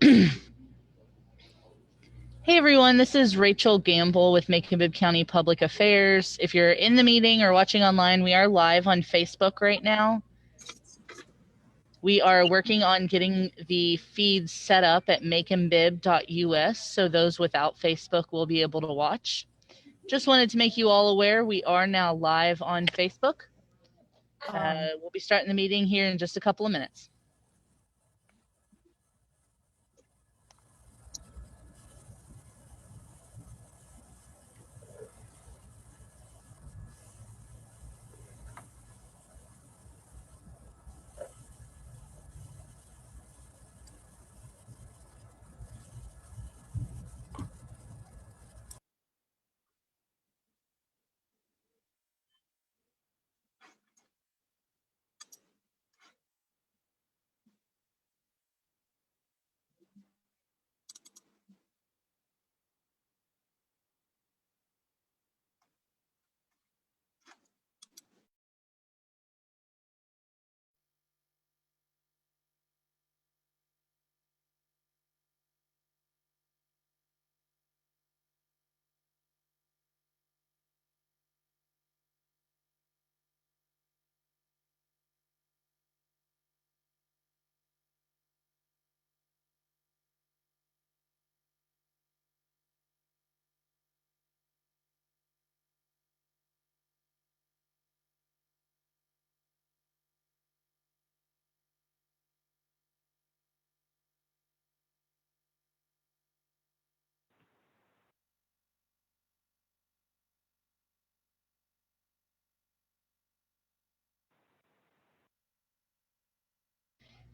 Hey everyone, this is Rachel Gamble with Macon-Bibb County Public Affairs. If you're in the meeting or watching online, we are live on Facebook right now. We are working on getting the feeds set up at maconbibb.us so those without Facebook will be able to watch. Just wanted to make you all aware we are now live on Facebook. We'll be starting the meeting here in just a couple of minutes.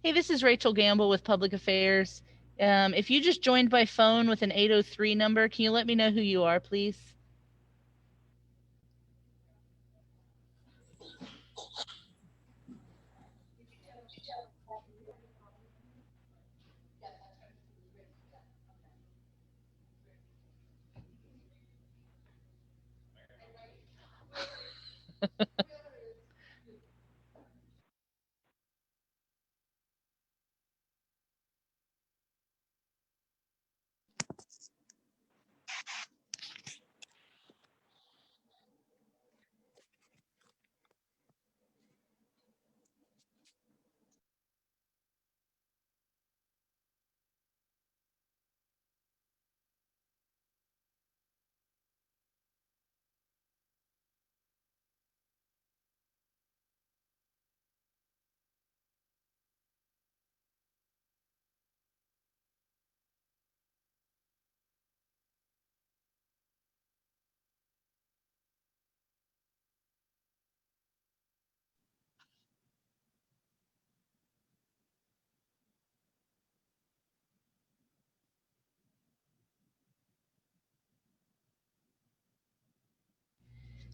Hey, this is Rachel Gamble with Public Affairs. If you just joined by phone with an 803 number, can you let me know who you are, please?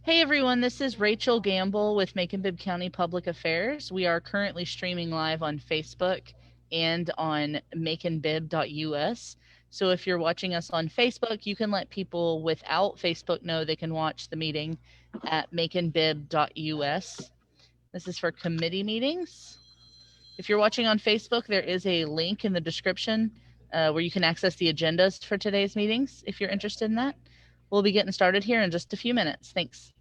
Hey everyone, this is Rachel Gamble with Macon-Bibb County Public Affairs. We are currently streaming live on Facebook and on maconbibb.us. So if you're watching us on Facebook, you can let people without Facebook know they can watch the meeting at maconbibb.us. This is for committee meetings. If you're watching on Facebook, there is a link in the description where you can access the agendas for today's meetings if you're interested in that. We'll be getting started here in just a few minutes. Thanks.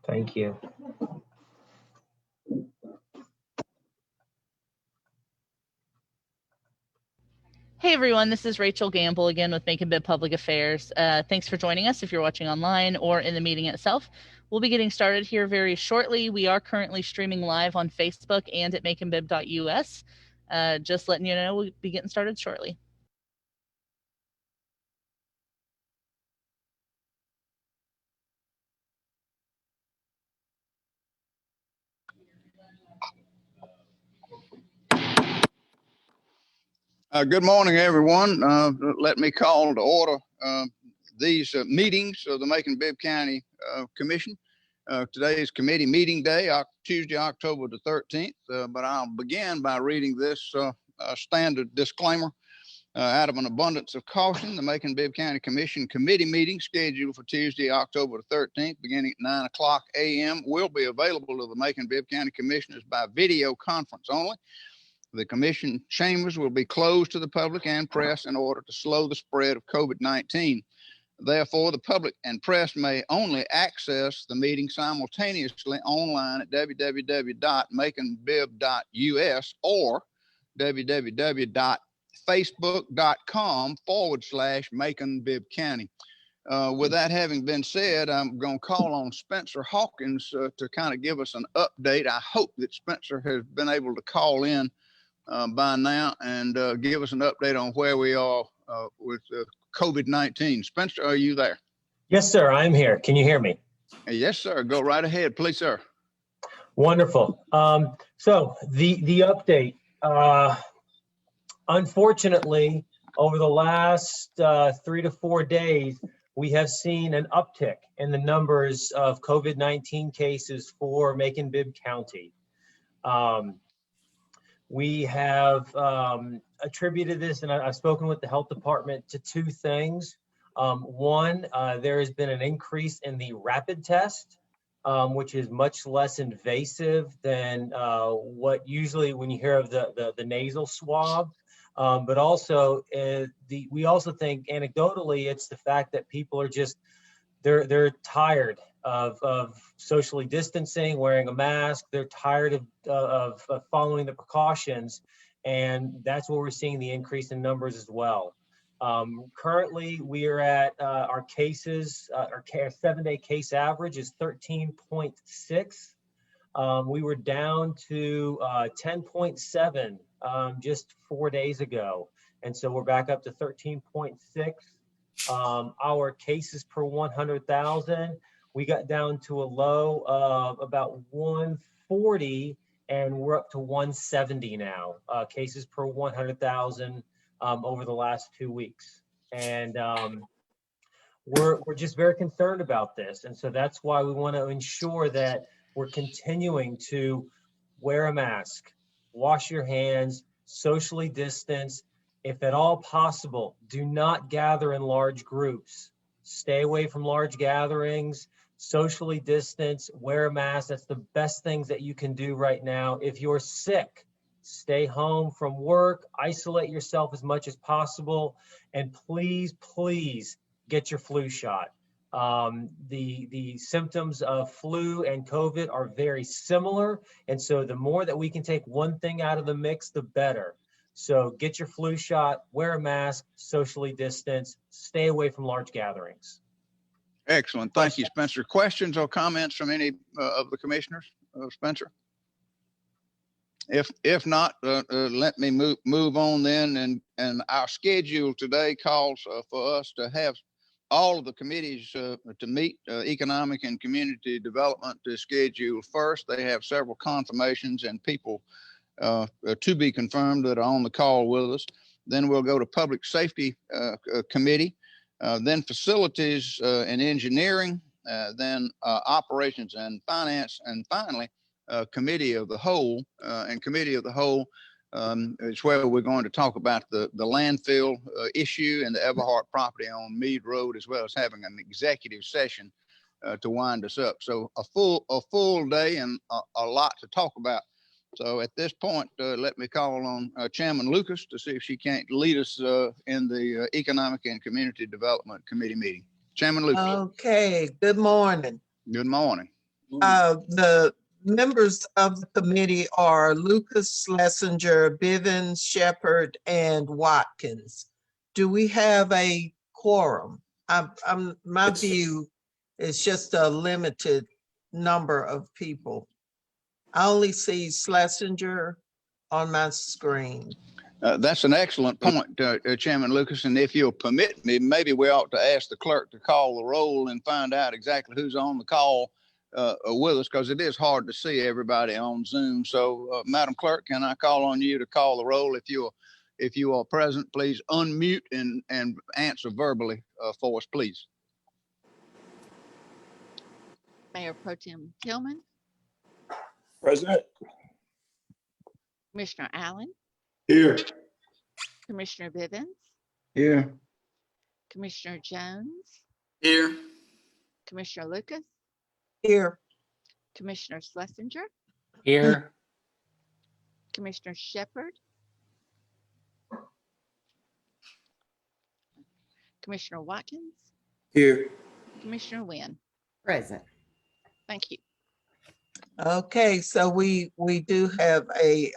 Thank you. Hey everyone, this is Rachel Gamble again with Macon-Bibb Public Affairs. Thanks for joining us if you're watching online or in the meeting itself. We'll be getting started here very shortly. We are currently streaming live on Facebook and at Macon-Bibb.us. Just letting you know, we'll be getting started shortly. Good morning, everyone. Let me call to order these meetings of the Macon-Bibb County Commission. Today's committee meeting day, Tuesday, October the 13th, but I'll begin by reading this standard disclaimer. Out of an abundance of caution, the Macon-Bibb County Commission committee meeting scheduled for Tuesday, October the 13th, beginning at 9 o'clock a.m. will be available to the Macon-Bibb County Commissioners by video conference only. The commission chambers will be closed to the public and press in order to slow the spread of COVID-19. Therefore, the public and press may only access the meeting simultaneously online at www.maconbibb.us or www.facebook.com/Macon-Bibb County. With that having been said, I'm going to call on Spencer Hawkins to kind of give us an update. I hope that Spencer has been able to call in by now and give us an update on where we are with COVID-19. Spencer, are you there? Yes, sir. I'm here. Can you hear me? Yes, sir. Go right ahead, please, sir. Wonderful. So the update, unfortunately, over the last 3 to 4 days, we have seen an uptick in the numbers of COVID-19 cases for Macon-Bibb County. We have attributed this, and I've spoken with the health department, to two things. One, there has been an increase in the rapid test, which is much less invasive than what usually when you hear of the nasal swab. But also, we also think anecdotally, it's the fact that people are just, they're tired of socially distancing, wearing a mask. They're tired of following the precautions. And that's where we're seeing the increase in numbers as well. Currently, we are at our cases, our 7-day case average is 13.6. We were down to 10.7 just 4 days ago. And so we're back up to 13.6. Our cases per 100,000, we got down to a low of about 140, and we're up to 170 now, cases per 100,000 over the last 2 weeks. And we're just very concerned about this. And so that's why we want to ensure that we're continuing to wear a mask, wash your hands, socially distance. If at all possible, do not gather in large groups. Stay away from large gatherings, socially distance, wear a mask. That's the best things that you can do right now. If you're sick, stay home from work, isolate yourself as much as possible, and please, please get your flu shot. The symptoms of flu and COVID are very similar. And so the more that we can take one thing out of the mix, the better. So get your flu shot, wear a mask, socially distance, stay away from large gatherings. Excellent. Thank you, Spencer. Questions or comments from any of the commissioners, Spencer? If not, let me move on then. And our schedule today calls for us to have all of the committees to meet. Economic and community development is scheduled first. They have several confirmations and people to be confirmed that are on the call with us. Then we'll go to Public Safety Committee, then Facilities and Engineering, then Operations and Finance, and finally, Committee of the Whole. And Committee of the Whole is where we're going to talk about the landfill issue and the Everhart property on Meade Road, as well as having an executive session to wind us up. So a full day and a lot to talk about. So at this point, let me call on Chairman Lucas to see if she can't lead us in the Economic and Community Development Committee meeting. Chairman Lucas. Okay, good morning. Good morning. The members of the committee are Lucas, Schlesinger, Bivens, Shepherd, and Watkins. Do we have a quorum? My view is just a limited number of people. I only see Schlesinger on my screen. That's an excellent point, Chairman Lucas. And if you'll permit me, maybe we ought to ask the clerk to call the roll and find out exactly who's on the call with us, because it is hard to see everybody on Zoom. So, Madam Clerk, can I call on you to call the roll? If you are present, please unmute and answer verbally for us, please. Mayor Pro Tem Tillman, Present. Commissioner Allen, Here. Commissioner Bivens, Here. Commissioner Jones, Here. Commissioner Lucas, Here. Commissioner Schlesinger, Here. Commissioner Shepherd, Commissioner Watkins, Here. Commissioner Wynn. Present. Thank you. Okay, so we do have a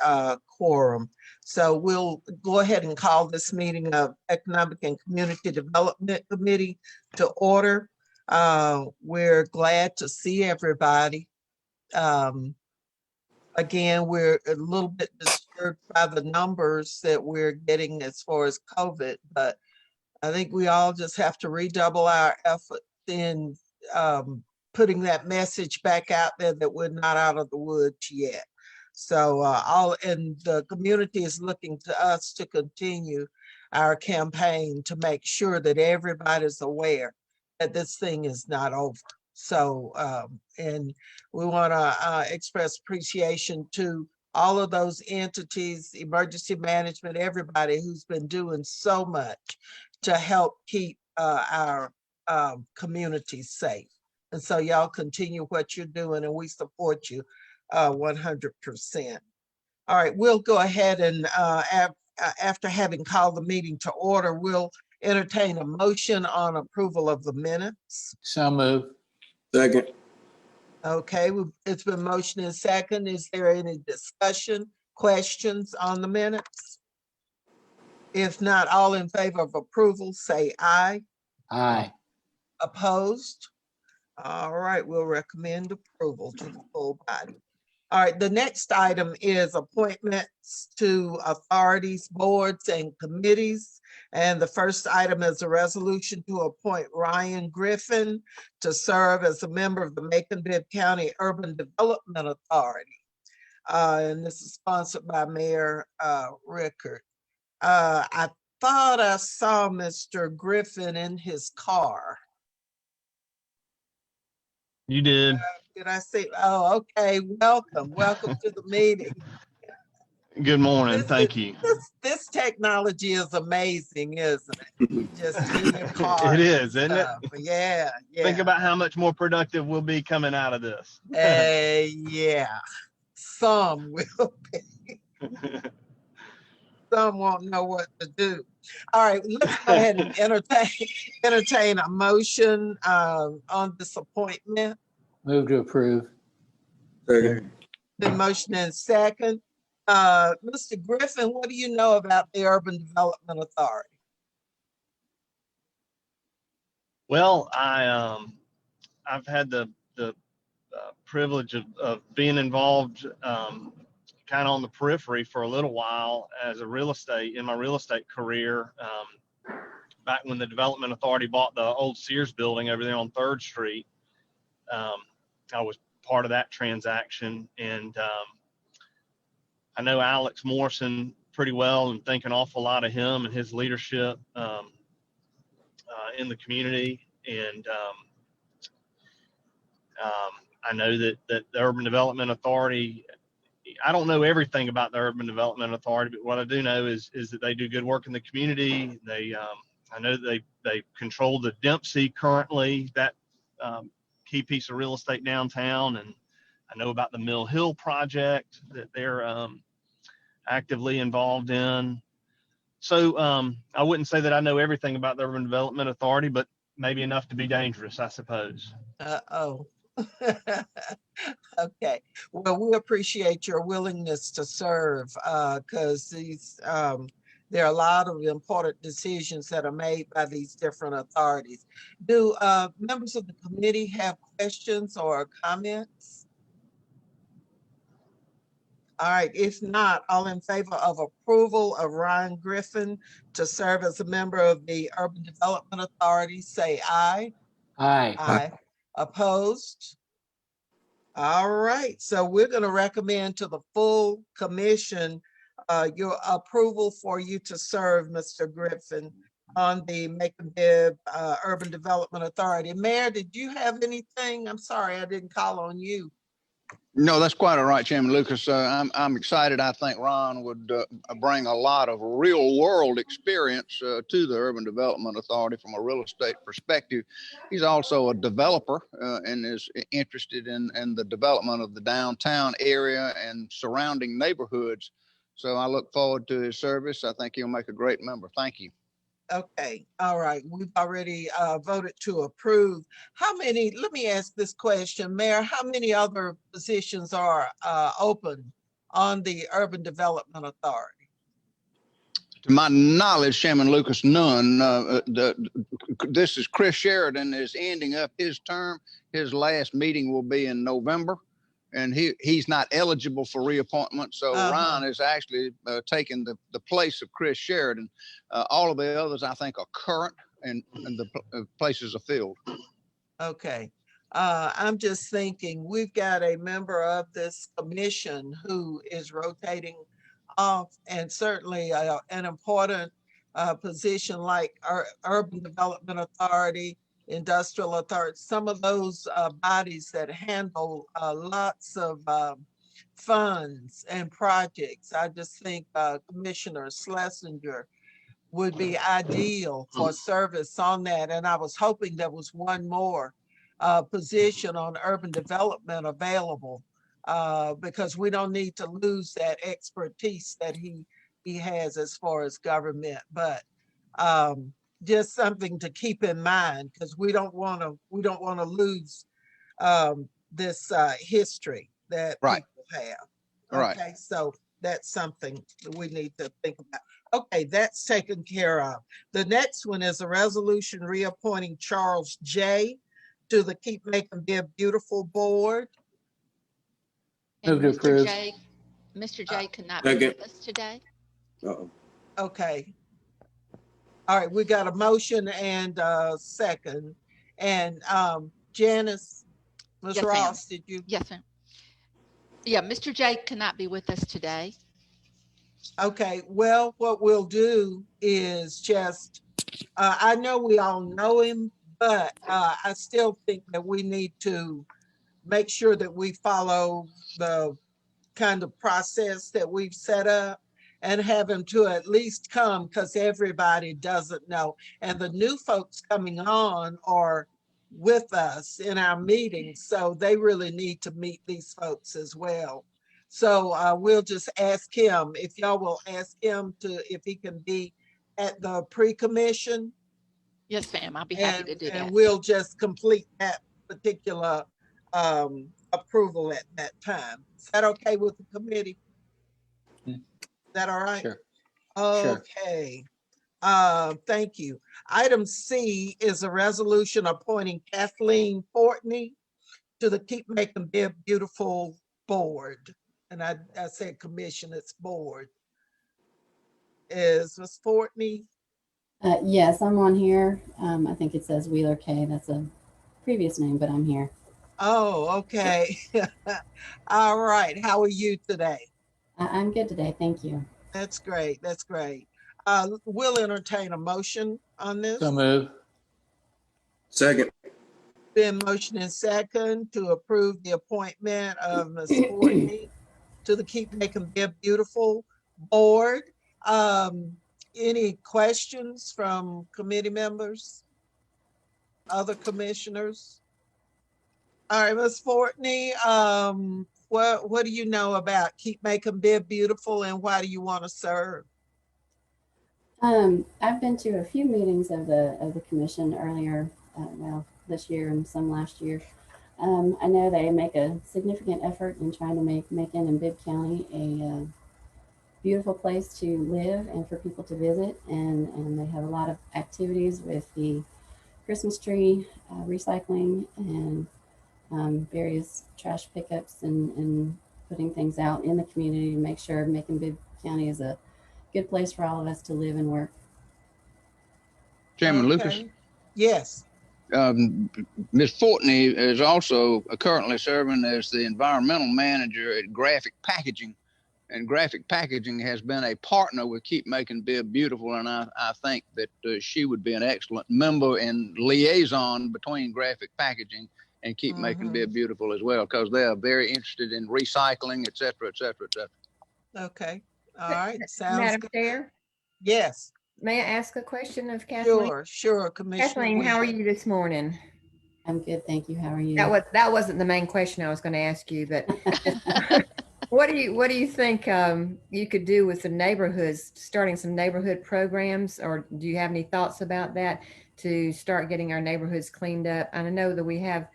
quorum. So we'll go ahead and call this meeting of Economic and Community Development Committee to order. We're glad to see everybody. Again, we're a little bit disturbed by the numbers that we're getting as far as COVID, but I think we all just have to redouble our effort in putting that message back out there that we're not out of the woods yet. So and the community is looking to us to continue our campaign to make sure that everybody's aware that this thing is not over. So, and we want to express appreciation to all of those entities, emergency management, everybody who's been doing so much to help keep our communities safe. And so y'all continue what you're doing and we support you 100%. All right, we'll go ahead and after having called the meeting to order, we'll entertain a motion on approval of the minutes. So moved. Second. Okay, it's been motioned and second. Is there any discussion, questions on the minutes? If not, all in favor of approval, say aye. Aye. Opposed? All right, we'll recommend approval to the full body. All right, the next item is appointments to authorities, boards, and committees. And the first item is a resolution to appoint Ryan Griffin to serve as a member of the Macon-Bibb County Urban Development Authority. And this is sponsored by Mayor Rickard. I thought I saw Mr. Griffin in his car. You did. Did I see? Oh, okay. Welcome to the meeting. Good morning. Thank you. This technology is amazing, isn't it? You just in your car. It is, isn't it? Yeah. Think about how much more productive we'll be coming out of this. Yeah. Some will be. Some won't know what to do. All right, let's go ahead and entertain a motion on this appointment. Move to approve. Second. The motion and second. Mr. Griffin, what do you know about the Urban Development Authority? Well, I've had the privilege of being involved kind of on the periphery for a little while as a in my real estate career. Back when the Development Authority bought the old Sears building over there on 3rd Street, I was part of that transaction, and I know Alex Morrison pretty well and think an awful lot of him and his leadership in the community. And I know that the Urban Development Authority, I don't know everything about the Urban Development Authority, but what I do know is that they do good work in the community. I know they control the Dempsey currently, that key piece of real estate downtown, and I know about the Mill Hill project that they're actively involved in. So I wouldn't say that I know everything about the Urban Development Authority, but maybe enough to be dangerous, I suppose. Oh. Okay. Well, we appreciate your willingness to serve because there are a lot of important decisions that are made by these different authorities. Do members of the committee have questions or comments? All right, if not, all in favor of approval of Ryan Griffin to serve as a member of the Urban Development Authority, say aye. Aye. Aye. Opposed? All right, so we're going to recommend to the full commission your approval for you to serve, Mr. Griffin, on the Macon-Bibb Urban Development Authority. Mayor, did you have anything? I'm sorry, I didn't call on you. No, that's quite all right, Chairman Lucas. I'm excited. I think Ron would bring a lot of real world experience to the Urban Development Authority from a real estate perspective. He's also a developer and is interested in the development of the downtown area and surrounding neighborhoods. So I look forward to his service. I think he'll make a great member. Thank you. Okay, all right, we've already voted to approve. How many, let me ask this question, Mayor, how many other positions are open on the Urban Development Authority? To my knowledge, Chairman Lucas, none. This is Chris Sheridan is ending up his term. His last meeting will be in November, and he's not eligible for reappointment. So Ron is actually taking the place of Chris Sheridan. All of the others, I think, are current, and the places are filled. Okay. I'm just thinking we've got a member of this commission who is rotating off, and certainly an important position like Urban Development Authority, Industrial Authority, some of those bodies that handle lots of funds and projects. I just think Commissioner Schlesinger would be ideal for service on that. And I was hoping there was one more position on urban development available because we don't need to lose that expertise that he has as far as government. But just something to keep in mind because we don't want to lose this history that people have. Okay, Right. so that's something that we need to think about. Okay, that's taken care of. The next one is a resolution reappointing Charles J. to the Keep Macon-Bibb Beautiful Board. Move to approve. Mr. J cannot be with us today. Okay. All right, we got a motion and a second. And Janice, Ms. Yes, Ross, did you? Yes, ma'am. Yeah, Mr. J cannot be with us today. Okay, well, what we'll do is just, I know we all know him, but I still think that we need to make sure that we follow the kind of process that we've set up and have him to at least come because everybody doesn't know. And the new folks coming on are with us in our meetings, so they really need to meet these folks as well. So we'll just ask him, if y'all will ask him if he can be at the pre-commission. Yes, ma'am, I'll be happy to do that. And we'll just complete that particular approval at that time. Is that okay with the committee? Is that all right? Sure. Okay. Thank you. Item C is a resolution appointing Kathleen Fortney to the Keep Macon-Bibb Beautiful Board. And I said commission, it's board. Is Ms. Fortney? Yes, I'm on here. I think it says Wheeler K. That's a previous name, but I'm here. Oh, okay. All right. How are you today? I'm good today. Thank you. That's great. That's great. We'll entertain a motion on this. So move. Second. Been motion and second to approve the appointment of Ms. Fortney to the Keep Macon-Bibb Beautiful Board. Any questions from committee members? Other commissioners? All right, Ms. Fortney, what do you know about Keep Macon-Bibb Beautiful and why do you want to serve? I've been to a few meetings of the commission earlier, well, this year and some last year. I know they make a significant effort in trying to make Macon and Bibb County a beautiful place to live and for people to visit, and they have a lot of activities with the Christmas tree recycling and various trash pickups and putting things out in the community to make sure Macon-Bibb County is a good place for all of us to live and work. Chairman Okay. Lucas, Yes. Ms. Fortney is also currently serving as the environmental manager at Graphic Packaging. And Graphic Packaging has been a partner with Keep Macon-Bibb Beautiful, and I think that she would be an excellent member and liaison between Graphic Packaging and Keep Macon-Bibb Beautiful as well, because they are very interested in recycling, et cetera, et cetera, et cetera. Okay. All right. Sounds Madam good. Chair, Yes. may I ask a question of Kathleen? Sure, Commissioner. Kathleen, how are you this morning? I'm good, thank you. How are you? That wasn't the main question I was going to ask you, but what do you think you could do with the neighborhoods, starting some neighborhood programs, or do you have any thoughts about that to start getting our neighborhoods cleaned up? And I know that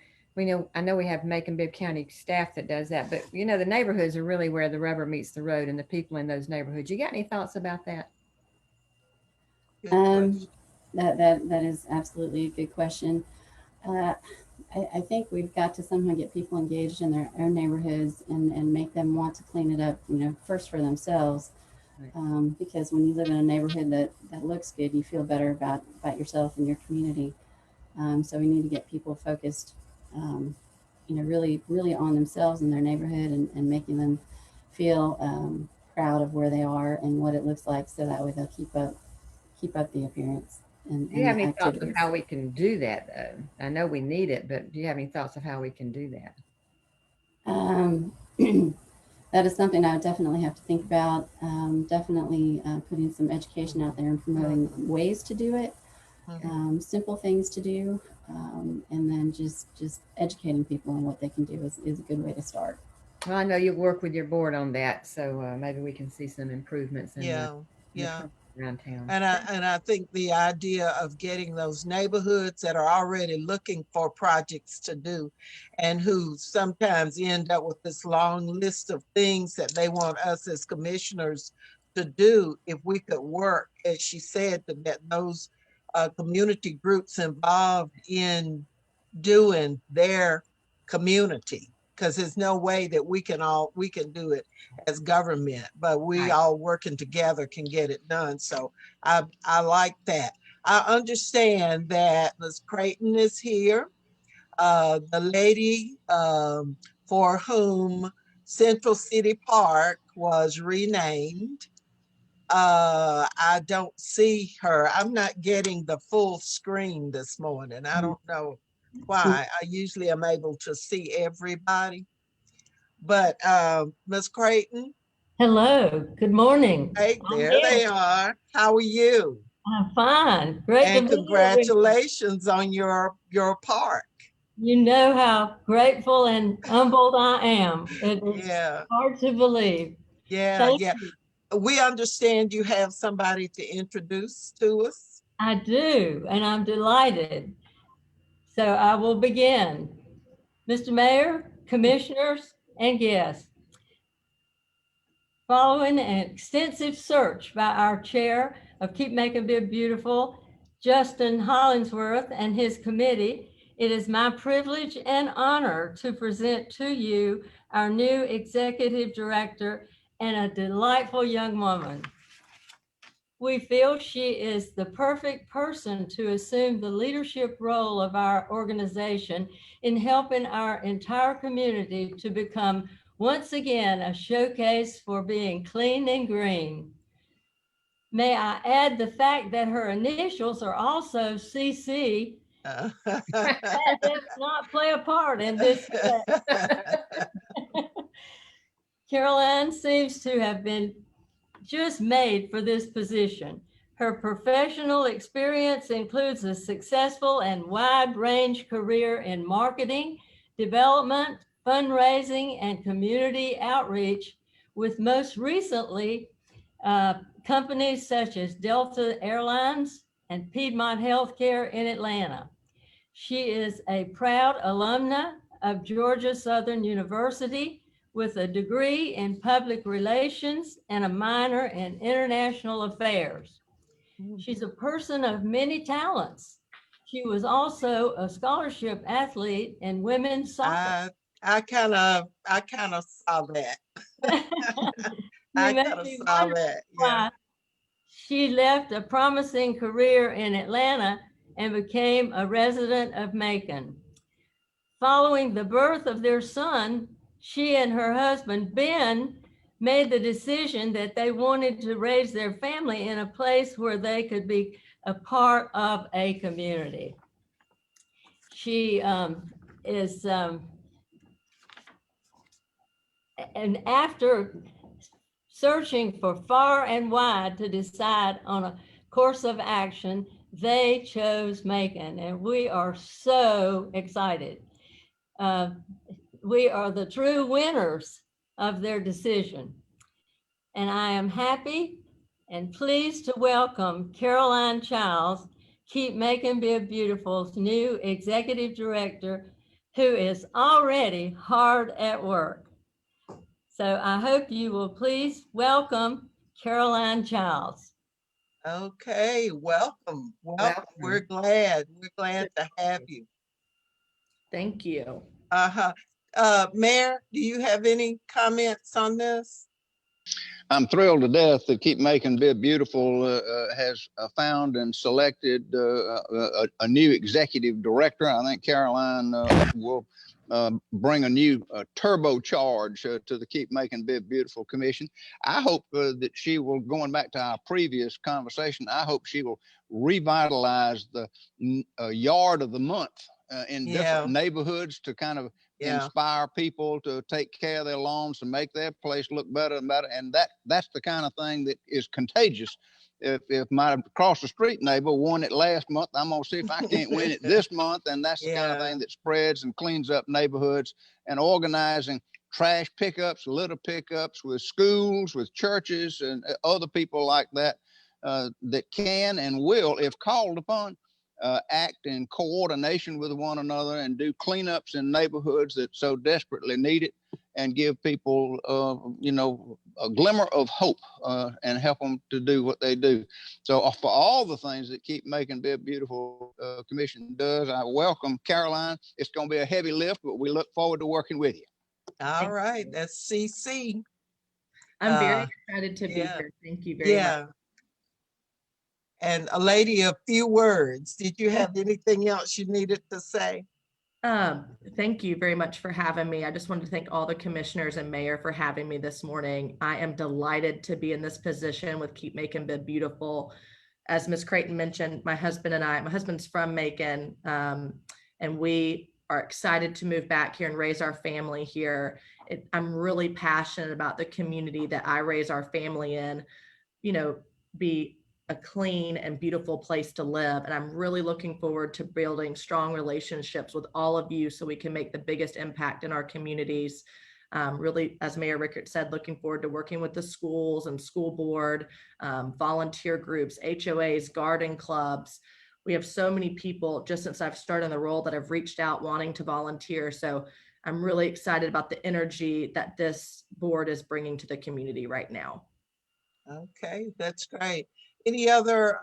I know we have Macon-Bibb County staff that does that, but the neighborhoods are really where the rubber meets the road and the people in those neighborhoods. You got any thoughts about that? That is absolutely a good question. I think we've got to somehow get people engaged in their own neighborhoods and make them want to clean it up, first for themselves. Right. Because when you live in a neighborhood that looks good, you feel better about yourself and your community. So we need to get people focused, really, really on themselves and their neighborhood and making them feel proud of where they are and what it looks like, so that way they'll keep up the appearance. Do you have any thoughts of how we can do that, though? I know we need it, but do you have any thoughts of how we can do that? That is something I would definitely have to think about. Definitely putting some education out there and promoting ways to do it, simple things to do, and then just educating people on what they can do is a good way to start. Well, I know you work with your board on that, so maybe we can see some improvements in around town. And I think the idea of getting those neighborhoods that are already looking for projects to do and who sometimes end up with this long list of things that they want us as commissioners to do, if we could work, as she said, to get those community groups involved in doing their community. Because there's no way that we can do it as government, but we all working together can get it done. So I like that. I understand that Ms. Creighton is here, the lady for whom Central City Park was renamed. I don't see her. I'm not getting the full screen this morning. I don't know why. I usually am able to see everybody. But Ms. Creighton. Hello, good morning. Hey, there they are. How are you? I'm fine. Great. And congratulations on your park. You know how grateful and humbled I am. It is hard to believe. Thank you. We understand you have somebody to introduce to us. I do, and I'm delighted. So I will begin. Mr. Mayor, commissioners, and guests. Following an extensive search by our chair of Keep Macon-Bibb Beautiful, Justin Hollingsworth, and his committee, it is my privilege and honor to present to you our new executive director and a delightful young woman. We feel she is the perfect person to assume the leadership role of our organization in helping our entire community to become Once again, a showcase for being clean and green. May I add the fact that her initials are also CC. That does not play a part in this. Caroline seems to have been just made for this position. Her professional experience includes a successful and wide-range career in marketing, development, fundraising, and community outreach, with most recently companies such as Delta Airlines and Piedmont Healthcare in Atlanta. She is a proud alumna of Georgia Southern University with a degree in public relations and a minor in international affairs. She's a person of many talents. She was also a scholarship athlete in women's soccer. I kind of saw that. I kind of saw that. Yeah. She left a promising career in Atlanta and became a resident of Macon. Following the birth of their son, she and her husband, Ben, made the decision that they wanted to raise their family in a place where they could be a part of a community. She is, and after searching for far and wide to decide on a course of action, they chose Macon, and we are so excited. We are the true winners of their decision. And I am happy and pleased to welcome Caroline Childs, Keep Macon-Bibb Beautiful's new executive director, who is already hard at work. So I hope you will please welcome Caroline Childs. Okay, welcome. We're glad to have you. Thank you. Mayor, do you have any comments on this? I'm thrilled to death that Keep Macon-Bibb Beautiful has found and selected a new executive director. I think Caroline will bring a new turbocharge to the Keep Macon-Bibb Beautiful Commission. I hope that she will, going back to our previous conversation, I hope she will revitalize the yard of the month in different neighborhoods to kind of inspire people to take care of their lawns, to make their place look better and better. And that's the kind of thing that is contagious. If my across the street neighbor won it last month, I'm gonna see if I can't win it this month. And that's the kind of thing that spreads and cleans up neighborhoods. And organizing trash pickups, litter pickups with schools, with churches, and other people like that that can and will, if called upon, act in coordination with one another and do cleanups in neighborhoods that so desperately need it, and give people, a glimmer of hope and help them to do what they do. So for all the things that Keep Macon-Bibb Beautiful Commission does, I welcome Caroline. It's going to be a heavy lift, but we look forward to working with you. All right, that's CC. I'm very excited to be here. Thank you very much. And a lady of few words. Did you have anything else you needed to say? Thank you very much for having me. I just wanted to thank all the commissioners and mayor for having me this morning. I am delighted to be in this position with Keep Macon-Bibb Beautiful. As Ms. Creighton mentioned, my husband's from Macon, and we are excited to move back here and raise our family here. I'm really passionate about the community that I raise our family in, be a clean and beautiful place to live. And I'm really looking forward to building strong relationships with all of you so we can make the biggest impact in our communities. Really, as Mayor Rickert said, looking forward to working with the schools and school board, volunteer groups, HOAs, garden clubs. We have so many people just since I've started in the role that have reached out wanting to volunteer. So I'm really excited about the energy that this board is bringing to the community right now. Okay, that's great. Any other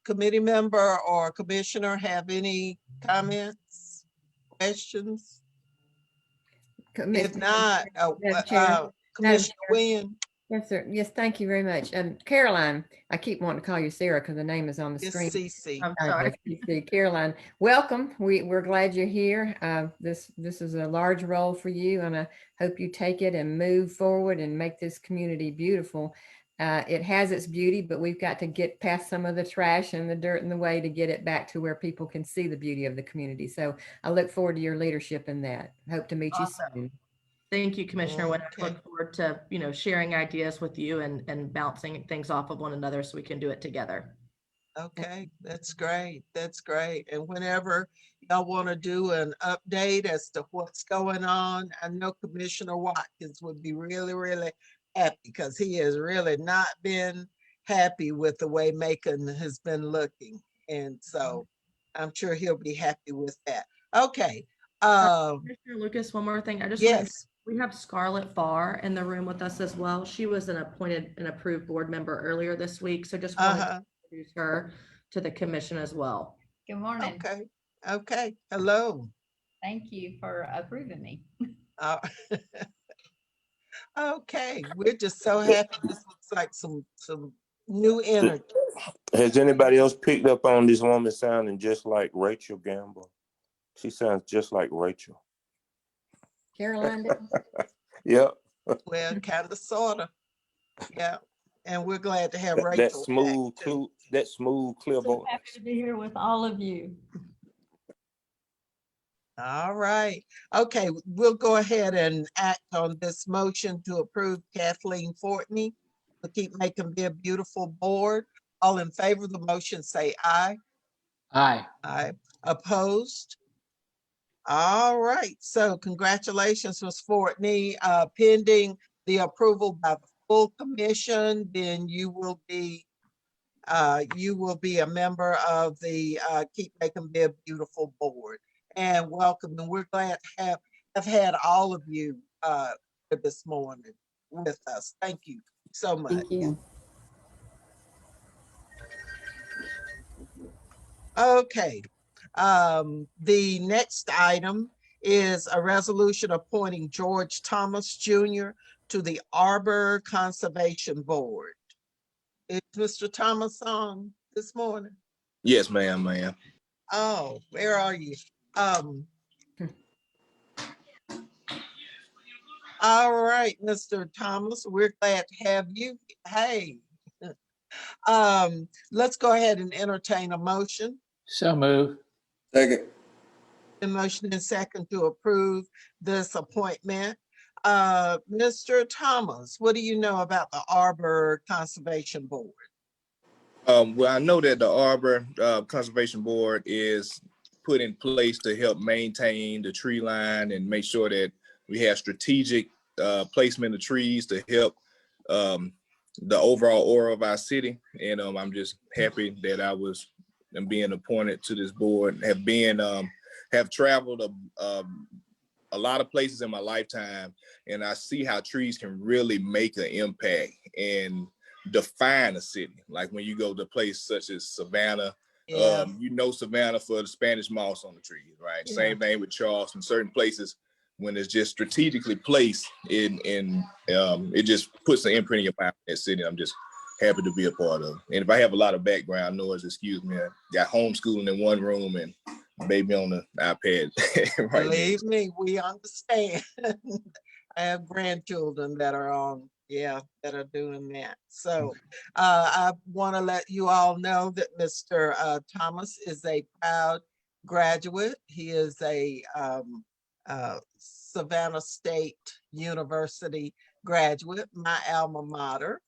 committee member or commissioner have any comments, questions? If not, Commissioner Wynn. Yes, sir. Yes, thank you very much. Caroline, I keep wanting to call you Sarah because the name is on the It's screen. CC. I'm sorry. Caroline, welcome. We're glad you're here. This is a large role for you, and I hope you take it and move forward and make this community beautiful. It has its beauty, but we've got to get past some of the trash and the dirt in the way to get it back to where people can see the beauty of the community. So I look forward to your leadership in that. Hope to meet you soon. Thank you, Commissioner Wood. I Okay. look forward to, sharing ideas with you and bouncing things off of one another so we can do it together. Okay, that's great. That's great. And whenever y'all want to do an update as to what's going on, I know Commissioner Watkins would be really, really happy because he has really not been happy with the way Macon has been looking. And so I'm sure he'll be happy with that. Okay. Commissioner Lucas, one more thing. I just want to, Yes. we have Scarlett Farr in the room with us as well. She was an appointed and approved board member earlier this week. So just wanted to introduce her to the commission as well. Good morning. Okay. Okay. Hello. Thank you for approving me. Okay. We're just so happy. This looks like some new energy. Has anybody else picked up on this woman sounding just like Rachel Gamble? She sounds just like Rachel. Caroline? Yep. Well, kind of, sort of. Yeah. And we're glad to have Rachel. That smooth, clear So voice. happy to be here with all of you. All right. Okay, we'll go ahead and act on this motion to approve Kathleen Fortney to keep Macon-Bibb Beautiful board. All in favor of the motion, say aye. Aye. Aye. Opposed? All right. So congratulations, Ms. Fortney. Pending the approval by the full commission, then you will be a member of the Keep Macon-Bibb Beautiful board. And welcome. And we're glad to have had all of you this morning with us. Thank you so much. Thank you. Okay. The next item is a resolution appointing George Thomas Jr. to the Arbor Conservation Board. Is Mr. Thomas on this morning? Yes, ma'am, ma'am. Oh, where are you? All right, Mr. Thomas, we're glad to have you. Hey. Let's go ahead and entertain a motion. So move. Second. A motion and second to approve this appointment. Mr. Thomas, what do you know about the Arbor Conservation Board? Well, I know that the Arbor Conservation Board is put in place to help maintain the tree line and make sure that we have strategic placement of trees to help the overall aura of our city. And I'm just happy that I'm being appointed to this board. Have traveled a lot of places in my lifetime, and I see how trees can really make an impact and define a city. Like when you go to a place such as Savannah, Savannah for the Spanish moss on the trees, right? Yeah. Same thing with Charleston. Certain places, when it's just strategically placed, it just puts an imprint in your mind in that city. I'm just happy to be a part of it. And if I have a lot of background noise, excuse me. I got homeschooling in one room and baby on the iPad. Right. Believe me, we understand. I have grandchildren that are that are doing that. So I want to let you all know that Mr. Thomas is a proud graduate. He is a Savannah State University graduate, my alma mater.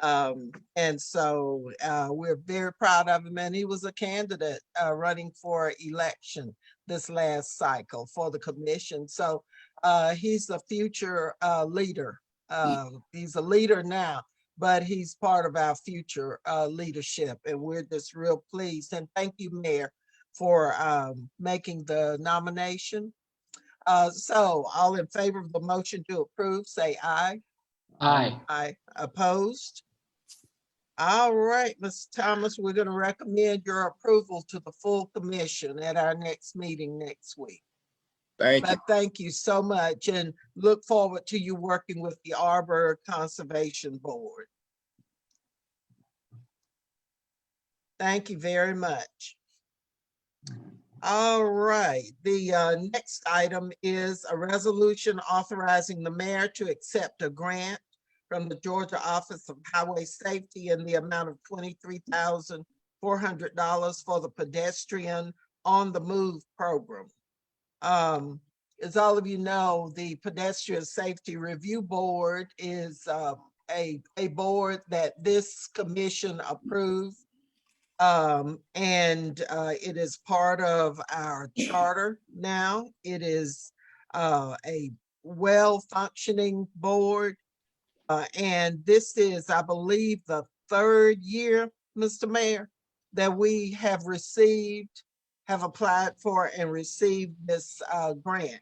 And so we're very proud of him, and he was a candidate running for election this last cycle for the commission. So he's a future leader. He's a leader now, but he's part of our future leadership, and we're just real pleased. And thank you, Mayor, for making the nomination. So all in favor of the motion to approve, say aye. Aye. Aye. Opposed? All right, Mr. Thomas, we're going to recommend your approval to the full commission at our next meeting next week. Thank you. But thank you so much and look forward to you working with the Arbor Conservation Board. Thank you very much. All right, the next item is a resolution authorizing the mayor to accept a grant from the Georgia Office of Highway Safety in the amount of $23,400 for the pedestrian on the move program. As all of you know, the Pedestrian Safety Review Board is a board that this commission approved. It is part of our charter now. It is a well-functioning board. And this is, I believe, the third year, Mr. Mayor, that we have applied for and received this grant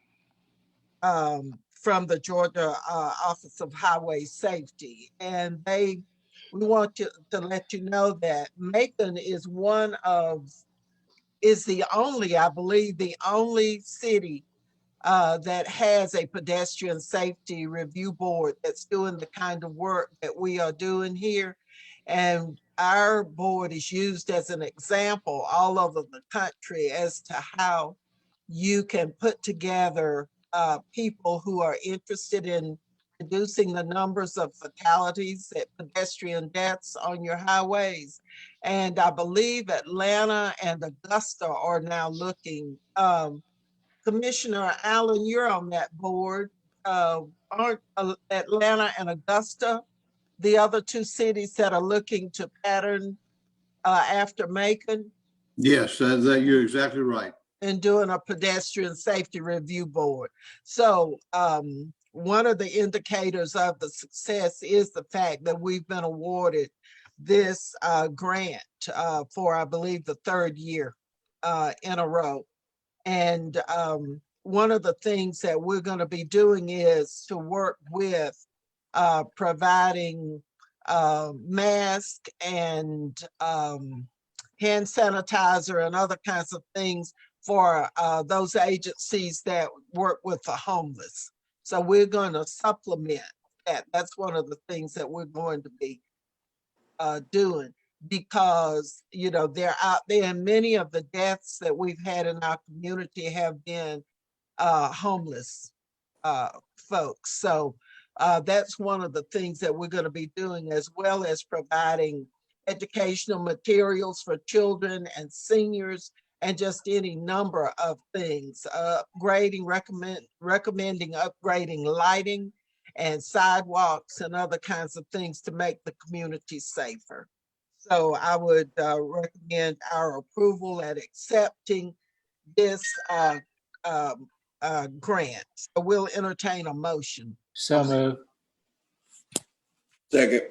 from the Georgia Office of Highway Safety. And we want to let you know that Macon is I believe, the only city that has a pedestrian safety review board that's doing the kind of work that we are doing here. And our board is used as an example all over the country as to how you can put together people who are interested in reducing the numbers of fatalities and pedestrian deaths on your highways. And I believe Atlanta and Augusta are now looking. Commissioner Allen, you're on that board. Aren't Atlanta and Augusta the other two cities that are looking to pattern after Macon? Yes, you're exactly right. And doing a pedestrian safety review board. So one of the indicators of the success is the fact that we've been awarded this grant for, I believe, the third year in a row. And one of the things that we're going to be doing is to work with providing masks and hand sanitizer and other kinds of things for those agencies that work with the homeless. So we're going to supplement that. That's one of the things that we're going to be doing, because, you know, they're out there, and many of the deaths that we've had in our community have been homeless folks. So that's one of the things that we're going to be doing, as well as providing educational materials for children and seniors, and just any number of things, recommending upgrading lighting and sidewalks and other kinds of things to make the community safer. So I would recommend our approval at accepting this grant. So we'll entertain a motion. So moved. Second.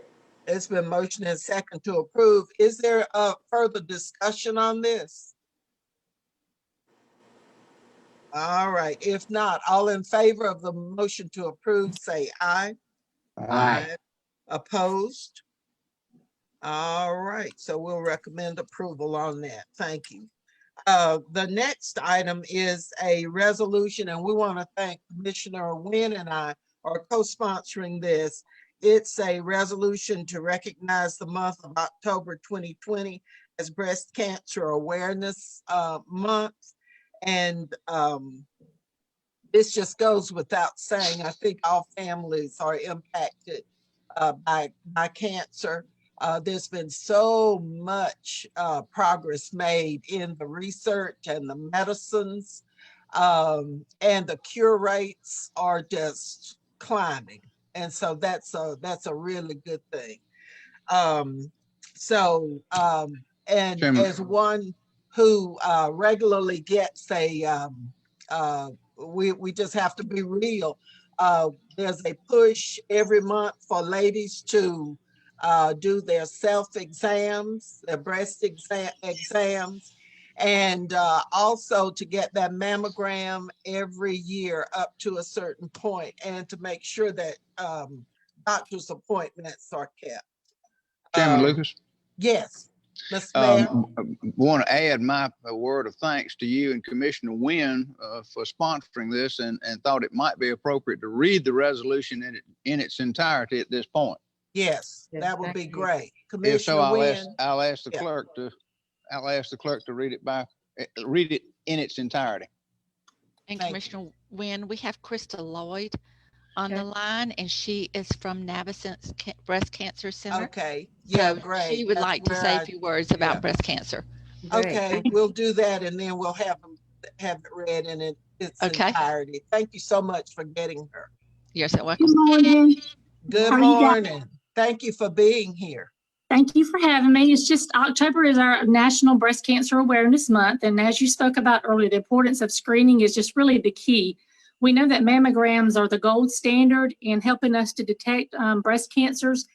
It's been motioned and second to approve. Is there a further discussion on this? All right, if not, all in favor of the motion to approve, say aye. Aye. Opposed? All right, so we'll recommend approval on that. Thank you. The next item is a resolution, and we want to thank Commissioner Wynn and I are co-sponsoring this. It's a resolution to recognize the month of October 2020 as Breast Cancer Awareness Month. And this just goes without saying. I think all families are impacted by cancer. There's been so much progress made in the research and the medicines, and the cure rates are just climbing. And so that's a really good thing. And Chairman. as one who regularly gets we just have to be real. There's a push every month for ladies to do their self-exams, their breast exams, and also to get that mammogram every year up to a certain point, and to make sure that doctor's appointments are kept. Chairman Lucas. Yes. Mr. Mayor. Want to add my word of thanks to you and Commissioner Wynn for sponsoring this, and thought it might be appropriate to read the resolution in its entirety at this point. Yes, Yes, that would thank be you. great. If so, Commissioner Wynn. I'll ask the Yeah. clerk to read it in its entirety. And Thank Commissioner Wynn, we have Krista Lloyd on the Okay. line, and she is from Navicent's Breast Cancer Center. Okay, yeah, So great. she would That's like to where say a I- few words about breast cancer. Great. Okay, we'll do that, and then we'll have it read in its Okay. entirety. Thank you so much for getting her. You're so welcome. Good morning. Good How are you guys? morning. Thank you for being here. Thank you for having me. It's just October is our National Breast Cancer Awareness Month. And as you spoke about earlier, the importance of screening is just really the key. We know that mammograms are the gold standard in helping us to detect breast cancers.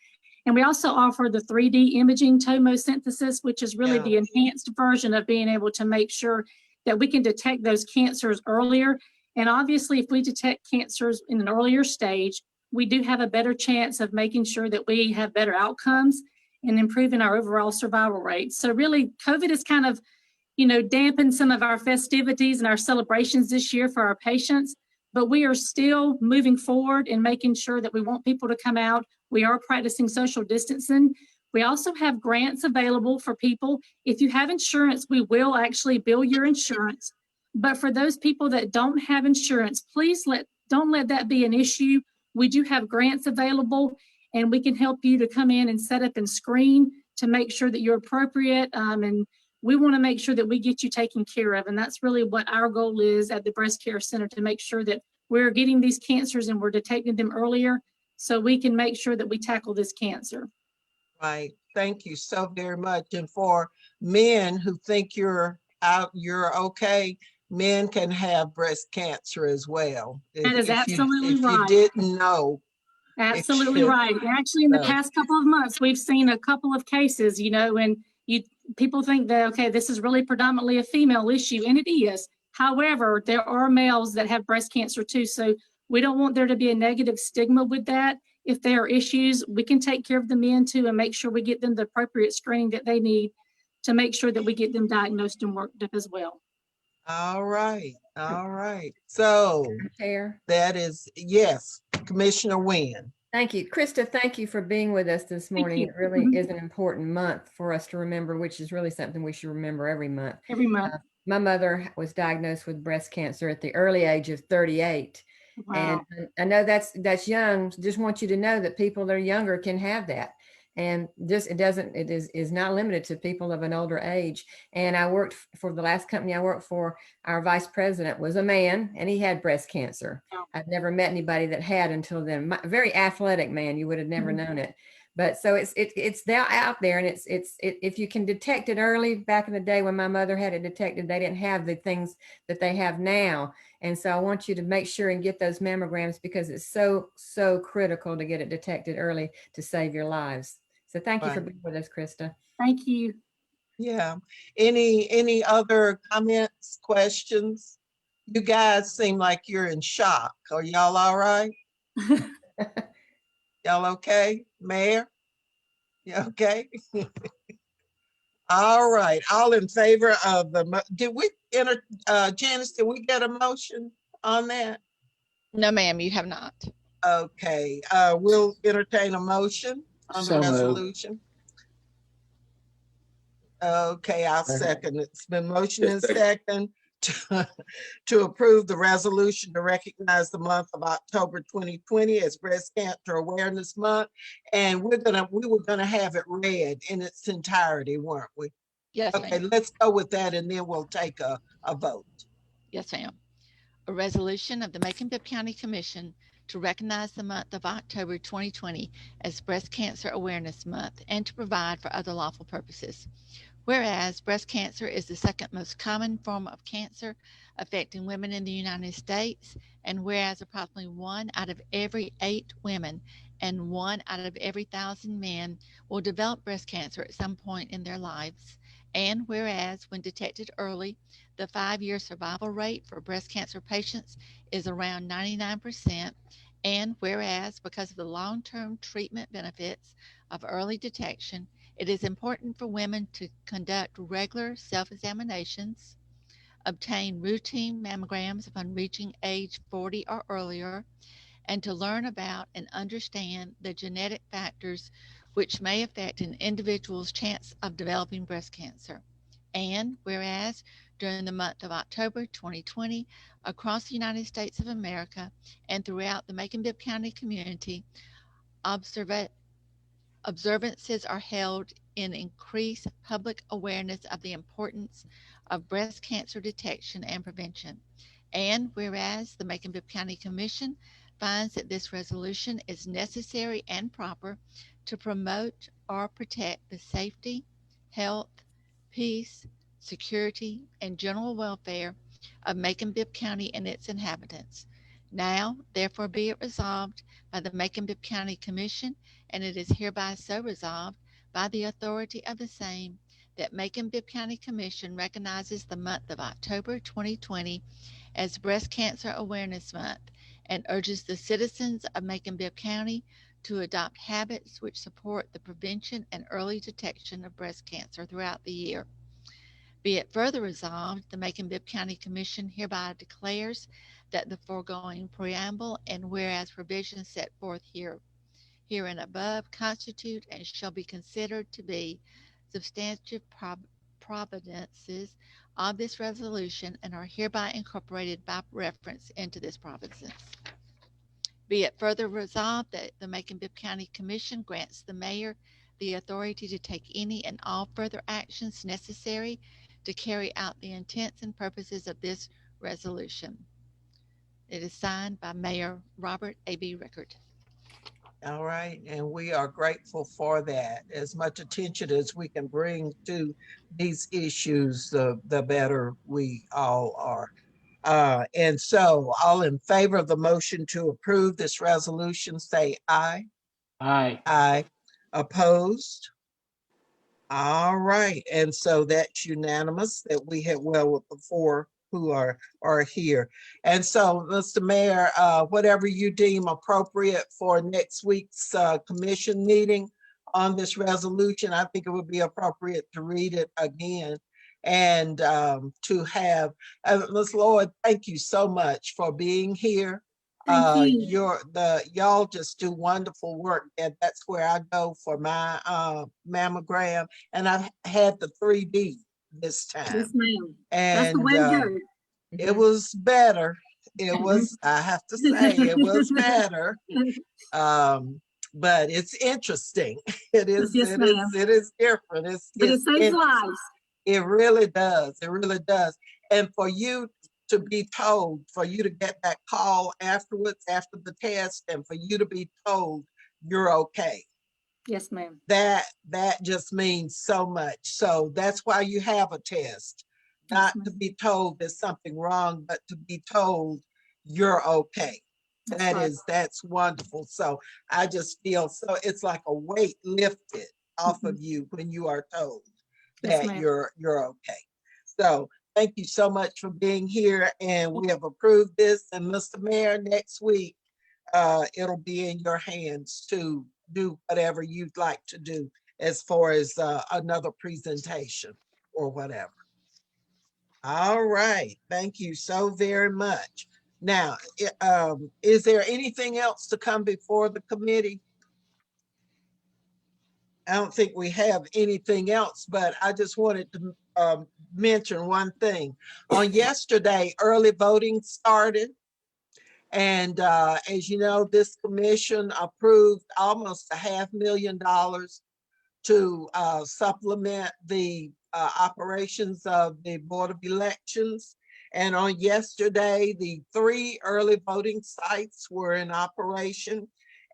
And we also offer the 3D imaging tomosynthesis, which is really the enhanced version of being able to make sure that we can detect those cancers earlier. And obviously, if we detect cancers in an earlier stage, we do have a better chance of making sure that we have better outcomes and improving our overall survival rate. So really, COVID has kind of, dampened some of our festivities and our celebrations this year for our patients, but we are still moving forward and making sure that we want people to come out. We are practicing social distancing. We also have grants available for people. If you have insurance, we will actually bill your insurance. But for those people that don't have insurance, please don't let that be an issue. We do have grants available, and we can help you to come in and set up and screen to make sure that you're appropriate. And we want to make sure that we get you taken care of. And that's really what our goal is at the Breast Care Center, to make sure that we're getting these cancers and we're detecting them earlier so we can make sure that we tackle this cancer. Right. Thank you so very much. And for men who think you're okay, men can have breast cancer as well. That is absolutely right. If you didn't know. Absolutely right. Actually, in the past couple of months, we've seen a couple of cases, and people think that, okay, this is really predominantly a female issue, and it is. However, there are males that have breast cancer too. So we don't want there to be a negative stigma with that. If there are issues, we can take care of the men too and make sure we get them the appropriate screening that they need to make sure that we get them diagnosed and worked up as well. All right. All right. So Chair. that is, yes, Commissioner Wynn. Thank you. Krista, thank you for being with us this morning. It really is an important month for us to remember, which is really something we should remember every month. Every month. My mother was diagnosed with breast cancer at the early age of 38. Wow. And I know that's young. Just want you to know that people that are younger can have that. And it is not limited to people of an older age. And I worked for the last company I worked for, our vice president was a man and he had breast cancer. I've never met anybody that had until then. Very athletic man, you would have never known it. But so it's out there, and it's if you can detect it early. Back in the day when my mother had it detected, they didn't have the things that they have now. And so I want you to make sure and get those mammograms, because it's so critical to get it detected early to save your lives. So thank you for being with us, Krista. Thank you. Yeah. Any other comments, questions? You guys seem like you're in shock. Are y'all all right? Y'all okay? Mayor? You okay? All right. All in favor of Janice, did we get a motion on that? No, ma'am, you have not. Okay. We'll entertain a motion on the resolution. Okay, I'll second it. It's been motion and second to approve the resolution to recognize the month of October 2020 as Breast Cancer Awareness Month. And we were gonna have it read in its entirety, weren't we? Yes, Okay, ma'am. let's go with that, and then we'll take a vote. Yes, ma'am. A resolution of the Macon-Bibb County Commission to recognize the month of October 2020 as Breast Cancer Awareness Month and to provide for other lawful purposes. Whereas breast cancer is the second most common form of cancer affecting women in the United States, and whereas approximately 1 out of every 8 women and 1 out of every 1,000 men will develop breast cancer at some point in their lives, and whereas when detected early, the 5-year survival rate for breast cancer patients is around 99%, and whereas because of the long-term treatment benefits of early detection, It is important for women to conduct regular self-examinations, obtain routine mammograms upon reaching age 40 or earlier, and to learn about and understand the genetic factors which may affect an individual's chance of developing breast cancer. And whereas during the month of October 2020, across the United States of America and throughout the Macon-Bibb County community, observances are held in increased public awareness of the importance of breast cancer detection and prevention. And whereas the Macon-Bibb County Commission finds that this resolution is necessary and proper to promote or protect the safety, health, peace, security, and general welfare of Macon-Bibb County and its inhabitants. Now, therefore, be it resolved by the Macon-Bibb County Commission, and it is hereby so resolved by the authority of the same, that Macon-Bibb County Commission recognizes the month of October 2020 as Breast Cancer Awareness Month and urges the citizens of Macon-Bibb County to adopt habits which support the prevention and early detection of breast cancer throughout the year. Be it further resolved, the Macon-Bibb County Commission hereby declares that the foregoing preamble and whereas provisions set forth herein above constitute and shall be considered to be substantive providences of this resolution and are hereby incorporated by reference into this province. Be it further resolved that the Macon-Bibb County Commission grants the mayor the authority to take any and all further actions necessary to carry out the intents and purposes of this resolution. It is signed by Mayor Robert A.B. Rickard. All right, and we are grateful for that. As much attention as we can bring to these issues, the better we all are. And so all in favor of the motion to approve this resolution, say aye. Aye. Aye. Opposed? All right, and so that's unanimous that we had, well, with the four who are here. And so, Mr. Mayor, whatever you deem appropriate for next week's commission meeting on this resolution, I think it would be appropriate to read it again and to have, Ms. Lloyd, thank you so much for being here. Thank you. Y'all just do wonderful work, and that's where I go for my mammogram, and I've had the 3D this time. Yes, ma'am. And That's the way to go. it was better. It was, I have to say, it was better. But it's interesting. It is, Yes, it is different. But it saves lives. It really does. It really does. And for you to be told, for you to get that call afterwards, after the test, and for you to be told you're okay. Yes, ma'am. That just means so much. So that's why you have a test, not to be told there's something wrong, but to be told you're okay. That's wonderful. So I just feel so, it's like a weight lifted off of you when you are told that you're okay. So thank you so much for being here, and we have approved this. And Mr. Mayor, next week, it'll be in your hands to do whatever you'd like to do as far as another presentation or whatever. All right, thank you so very much. Now, is there anything else to come before the committee? I don't think we have anything else, but I just wanted to mention one thing. On yesterday, early voting started. And as you know, this commission approved almost $500,000 to supplement the operations of the Board of Elections. And on yesterday, the 3 early voting sites were in operation,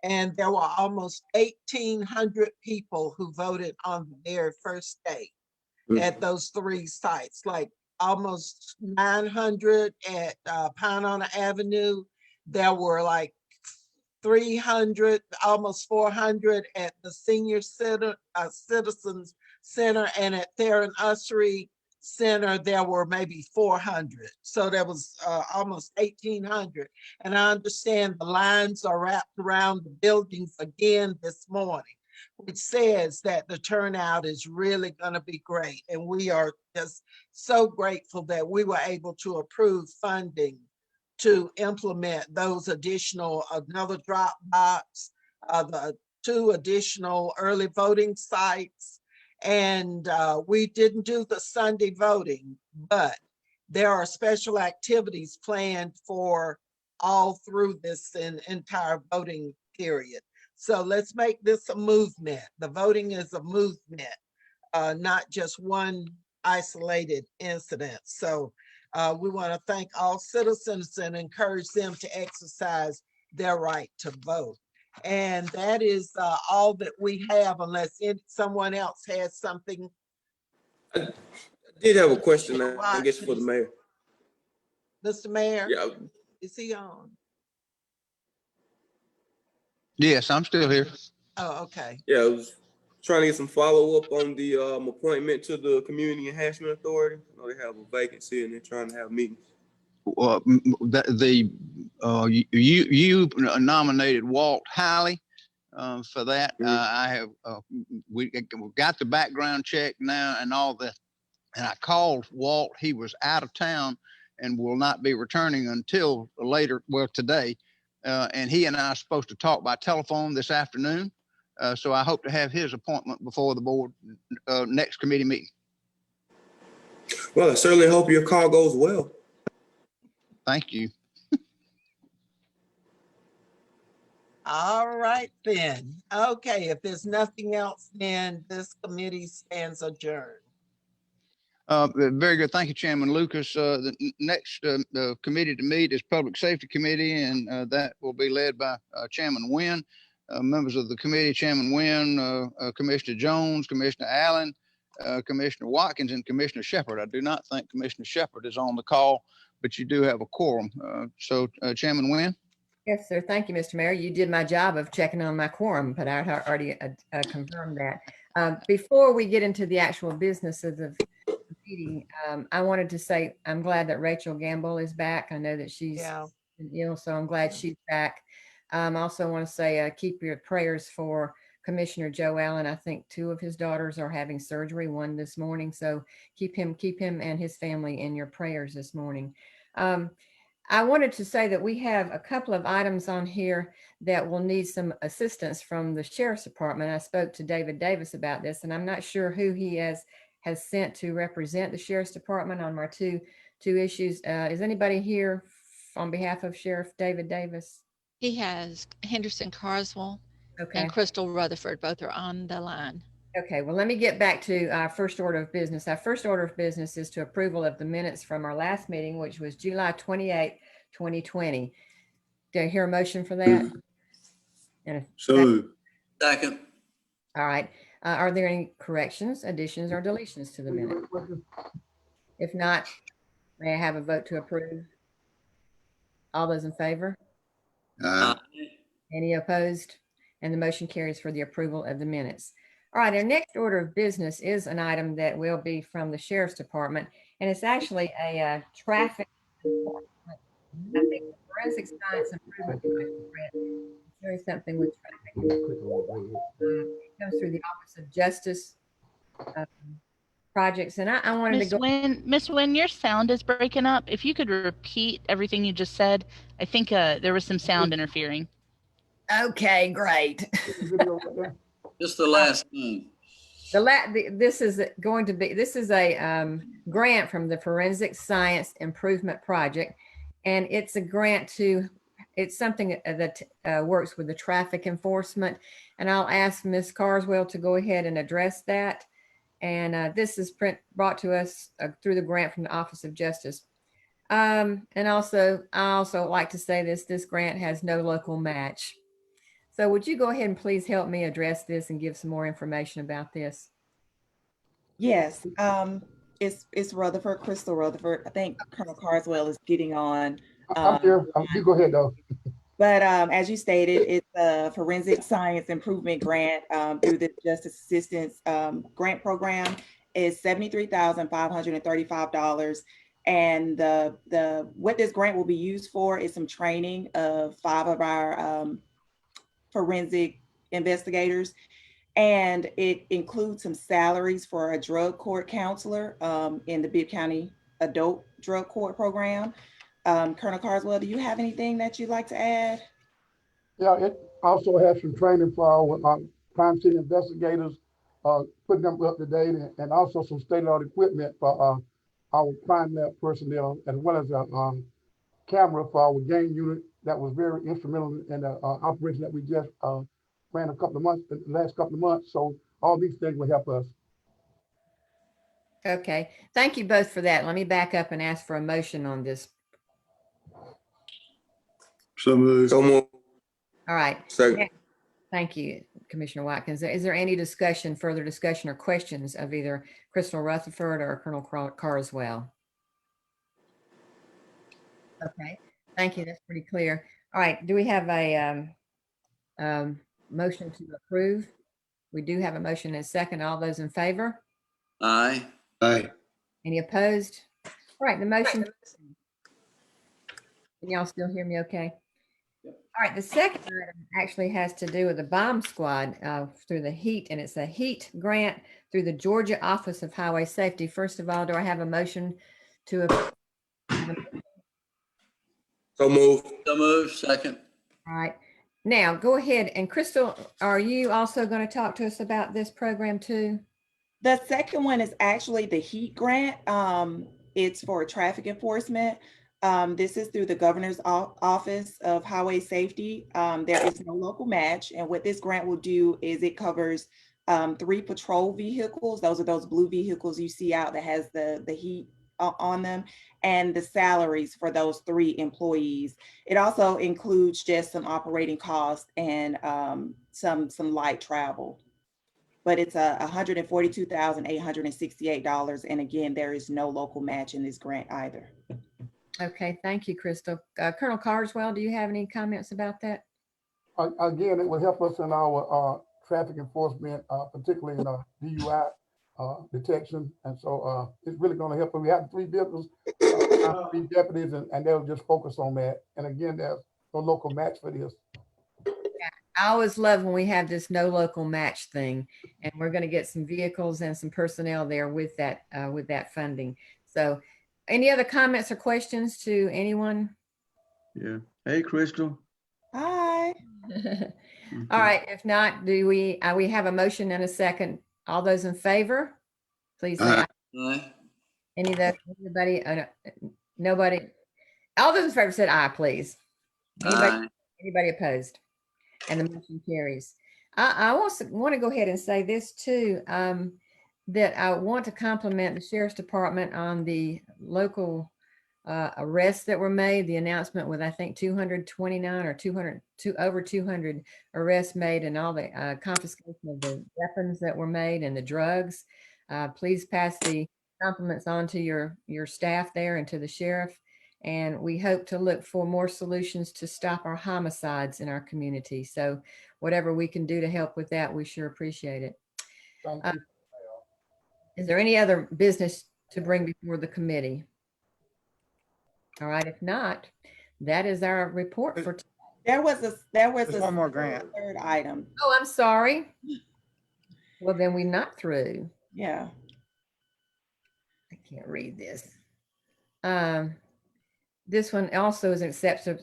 and there were almost 1,800 people who voted on the very first day at those 3 sites, like almost 900 at Pine Avenue. There were like 300, almost 400 at the Senior Center, Citizens Center, and at Theron Ussery Center, there were maybe 400. So there was almost 1,800. And I understand the lines are wrapped around the buildings again this morning. which says that the turnout is really going to be great. And we are just so grateful that we were able to approve funding to implement those another drop box, the 2 additional early voting sites. And we didn't do the Sunday voting, but there are special activities planned for all through this entire voting period. So let's make this a movement. The voting is a movement, not just one isolated incident. So we want to thank all citizens and encourage them to exercise their right to vote. And that is all that we have, unless someone else has something. I did have a question, I guess, for the mayor. Mr. Mayor? Yeah. Is he on? Yes, I'm still here. Oh, okay. Yeah, I was trying to get some follow-up on the appointment to the Community Enhancement Authority. I know they have a vacancy and they're trying to have meetings. You nominated Walt Hiley for that. We got the background check now and all that. And I called Walt. He was out of town and will not be returning until later, well, today. And he and I are supposed to talk by telephone this afternoon. So I hope to have his appointment before the board next committee meeting. Well, I certainly hope your call goes well. Thank you. All right, then. Okay, if there's nothing else, then this committee stands adjourned. Very good. Thank you, Chairman Lucas. The next committee to meet is Public Safety Committee, and that will be led by Chairman Wynn. Members of the committee, Chairman Wynn, Commissioner Jones, Commissioner Allen, Commissioner Watkins, and Commissioner Shepard. I do not think Commissioner Shepard is on the call, but you do have a quorum. So Chairman Wynn? Yes, sir. Thank you, Mr. Mayor. You did my job of checking on my quorum, but I already confirmed that. Before we get into the actual business of the meeting, I wanted to say I'm glad that Rachel Gamble is back. I know that she's ill, so I'm glad she's back. I also want to say keep your prayers for Commissioner Joe Allen. I think 2 of his daughters are having surgery, one this morning. So keep him and his family in your prayers this morning. I wanted to say that we have a couple of items on here that will need some assistance from the Sheriff's Department. I spoke to David Davis about this, and I'm not sure who he has sent to represent the Sheriff's Department on our two issues. Is anybody here on behalf of Sheriff David Davis? He has Henderson Carswell Okay. and Crystal Rutherford. Both are on the line. Okay, well, let me get back to our first order of business. Our first order of business is to approval of the minutes from our last meeting, which was July 28, 2020. Do I hear a motion for that? So Second. All right. Are there any corrections, additions, or deletions to the minute? If not, may I have a vote to approve? All those in favor? Any opposed? And the motion carries for the approval of the minutes. All right, our next order of business is an item that will be from the Sheriff's Department, and it's actually a traffic enforcement. I think the Forensic Science Improvement Grant is doing something with traffic. It comes through the Office of Justice projects, and I wanted to go. Miss Wynn, your sound is breaking up. If you could repeat everything you just said, I think there was some sound interfering. Okay, great. Just the last thing. This is a grant from the Forensic Science Improvement Project, and it's a grant it's something that works with the traffic enforcement. And I'll ask Ms. Carswell to go ahead and address that. And this is brought to us through the grant from the Office of Justice. And I also like to say this grant has no local match. So would you go ahead and please help me address this and give some more information about this? Yes, it's Rutherford, Crystal Rutherford. I think Colonel Carswell is getting on. I'm here. You go ahead though. But as you stated, it's a Forensic Science Improvement Grant through the Justice Assistance Grant Program. Is $73,535. And what this grant will be used for is some training of 5 of our forensic investigators. And it includes some salaries for a drug court counselor in the Bibb County Adult Drug Court Program. Colonel Carswell, do you have anything that you'd like to add? Yeah, it also has some training for our crime scene investigators, putting them up to date, and also some state-of-the-art equipment for our crime lab personnel, as well as a camera for our gang unit that was very instrumental in the operation that we just ran the last couple of months. So all these things will help us. Okay, thank you both for that. Let me back up and ask for a motion on this. So moved. So moved. All right. Second. Thank you, Commissioner Watkins. Is there any discussion, further discussion or questions of either Crystal Rutherford or Colonel Carswell? Okay, thank you. That's pretty clear. All right, do we have a motion to approve? We do have a motion and a second. All those in favor? Aye. Aye. Any opposed? All right, the motion. Can y'all still hear me okay? All right, the second item actually has to do with the bomb squad through the HEAT, and it's a HEAT grant through the Georgia Office of Highway Safety. First of all, do I have a motion to approve? So moved. So moved. Second. All right, now go ahead. And Crystal, are you also going to talk to us about this program too? The second one is actually the HEAT grant. It's for traffic enforcement. This is through the Governor's Office of Highway Safety. There is no local match. And what this grant will do is it covers 3 patrol vehicles. Those are those blue vehicles you see out that has the HEAT on them, and the salaries for those 3 employees. It also includes just some operating costs and some light travel. But it's $142,868. And again, there is no local match in this grant either. Okay, thank you, Crystal. Colonel Carswell, do you have any comments about that? Again, it will help us in our traffic enforcement, particularly in DUI detection. And so it's really going to help. We have 3 vehicles, 3 deputies, and they'll just focus on that. And again, there's no local match for this. I always love when we have this no local match thing, and we're going to get some vehicles and some personnel there with that funding. So any other comments or questions to anyone? Yeah. Hey, Crystal. Hi. All right. If not, do we have a motion and a second? All those in favor, please say aye. Aye. Anybody? Nobody. All those in favor said aye, please. Anybody opposed? And the motion carries. I also want to go ahead and say this too, that I want to compliment the Sheriff's Department on the local arrests that were made. The announcement with, I think, 229 or over 200 arrests made, and all the confiscation of the weapons that were made and the drugs. Please pass the compliments on to your staff there and to the sheriff. And we hope to look for more solutions to stop our homicides in our community. So whatever we can do to help with that, we sure appreciate it. Is there any other business to bring before the committee? All right, if not, that is our report for today. There was one more grant. Third item. Oh, I'm sorry. Well, then we're not through. Yeah. I can't read this. This one also is acceptance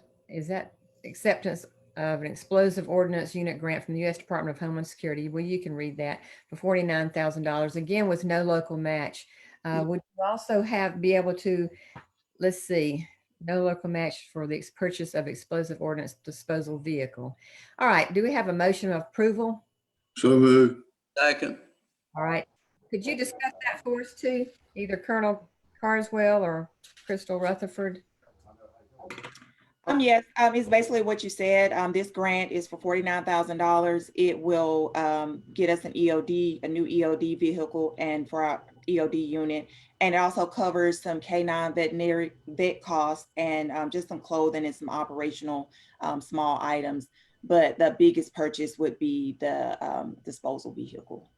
of an explosive ordnance unit grant from the U.S. Department of Homeland Security. Well, you can read that for $49,000, again with no local match. Would you also be able to, let's see, no local match for the purchase of explosive ordnance disposal vehicle. All right, do we have a motion of approval? So moved. Second. All right, could you discuss that for us too? Either Colonel Carswell or Crystal Rutherford? Yes, it's basically what you said. This grant is for $49,000. It will get us an EOD, a new EOD vehicle, and for our EOD unit. And it also covers some K9 veterinary vet costs and just some clothing and some operational small items. But the biggest purchase would be the disposal vehicle.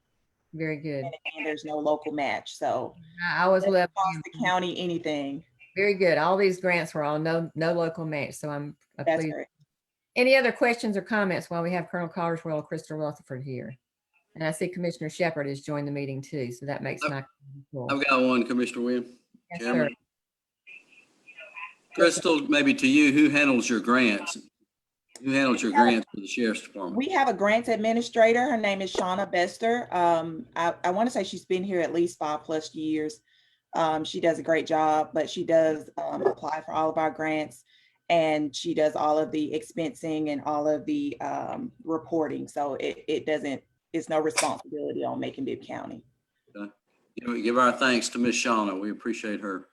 Very good. And there's no local match. So I always love the county anything. Very good. All these grants were all no local match. So I'm pleased. Any other questions or comments while we have Colonel Carswell or Crystal Rutherford here? And I see Commissioner Shepherd has joined the meeting too, so that makes my cool. I've got one, Commissioner Williams. Yes, Chairman. sir. Crystal, maybe to you, who handles your grants? Who handles your grants for the Sheriff's Department? We have a grants administrator. Her name is Shauna Bester. I want to say she's been here at least 5+ years. She does a great job, but she does apply for all of our grants, and she does all of the expensing and all of the reporting. So it's no responsibility on Macon-Bibb County. Okay. Give our thanks to Miss Shauna. We appreciate her.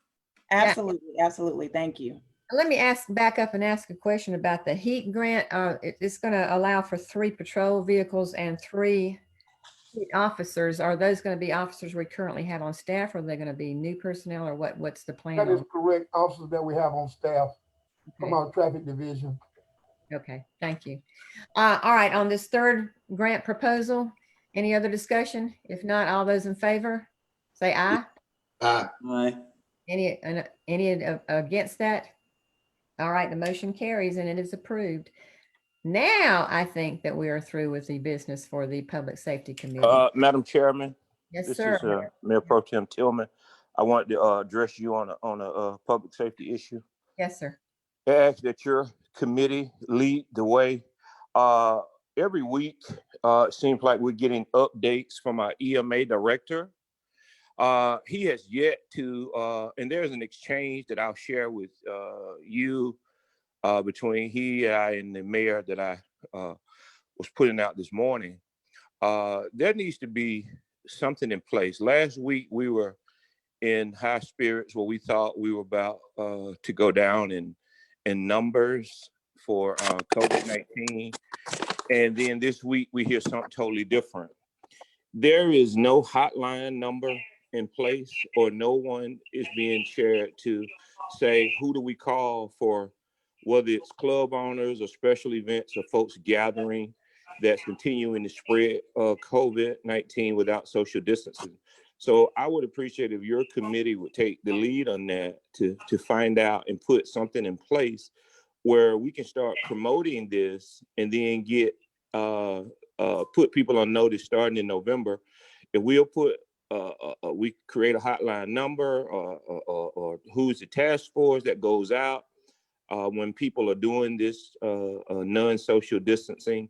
Absolutely, absolutely. Thank you. Let me back up and ask a question about the heat grant. It's going to allow for 3 patrol vehicles and 3 heat officers. Are those going to be officers we currently have on staff, or are they going to be new personnel, or what's the plan? That is correct. Officers that we have on staff from our traffic division. Okay, thank you. All right, on this 3rd grant proposal, any other discussion? If not, all those in favor, say aye. Aye. Aye. Any against that? All right, the motion carries and it is approved. Now I think that we are through with the business for the Public Safety Committee. Madam Chairman. Yes, this sir. is Mayor Pro Tem Tillman. I wanted to address you on a public safety issue. Yes, sir. I ask that your committee lead the way. Every week, it seems like we're getting updates from our EMA director. He has yet to, and there's an exchange that I'll share with you between he, I, and the mayor that I was putting out this morning. There needs to be something in place. Last week, we were in high spirits where we thought we were about to go down in numbers for COVID-19. And then this week, we hear something totally different. There is no hotline number in place, or no one is being shared to say, who do we call for, whether it's club owners or special events or folks gathering that's continuing to spread COVID-19 without social distancing. So I would appreciate if your committee would take the lead on that to find out and put something in place where we can start promoting this and then get put people on notice starting in November. If we'll put we create a hotline number or who's the task force that goes out when people are doing this non-social distancing,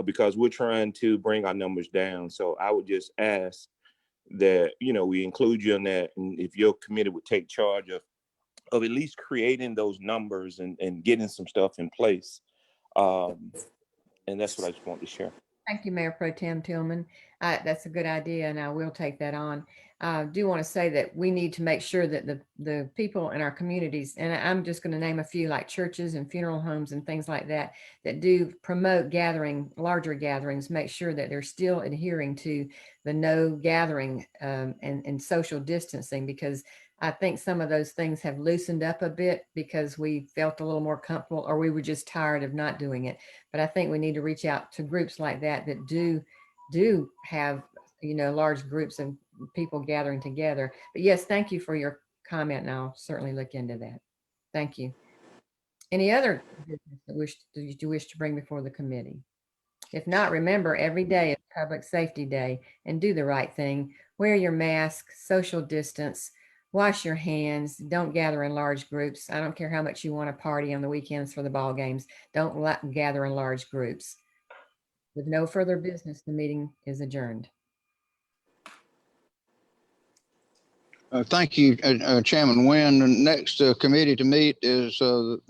because we're trying to bring our numbers down. So I would just ask that, we include you in that, and if your committee would take charge of at least creating those numbers and getting some stuff in place. And that's what I just want to share. Thank you, Mayor Pro Tem Tillman. That's a good idea, and I will take that on. I do want to say that we need to make sure that the people in our communities, and I'm just going to name a few, like churches and funeral homes and things like that, that do promote larger gatherings, make sure that they're still adhering to the no gathering and social distancing, because I think some of those things have loosened up a bit because we felt a little more comfortable, or we were just tired of not doing it. But I think we need to reach out to groups like that do have, large groups of people gathering together. But yes, thank you for your comment, and I'll certainly look into that. Thank you. Any other business that you wish to bring before the committee? If not, remember, every day is Public Safety Day, and do the right thing. Wear your mask, social distance, wash your hands, don't gather in large groups. I don't care how much you want to party on the weekends for the ball games. Don't gather in large groups. With no further business, the meeting is adjourned. Thank you, Chairman Nguyen. The next committee to meet is the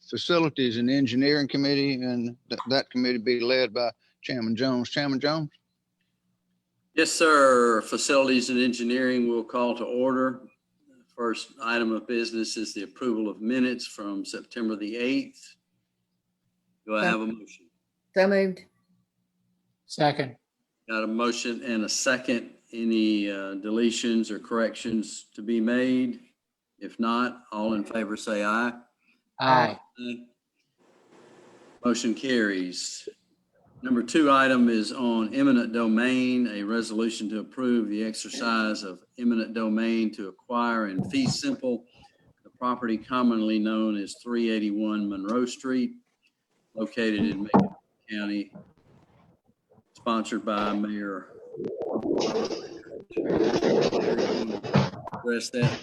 Facilities and Engineering Committee, and that committee be led by Chairman Jones. Chairman Jones? Yes, sir. Facilities and Engineering will call to order. First item of business is the approval of minutes from September the 8th. Do I have a motion? So moved. Second. Got a motion and a second. Any deletions or corrections to be made? If not, all in favor say aye. Aye. Motion carries. Number 2 item is on eminent domain, a resolution to approve the exercise of eminent domain to acquire in fee simple the property commonly known as 381 Monroe Street, located in Macon County. sponsored by Mayor. Address that.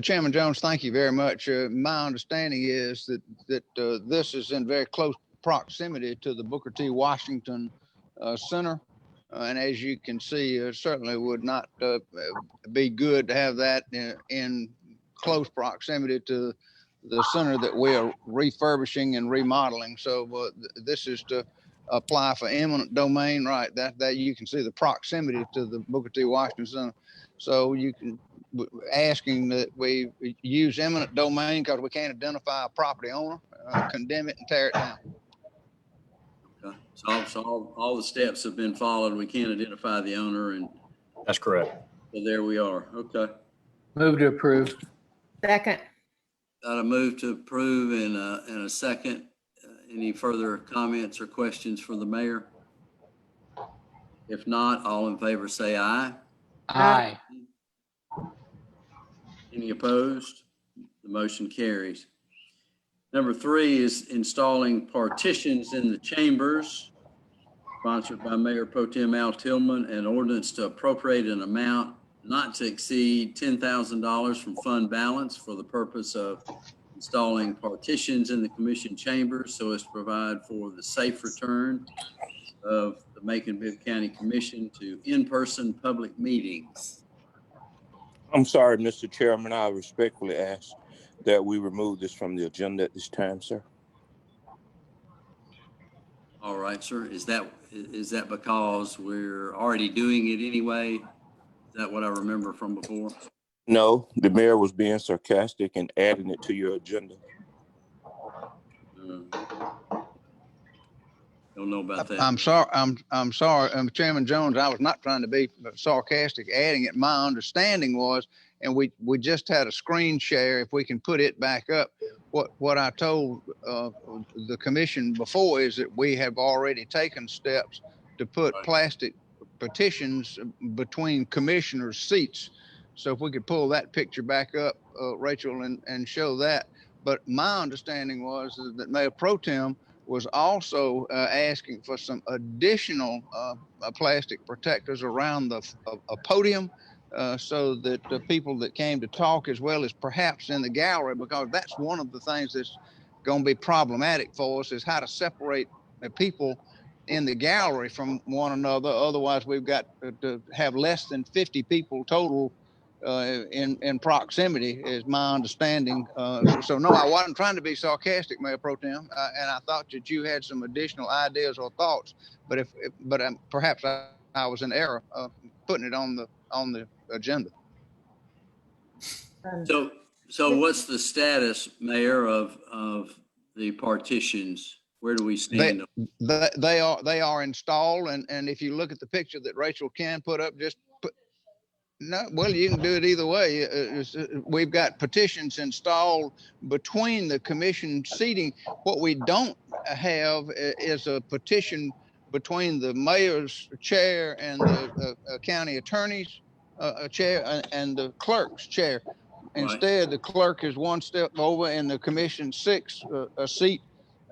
Chairman Jones, thank you very much. My understanding is that this is in very close proximity to the Booker T. Washington Center. And as you can see, certainly would not be good to have that in close proximity to the center that we are refurbishing and remodeling. So this is to apply for eminent domain, right? That you can see the proximity to the Booker T. Washington Center. So you can asking that we use eminent domain because we can't identify a property owner, condemn it and tear it down. Okay. So all the steps have been followed. We can't identify the owner, and That's correct. so there we are. Okay. Move to approve. Second. Got a move to approve and a second. Any further comments or questions for the mayor? If not, all in favor say aye. Aye. Any opposed? The motion carries. Number 3 is installing partitions in the chambers, sponsored by Mayor Pro Tem Al Tillman, an ordinance to appropriate an amount not to exceed $10,000 from fund balance for the purpose of installing partitions in the commission chambers so as to provide for the safe return of the Macon-Bibb County Commission to in-person public meetings. I'm sorry, Mr. Chairman, I respectfully ask that we remove this from the agenda at this time, sir. All right, sir. Is that because we're already doing it anyway? Is that what I remember from before? No, the mayor was being sarcastic and adding it to your agenda. Don't know about that. I'm sorry, Chairman Jones. I was not trying to be sarcastic, adding it. My understanding was, and we just had a screen share. If we can put it back up, what I told the commission before is that we have already taken steps to put plastic partitions between commissioners' seats. So if we could pull that picture back up, Rachel, and show that. But my understanding was that Mayor Pro Tem was also asking for some additional plastic protectors around the podium so that the people that came to talk, as well as perhaps in the gallery, because that's one of the things that's going to be problematic for us, is how to separate the people in the gallery from one another. Otherwise, we've got to have less than 50 people total in proximity, is my understanding. So no, I wasn't trying to be sarcastic, Mayor Pro Tem, and I thought that you had some additional ideas or thoughts. But perhaps I was in error putting it on the agenda. So what's the status, Mayor, of the partitions? Where do we stand? They are installed, and if you look at the picture that Rachel can put up, no, well, you can do it either way. We've got petitions installed between the commission seating. What we don't have is a petition between the mayor's chair and the county attorney's chair and the clerk's chair. Instead, the clerk is one step over in the commission 6 seat.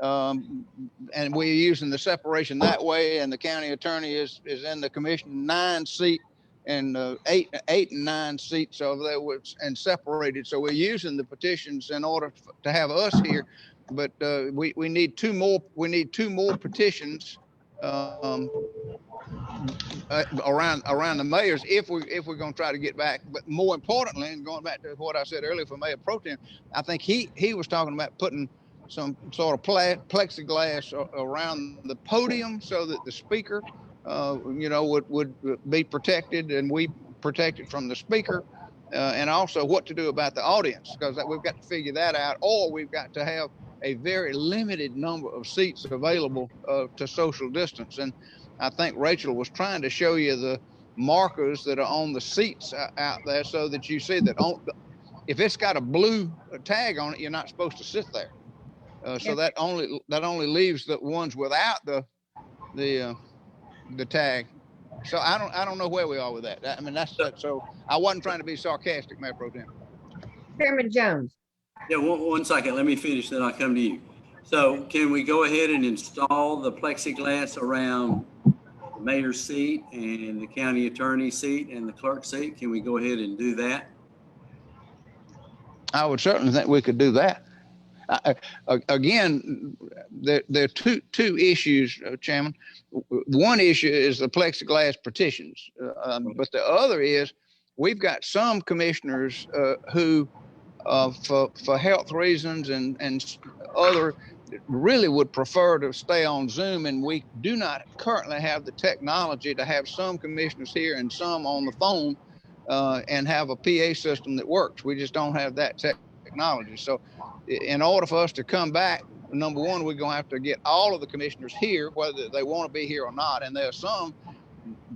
And we're using the separation that way, and the county attorney is in the commission 9 seat. And 8 and 9 seats over there and separated. So we're using the petitions in order to have us here, but we need 2 more. We need 2 more petitions around the mayors if we're going to try to get back. But more importantly, and going back to what I said earlier for Mayor Pro Tem, I think he was talking about putting some sort of plexiglass around the podium so that the speaker would be protected, and we protected from the speaker, and also what to do about the audience, because we've got to figure that out, or we've got to have a very limited number of seats available to social distance. And I think Rachel was trying to show you the markers that are on the seats out there so that you see that if it's got a blue tag on it, you're not supposed to sit there. So that only leaves the ones without the tag. So I don't know where we are with that. I mean, that's so I wasn't trying to be sarcastic, Mayor Pro Tem. Chairman Jones. Yeah, one second. Let me finish, then I'll come to you. So can we go ahead and install the plexiglass around the mayor's seat and the county attorney's seat and the clerk's seat? Can we go ahead and do that? I would certainly think we could do that. Again, there are two issues, Chairman. One issue is the plexiglass partitions, but the other is we've got some commissioners who, for health reasons and other, really would prefer to stay on Zoom, and we do not currently have the technology to have some commissioners here and some on the phone and have a PA system that works. We just don't have that technology. So in order for us to come back, number one, we're going to have to get all of the commissioners here, whether they want to be here or not. And there are some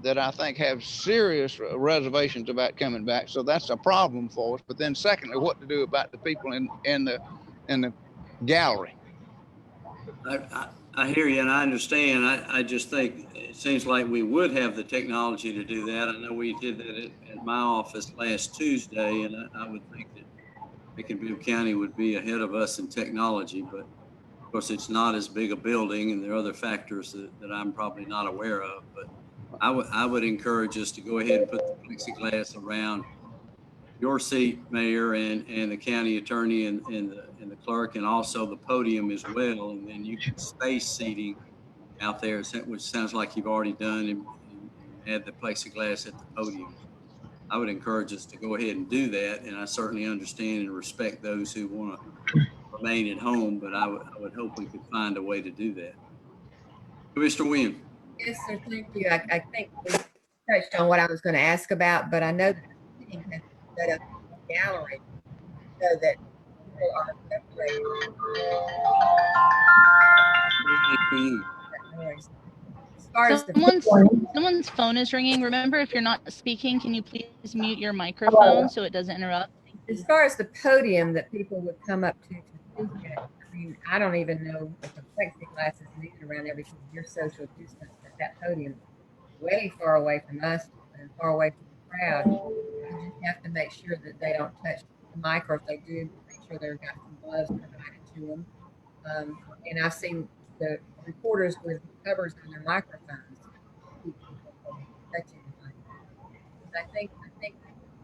that I think have serious reservations about coming back. So that's a problem for us. But then secondly, what to do about the people in the gallery. I hear you and I understand. I just think it seems like we would have the technology to do that. I know we did that at my office last Tuesday, and I would think that Macon-Bibb County would be ahead of us in technology, but of course it's not as big a building and there are other factors that I'm probably not aware of. But I would encourage us to go ahead and put the plexiglass around your seat, Mayor, and the county attorney and the clerk, and also the podium as well. And then you can space seating out there, which sounds like you've already done, and add the plexiglass at the podium. I would encourage us to go ahead and do that. And I certainly understand and respect those who want to remain at home, but I would hope we could find a way to do that. Mr. Williams. Yes, sir. Thank you. I think we touched on what I was going to ask about, but I know that the meeting has been set up in the gallery so that people are separated. As far as Someone's phone is ringing. Remember, if you're not speaking, can you please mute your microphone so it doesn't interrupt? As far as the podium that people would come up to speak at, I mean, I don't even know if the plexiglass is needed around everything. You're social distance at that podium, way far away from us and far away from the crowd. You just have to make sure that they don't touch the mic, or if they do, make sure they've got some gloves provided to them. And I've seen the reporters with covers on their microphones. I think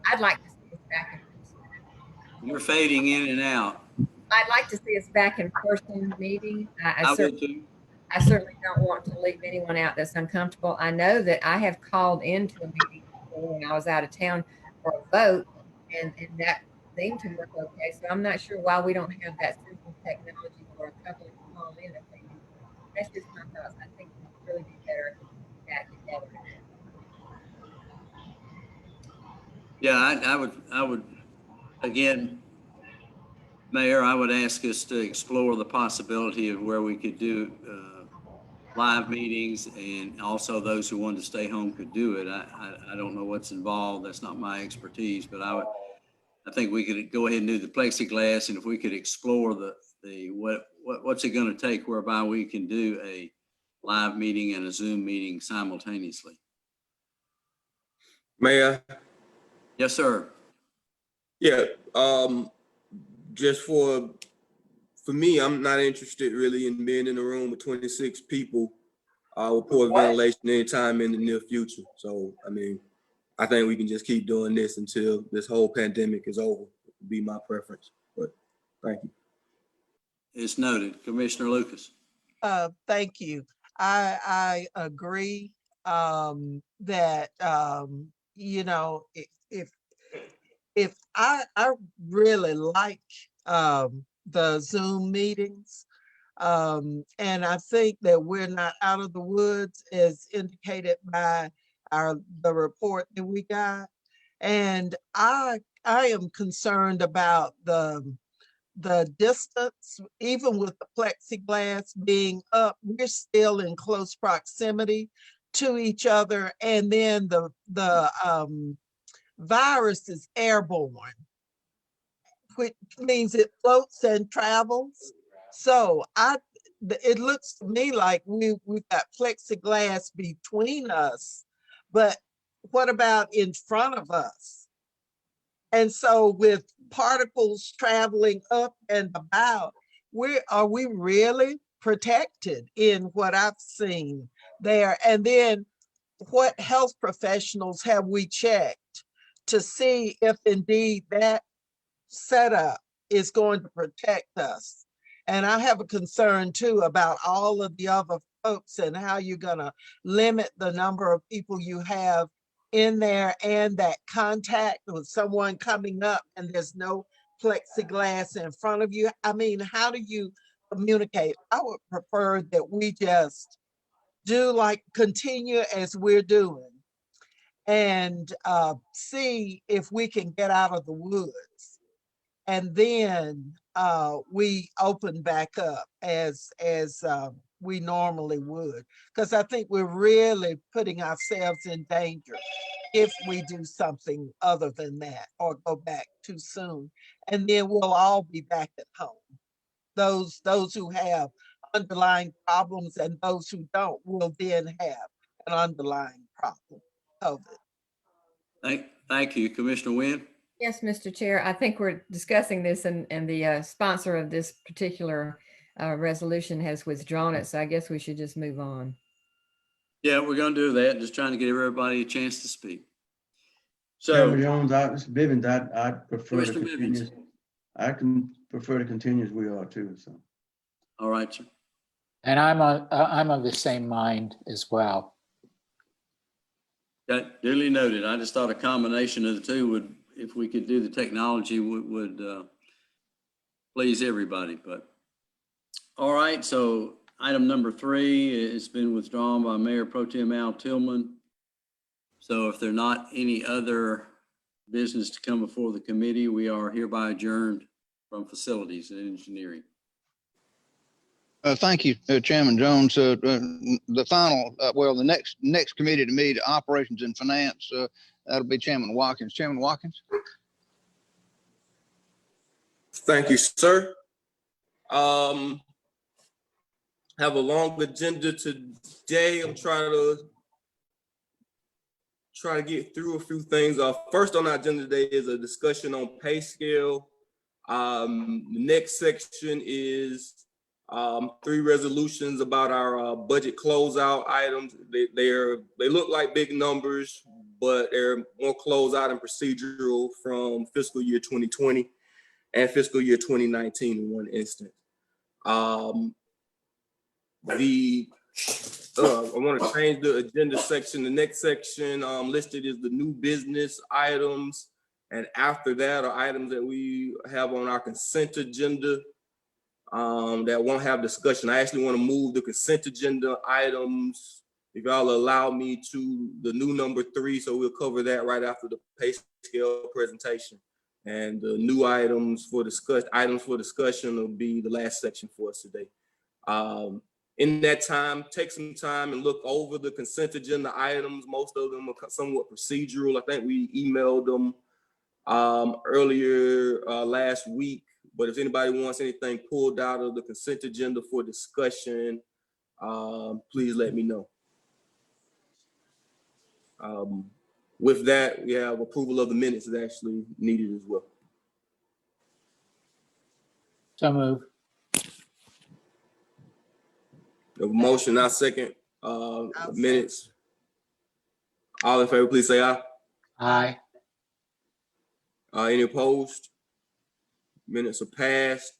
I'd like to see us back in person. You're fading in and out. I'd like to see us back in person meeting. I would too. I certainly don't want to leave anyone out that's uncomfortable. I know that I have called into a meeting before when I was out of town for a vote, and that seemed to work okay. So I'm not sure why we don't have that simple technology for a couple to call in. That's just my thoughts. I think it would really be better back together. Yeah, I would, again, Mayor, I would ask us to explore the possibility of where we could do live meetings, and also those who wanted to stay home could do it. I don't know what's involved. That's not my expertise, but I think we could go ahead and do the plexiglass, and if we could explore what's it going to take whereby we can do a live meeting and a Zoom meeting simultaneously. Mayor? Yes, sir. Yeah, just for me, I'm not interested really in being in a room with 26 people with poor ventilation anytime in the near future. So, I mean, I think we can just keep doing this until this whole pandemic is over. Would be my preference, but thank you. It's noted. Commissioner Lucas. Thank you. I agree that, you know, if I really like the Zoom meetings, and I think that we're not out of the woods as indicated by the report that we got. And I am concerned about the distance. Even with the plexiglass being up, we're still in close proximity to each other. And then the virus is airborne, which means it floats and travels. So it looks to me like we've got plexiglass between us, but what about in front of us? And so with particles traveling up and about, are we really protected in what I've seen there? And then what health professionals have we checked to see if indeed that setup is going to protect us? And I have a concern too about all of the other folks and how you're gonna limit the number of people you have in there, and that contact with someone coming up and there's no plexiglass in front of you. I mean, how do you communicate? I would prefer that we just do like continue as we're doing and see if we can get out of the woods, and then we open back up as we normally would, because I think we're really putting ourselves in danger if we do something other than that or go back too soon, and then we'll all be back at home. Those who have underlying problems and those who don't will then have an underlying problem. COVID. Thank you, Commissioner Wynn. Yes, Mr. Chair, I think we're discussing this and the sponsor of this particular resolution has withdrawn it. So I guess we should just move on. Yeah, we're going to do that. Just trying to give everybody a chance to speak. So, Chairman Jones, Mr. Bivens, I'd prefer to Mr. continue. Bivens. I can prefer to continue as we are too. So. All right, sir. And I'm of the same mind as well. Got duly noted. I just thought a combination of the two would, if we could do the technology, would please everybody. But all right, so item number 3, it's been withdrawn by Mayor Pro Tem Al Tillman. So if there are not any other business to come before the committee, we are hereby adjourned from Facilities and Engineering. Thank you, Chairman Jones. The final, the next committee to meet, Operations and Finance, that'll be Chairman Watkins. Chairman Watkins. Thank you, sir. Have a long agenda today. I'm trying to get through a few things. First on our agenda today is a discussion on pay scale. The next section is 3 resolutions about our budget closeout items. They look like big numbers, but they're more closeout and procedural from fiscal year 2020 and fiscal year 2019 in one instance. I want to change the agenda section. The next section listed is the new business items, and after that are items that we have on our consent agenda that won't have discussion. I actually want to move the consent agenda items, if y'all allow me, to the new number 3. So we'll cover that right after the pay scale presentation. And the new items for discussion will be the last section for us today. In that time, take some time and look over the consent agenda items. Most of them are somewhat procedural. I think we emailed them earlier last week. But if anybody wants anything pulled out of the consent agenda for discussion, please let me know. With that, we have approval of the minutes is actually needed as well. So move. A motion, I second minutes. All in favor, please say aye. Aye. Any opposed? Minutes are passed.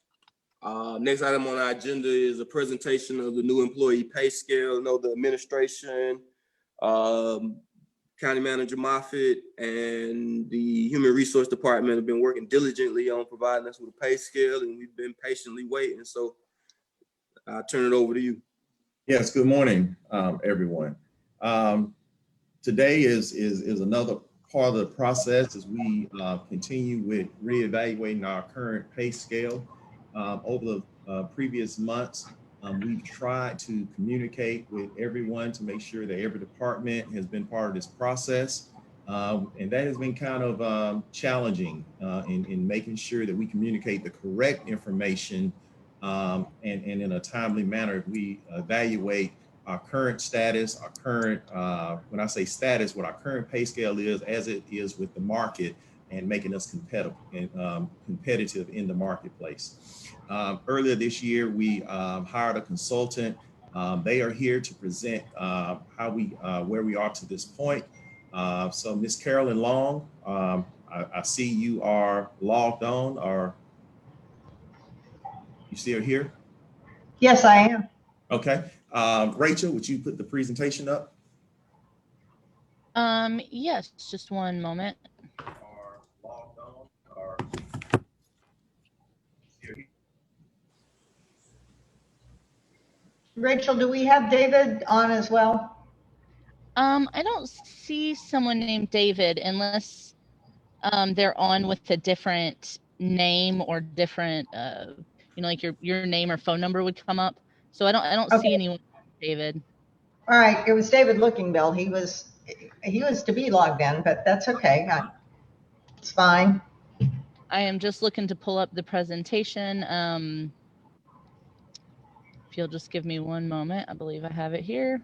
Next item on our agenda is a presentation of the new employee pay scale. I know the administration, County Manager Moffitt, and the Human Resource Department have been working diligently on providing us with a pay scale, and we've been patiently waiting. So I'll turn it over to you. Yes, good morning, everyone. Today is another part of the process as we continue with reevaluating our current pay scale. Over the previous months, we've tried to communicate with everyone to make sure that every department has been part of this process. And that has been kind of challenging in making sure that we communicate the correct information and in a timely manner. We evaluate our current status, our current, when I say status, what our current pay scale is as it is with the market, and making us competitive in the marketplace. Earlier this year, we hired a consultant. They are here to present where we are to this point. So Ms. Carolyn Long, I see you are logged on. Or you still here? Yes, I am. Okay. Rachel, would you put the presentation up? Yes, just one moment. Rachel, do we have David on as well? I don't see someone named David unless they're on with a different name or different, like your name or phone number would come up. So I don't see anyone named David. All right, it was David Lookingbill. He was to be logged in, but that's okay. It's fine. I am just looking to pull up the presentation. If you'll just give me one moment, I believe I have it here.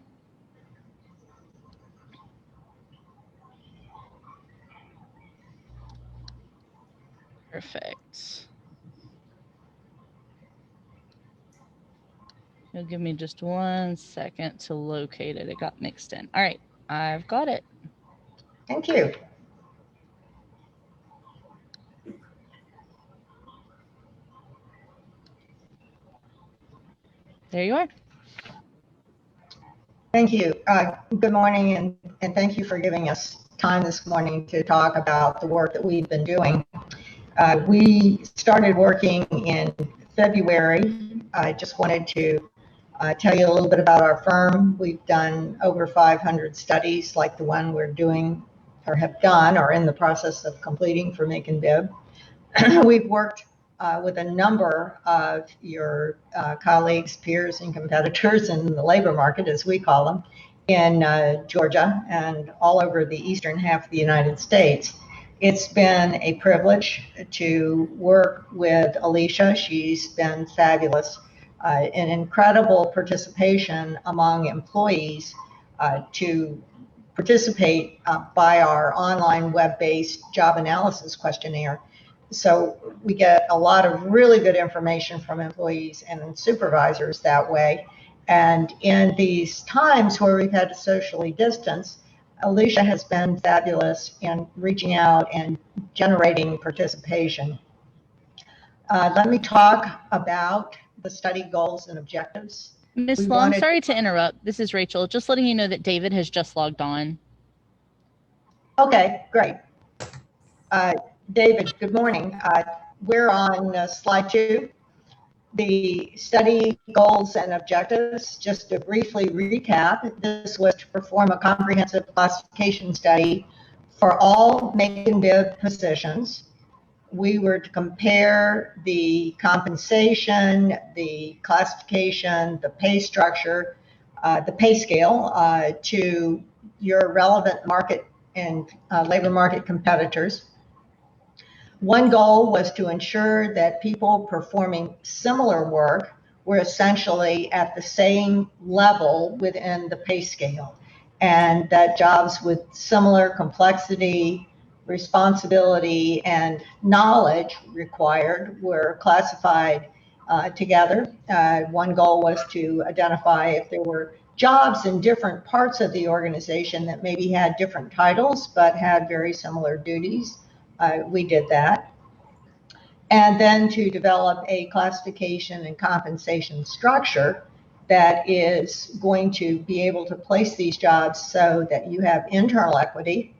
Perfect. You'll give me just 1 second to locate it. It got mixed in. All right, I've got it. Thank you. There you are. Thank you. Good morning, and thank you for giving us time this morning to talk about the work that we've been doing. We started working in February. I just wanted to tell you a little bit about our firm. We've done over 500 studies like the one we're doing or have done or in the process of completing for Macon-Bibb. We've worked with a number of your colleagues, peers, and competitors in the labor market, as we call them, in Georgia and all over the eastern half of the United States. It's been a privilege to work with Alicia. She's been fabulous. An incredible participation among employees to participate by our online web-based job analysis questionnaire. So we get a lot of really good information from employees and supervisors that way. And in these times where we've had to socially distance, Alicia has been fabulous in reaching out and generating participation. Let me talk about the study goals and objectives. Ms. Long, sorry to interrupt. This is Rachel. Just letting you know that David has just logged on. Okay, great. David, good morning. We're on slide 2. The study goals and objectives, just to briefly recap, this was to perform a comprehensive classification study for all Macon-Bibb positions. We were to compare the compensation, the classification, the pay structure, the pay scale to your relevant market and labor market competitors. One goal was to ensure that people performing similar work were essentially at the same level within the pay scale, and that jobs with similar complexity, responsibility, and knowledge required were classified together. One goal was to identify if there were jobs in different parts of the organization that maybe had different titles but had very similar duties. We did that. And then to develop a classification and compensation structure that is going to be able to place these jobs so that you have internal equity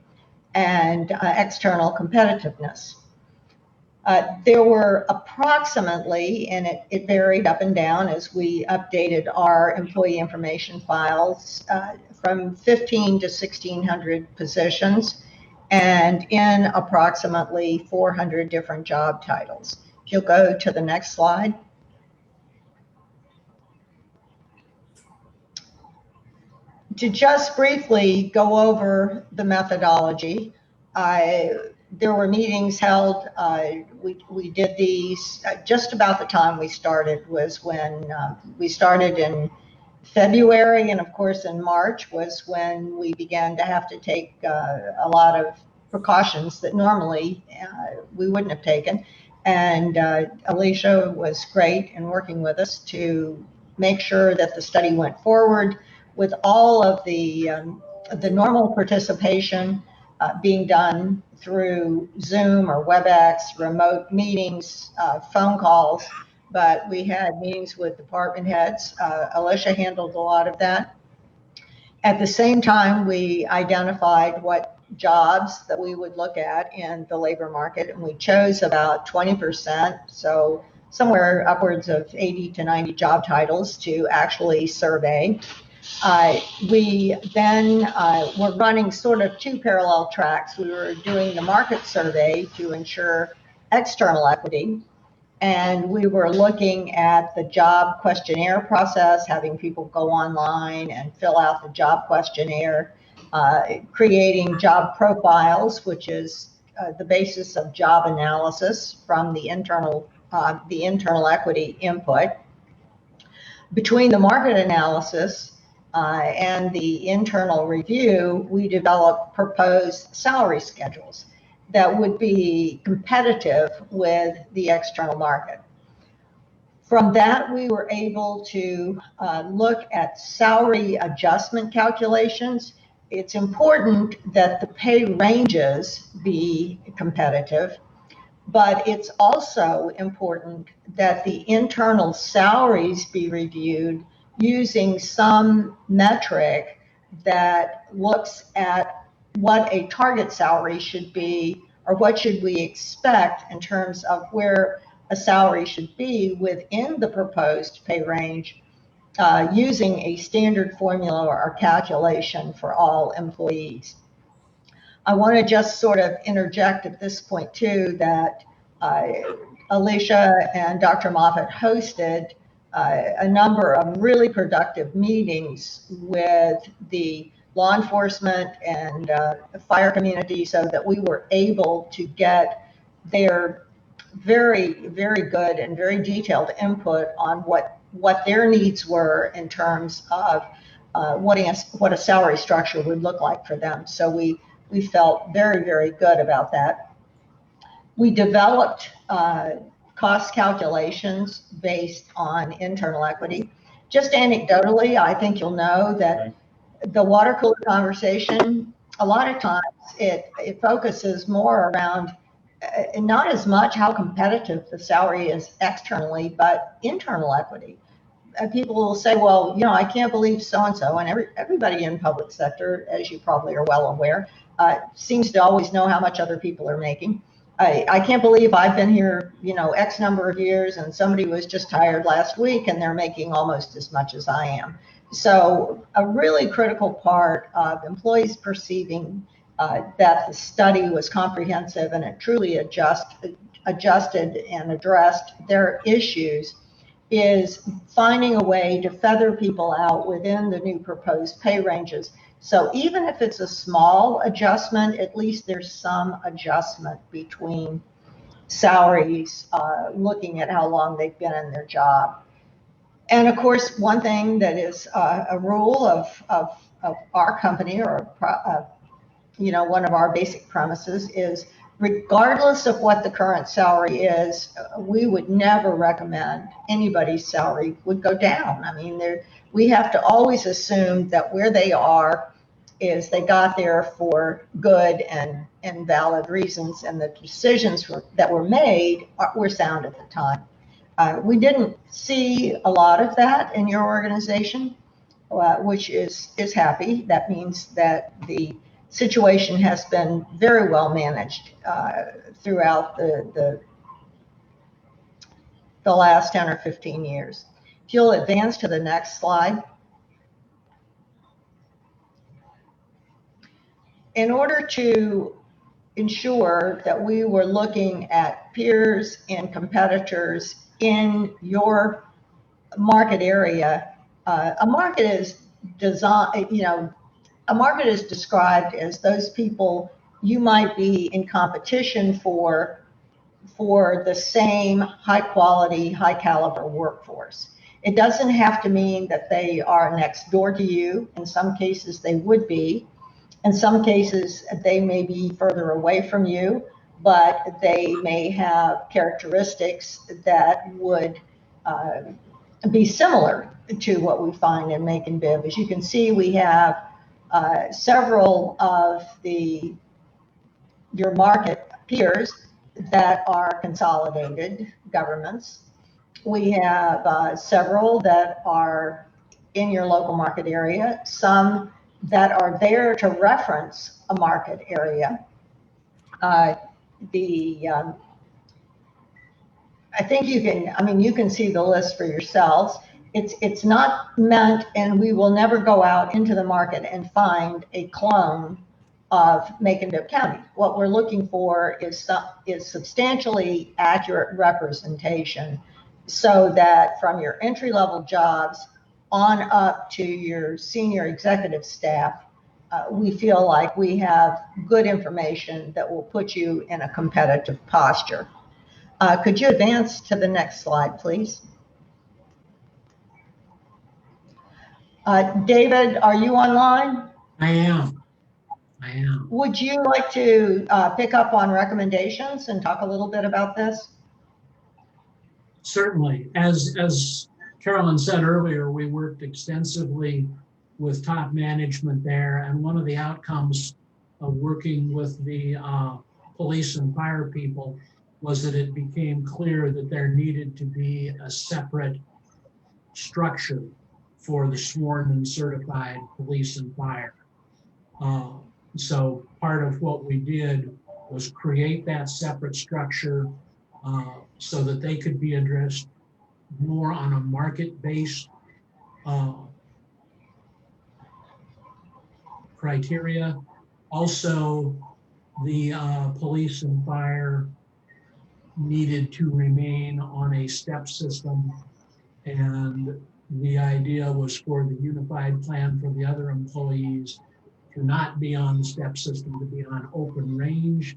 and external competitiveness. There were approximately, and it varied up and down as we updated our employee information files, from 1,500 to 1,600 positions, and in approximately 400 different job titles. If you'll go to the next slide. To just briefly go over the methodology, there were meetings held. We did these just about the time we started was when we started in February, and of course in March was when we began to have to take a lot of precautions that normally we wouldn't have taken. And Alicia was great in working with us to make sure that the study went forward with all of the normal participation being done through Zoom or WebEx, remote meetings, phone calls. But we had meetings with department heads. Alicia handled a lot of that. At the same time, we identified what jobs that we would look at in the labor market, and we chose about 20%, so somewhere upwards of 80 to 90 job titles to actually survey. We then were running sort of two parallel tracks. We were doing the market survey to ensure external equity, and we were looking at the job questionnaire process, having people go online and fill out the job questionnaire, creating job profiles, which is the basis of job analysis from the internal equity input. Between the market analysis and the internal review, we developed proposed salary schedules that would be competitive with the external market. From that, we were able to look at salary adjustment calculations. It's important that the pay ranges be competitive, but it's also important that the internal salaries be reviewed using some metric that looks at what a target salary should be, or what should we expect in terms of where a salary should be within the proposed pay range, using a standard formula or calculation for all employees. I want to just sort of interject at this point too that Alicia and Dr. Moffitt hosted a number of really productive meetings with the law enforcement and fire community, so that we were able to get their very, very good and very detailed input on what their needs were in terms of what a salary structure would look like for them. So we felt very, very good about that. We developed cost calculations based on internal equity. Just anecdotally, I think you'll know that the water cooler conversation, a lot of times it focuses more around not as much how competitive the salary is externally, but internal equity. People will say, well, you know, I can't believe so-and-so, and everybody in public sector, as you probably are well aware, seems to always know how much other people are making. I can't believe I've been here, you know, X number of years, and somebody was just hired last week and they're making almost as much as I am. So a really critical part of employees perceiving that the study was comprehensive and it truly adjusted and addressed their issues is finding a way to feather people out within the new proposed pay ranges. So even if it's a small adjustment, at least there's some adjustment between salaries, looking at how long they've been in their job. And of course, one thing that is a rule of our company, or you know, one of our basic premises is, regardless of what the current salary is, we would never recommend anybody's salary would go down. I mean, we have to always assume that where they are is they got there for good and valid reasons, and the decisions that were made were sound at the time. We didn't see a lot of that in your organization, which is happy. That means that the situation has been very well managed throughout the last 10 or 15 years. If you'll advance to the next slide. In order to ensure that we were looking at peers and competitors in your market area, a market is designed, you know, a market is described as those people you might be in competition for the same high quality, high caliber workforce. It doesn't have to mean that they are next door to you. In some cases they would be. In some cases, they may be further away from you, but they may have characteristics that would be similar to what we find in Macon-Bibb. As you can see, we have several of your market peers that are consolidated governments. We have several that are in your local market area, some that are there to reference a market area. I think you can see the list for yourselves. It's not meant, and we will never go out into the market and find a clone of Macon-Bibb County. What we're looking for is substantially accurate representation, so that from your entry-level jobs on up to your senior executive staff, we feel like we have good information that will put you in a competitive posture. Could you advance to the next slide, please? David, are you online? I am. Would you like to pick up on recommendations and talk a little bit about this? Certainly. As Carolyn said earlier, we worked extensively with top management there, and one of the outcomes of working with the police and fire people was that it became clear that there needed to be a separate structure for the sworn and certified police and fire. So part of what we did was create that separate structure so that they could be addressed more on a market-based criteria. Also, the police and fire needed to remain on a step system, and the idea was for the unified plan for the other employees to not be on the step system, to be on open range,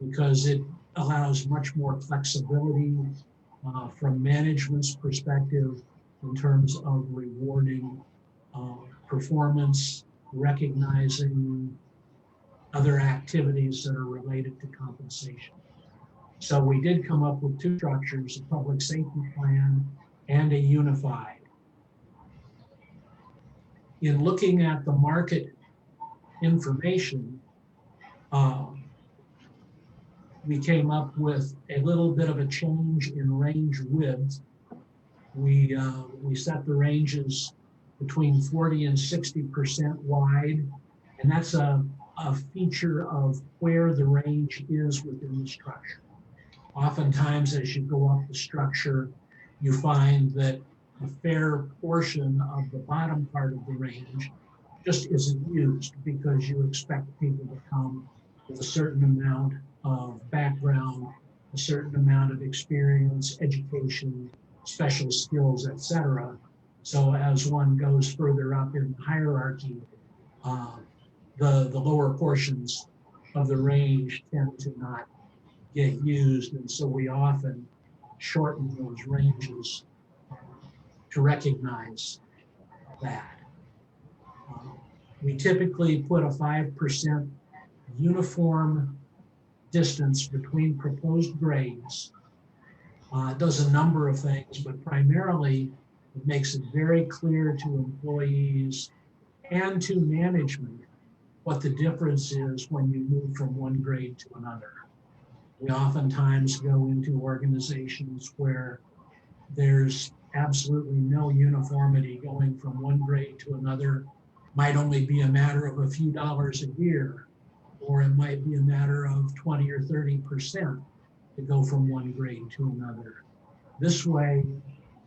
because it allows much more flexibility from management's perspective in terms of rewarding performance, recognizing other activities that are related to compensation. So we did come up with two structures, a public safety plan and a unified. In looking at the market information, we came up with a little bit of a change in range width. We set the ranges between 40 and 60% wide, and that's a feature of where the range is within the structure. Oftentimes, as you go up the structure, you find that a fair portion of the bottom part of the range just isn't used because you expect people to come with a certain amount of background, a certain amount of experience, education, special skills, etc. So as one goes further up in the hierarchy, the lower portions of the range tend to not get used, and so we often shorten those ranges to recognize that. We typically put a 5% uniform distance between proposed grades. It does a number of things, but primarily it makes it very clear to employees and to management what the difference is when you move from one grade to another. We oftentimes go into organizations where there's absolutely no uniformity going from one grade to another. Might only be a matter of a few dollars a year, or it might be a matter of 20 or 30% to go from one grade to another. This way,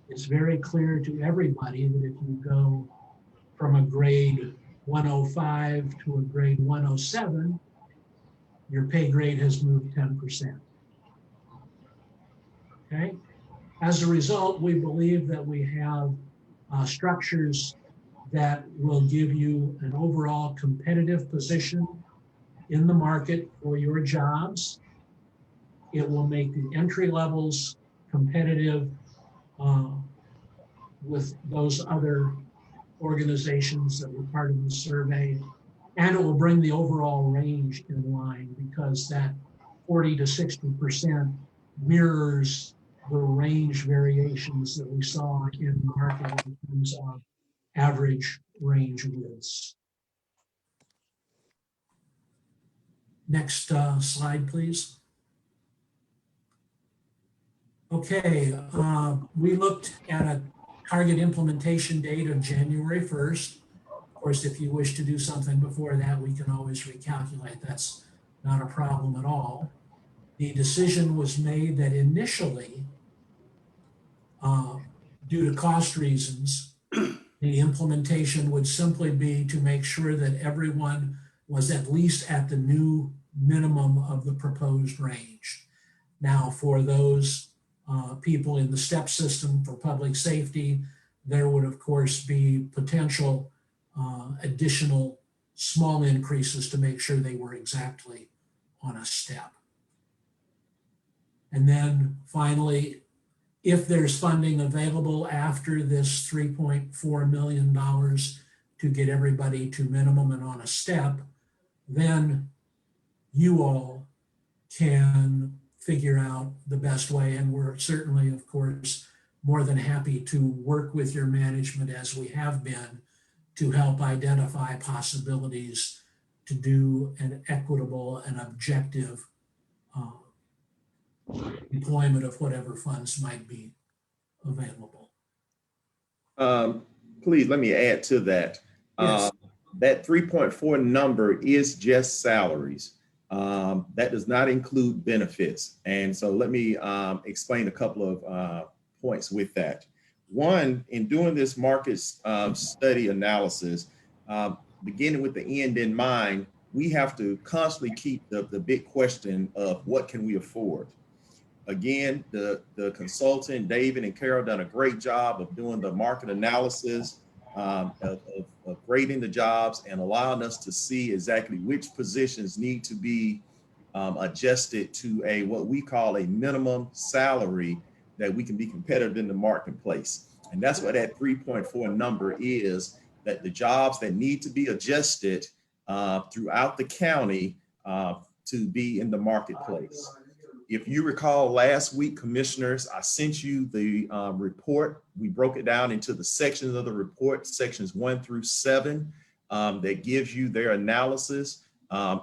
it's very clear to everybody that if you go from a grade 105 to a grade 107, your pay grade has moved 10%. Okay? As a result, we believe that we have structures that will give you an overall competitive position in the market for your jobs. It will make the entry levels competitive with those other organizations that were part of the survey. And it will bring the overall range in line because that 40 to 60% mirrors the range variations that we saw in the market in terms of average range widths. Next slide, please. Okay, we looked at a target implementation date of January 1st. Of course, if you wish to do something before that, we can always recalculate. That's not a problem at all. The decision was made that initially, due to cost reasons, the implementation would simply be to make sure that everyone was at least at the new minimum of the proposed range. Now, for those people in the step system for public safety, there would of course be potential additional small increases to make sure they were exactly on a step. And then finally, if there's funding available after this $3.4 million to get everybody to minimum and on a step, then you all can figure out the best way. And we're certainly, of course, more than happy to work with your management as we have been to help identify possibilities to do an equitable and objective deployment of whatever funds might be available. Please let me add to that. Yes. That 3.4 number is just salaries. That does not include benefits. And so let me explain a couple of points with that. One, in doing this market study analysis, beginning with the end in mind, we have to constantly keep the big question of what can we afford? Again, the consultant, David and Carol, done a great job of doing the market analysis, of grading the jobs and allowing us to see exactly which positions need to be adjusted to a what we call a minimum salary that we can be competitive in the marketplace. And that's what that 3.4 number is, that the jobs that need to be adjusted throughout the county to be in the marketplace. If you recall last week, commissioners, I sent you the report. We broke it down into the sections of the report, sections 1 through 7, that gives you their analysis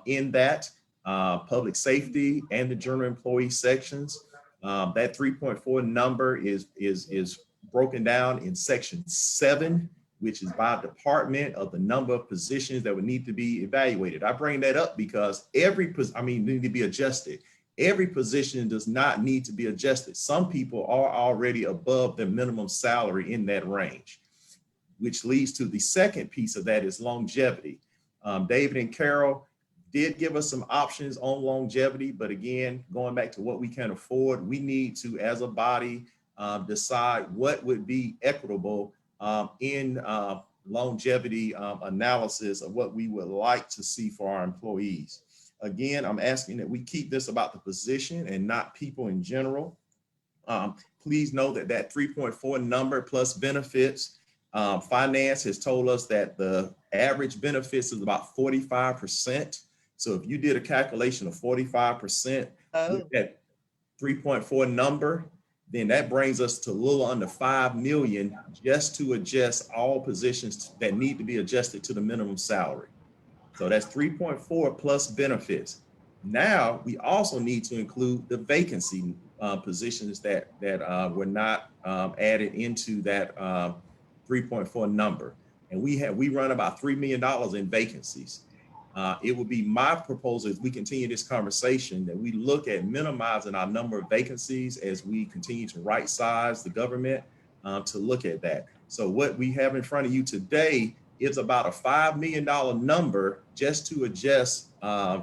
in that public safety and the general employee sections. That 3.4 number is broken down in section 7, which is by department of the number of positions that would need to be evaluated. I bring that up because need to be adjusted. Every position does not need to be adjusted. Some people are already above their minimum salary in that range, which leads to the second piece of that is longevity. David and Carol did give us some options on longevity, but again, going back to what we can afford, we need to, as a body, decide what would be equitable in longevity analysis of what we would like to see for our employees. Again, I'm asking that we keep this about the position and not people in general. Please know that that 3.4 number plus benefits, finance has told us that the average benefits is about 45%. So if you did a calculation of 45% with that 3.4 number, then that brings us to a little under 5 million just to adjust all positions that need to be adjusted to the minimum salary. So that's 3.4 plus benefits. Now we also need to include the vacancy positions that were not added into that 3.4 number. And we run about $3 million in vacancies. It would be my proposal as we continue this conversation that we look at minimizing our number of vacancies as we continue to right size the government to look at that. So what we have in front of you today is about a $5 million number just to adjust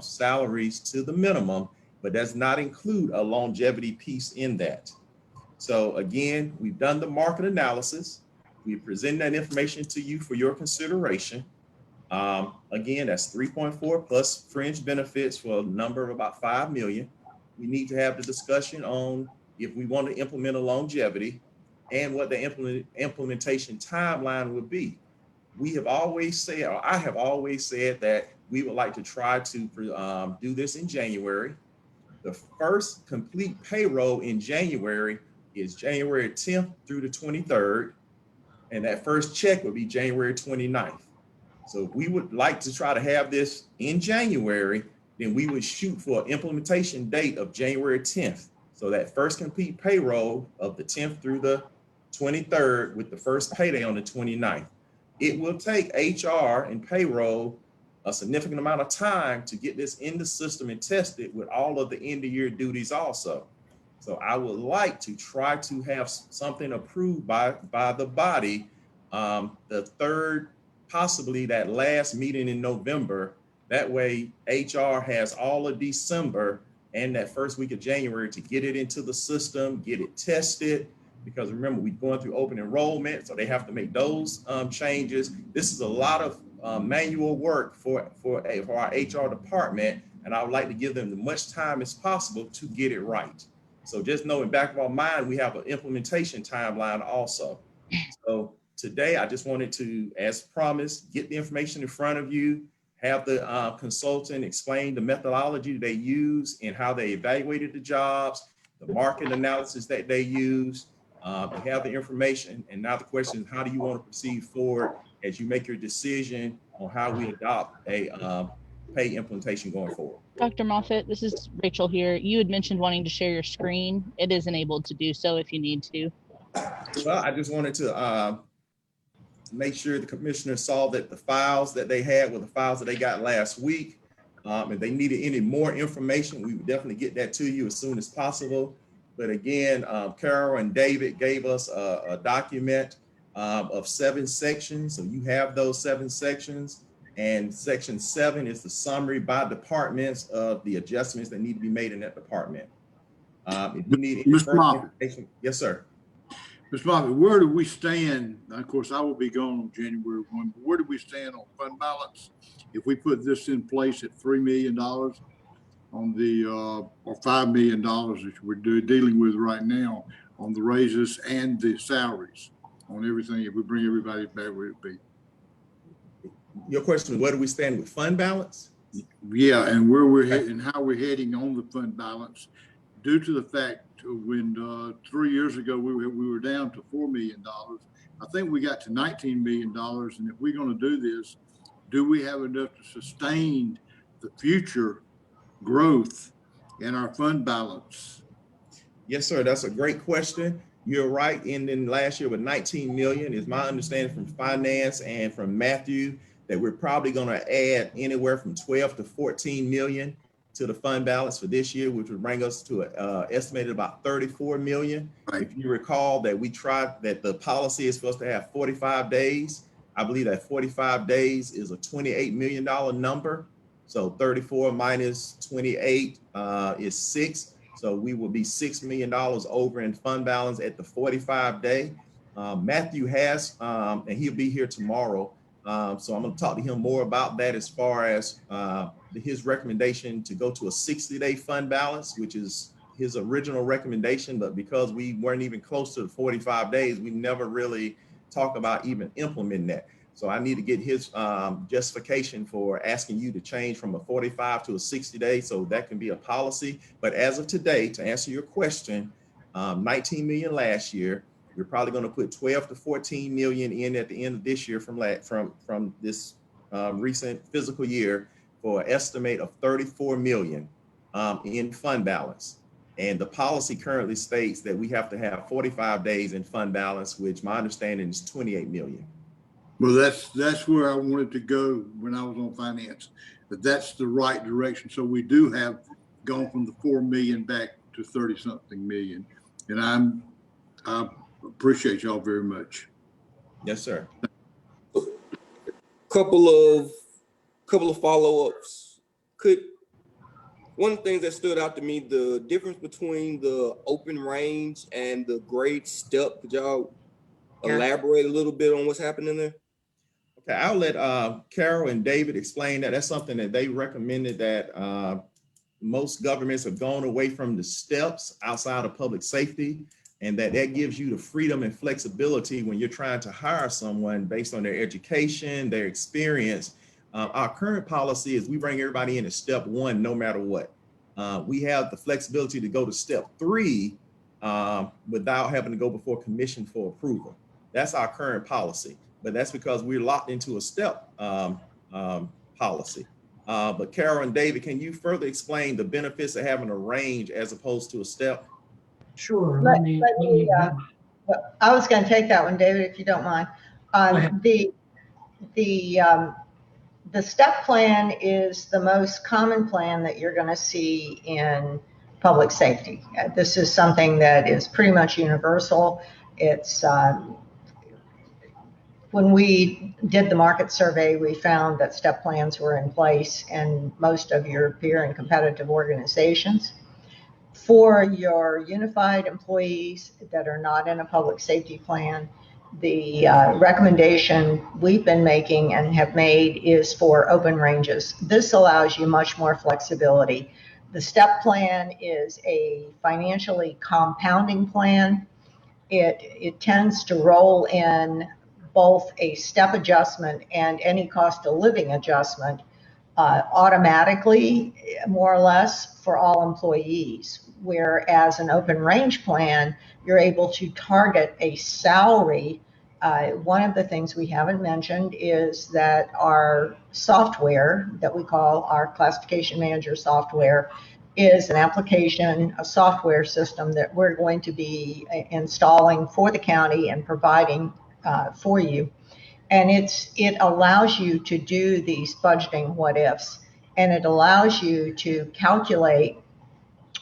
salaries to the minimum, but does not include a longevity piece in that. So again, we've done the market analysis. We present that information to you for your consideration. Again, that's 3.4 plus fringe benefits for a number of about 5 million. We need to have the discussion on if we want to implement a longevity and what the implementation timeline would be. We have always said, or I have always said, that we would like to try to do this in January. The first complete payroll in January is January 10th through the 23rd. And that first check would be January 29th. So if we would like to try to have this in January, then we would shoot for an implementation date of January 10th. So that first complete payroll of the 10th through the 23rd with the first payday on the 29th. It will take HR and payroll a significant amount of time to get this in the system and tested with all of the end of year duties also. So I would like to try to have something approved by the body, the third, possibly that last meeting in November. That way HR has all of December and that first week of January to get it into the system, get it tested. Because remember, we're going through open enrollment, so they have to make those changes. This is a lot of manual work for our HR department, and I would like to give them as much time as possible to get it right. So just know in back of our mind, we have an implementation timeline also. So today, I just wanted to, as promised, get the information in front of you, have the consultant explain the methodology they use and how they evaluated the jobs, the market analysis that they use, and have the information. And now the question is, how do you want to proceed forward as you make your decision on how we adopt a pay implementation going forward? Dr. Moffitt, this is Rachel here. You had mentioned wanting to share your screen. It is enabled to do so if you need to. Well, I just wanted to make sure the commissioners saw that the files that they had were the files that they got last week. If they needed any more information, we would definitely get that to you as soon as possible. But again, Carol and David gave us a document of 7 sections. So you have those 7 sections. And section 7 is the summary by departments of the adjustments that need to be made in that department. If you need any further information, yes, sir. Mr. Moffitt, where do we stand? Of course, I will be gone on January 1, but where do we stand on fund balance? If we put this in place at $3 million on the, or $5 million that we're dealing with right now on the raises and the salaries on everything, if we bring everybody back where it be. Your question is, where do we stand with fund balance? Yeah, and where we're heading, how we're heading on the fund balance, due to the fact when 3 years ago we were down to $4 million. I think we got to $19 million, and if we're going to do this, do we have enough to sustain the future growth in our fund balance? Yes, sir. That's a great question. You're right. Ending last year with 19 million is my understanding from finance and from Matthew that we're probably going to add anywhere from 12 to 14 million to the fund balance for this year, which would bring us to an estimated about 34 million. Right. If you recall that we tried that the policy is supposed to have 45 days. I believe that 45 days is a $28 million number. So 34 minus 28 is 6. So we will be $6 million over in fund balance at the 45 day. Matthew has, and he'll be here tomorrow. So I'm going to talk to him more about that as far as his recommendation to go to a 60-day fund balance, which is his original recommendation. But because we weren't even close to the 45 days, we never really talked about even implementing that. So I need to get his justification for asking you to change from a 45 to a 60 day. So that can be a policy. But as of today, to answer your question, 19 million last year. We're probably going to put 12 to 14 million in at the end of this year from this recent fiscal year for an estimate of 34 million in fund balance. And the policy currently states that we have to have 45 days in fund balance, which my understanding is 28 million. Well, that's where I wanted to go when I was on finance, but that's the right direction. So we do have gone from the 4 million back to 30 something million. And I appreciate y'all very much. Yes, sir. Couple of follow-ups. One of the things that stood out to me, the difference between the open range and the grade step. Could y'all elaborate a little bit on what's happening there? Okay, I'll let Carol and David explain that. That's something that they recommended that most governments have gone away from the steps outside of public safety, and that gives you the freedom and flexibility when you're trying to hire someone based on their education, their experience, Our current policy is we bring everybody in at step 1, no matter what. We have the flexibility to go to step 3 without having to go before commission for approval. That's our current policy, but that's because we're locked into a step policy. But Carol and David, can you further explain the benefits of having a range as opposed to a step? Sure. I was going to take that one, David, if you don't mind. The step plan is the most common plan that you're going to see in public safety. This is something that is pretty much universal. It's when we did the market survey, we found that step plans were in place in most of your peer and competitive organizations. For your unified employees that are not in a public safety plan, the recommendation we've been making and have made is for open ranges. This allows you much more flexibility. The step plan is a financially compounding plan. It tends to roll in both a step adjustment and any cost of living adjustment automatically, more or less, for all employees. Whereas an open range plan, you're able to target a salary. One of the things we haven't mentioned is that our software that we call our classification manager software is an application, a software system that we're going to be installing for the county and providing for you. And it allows you to do these budgeting what ifs, and it allows you to calculate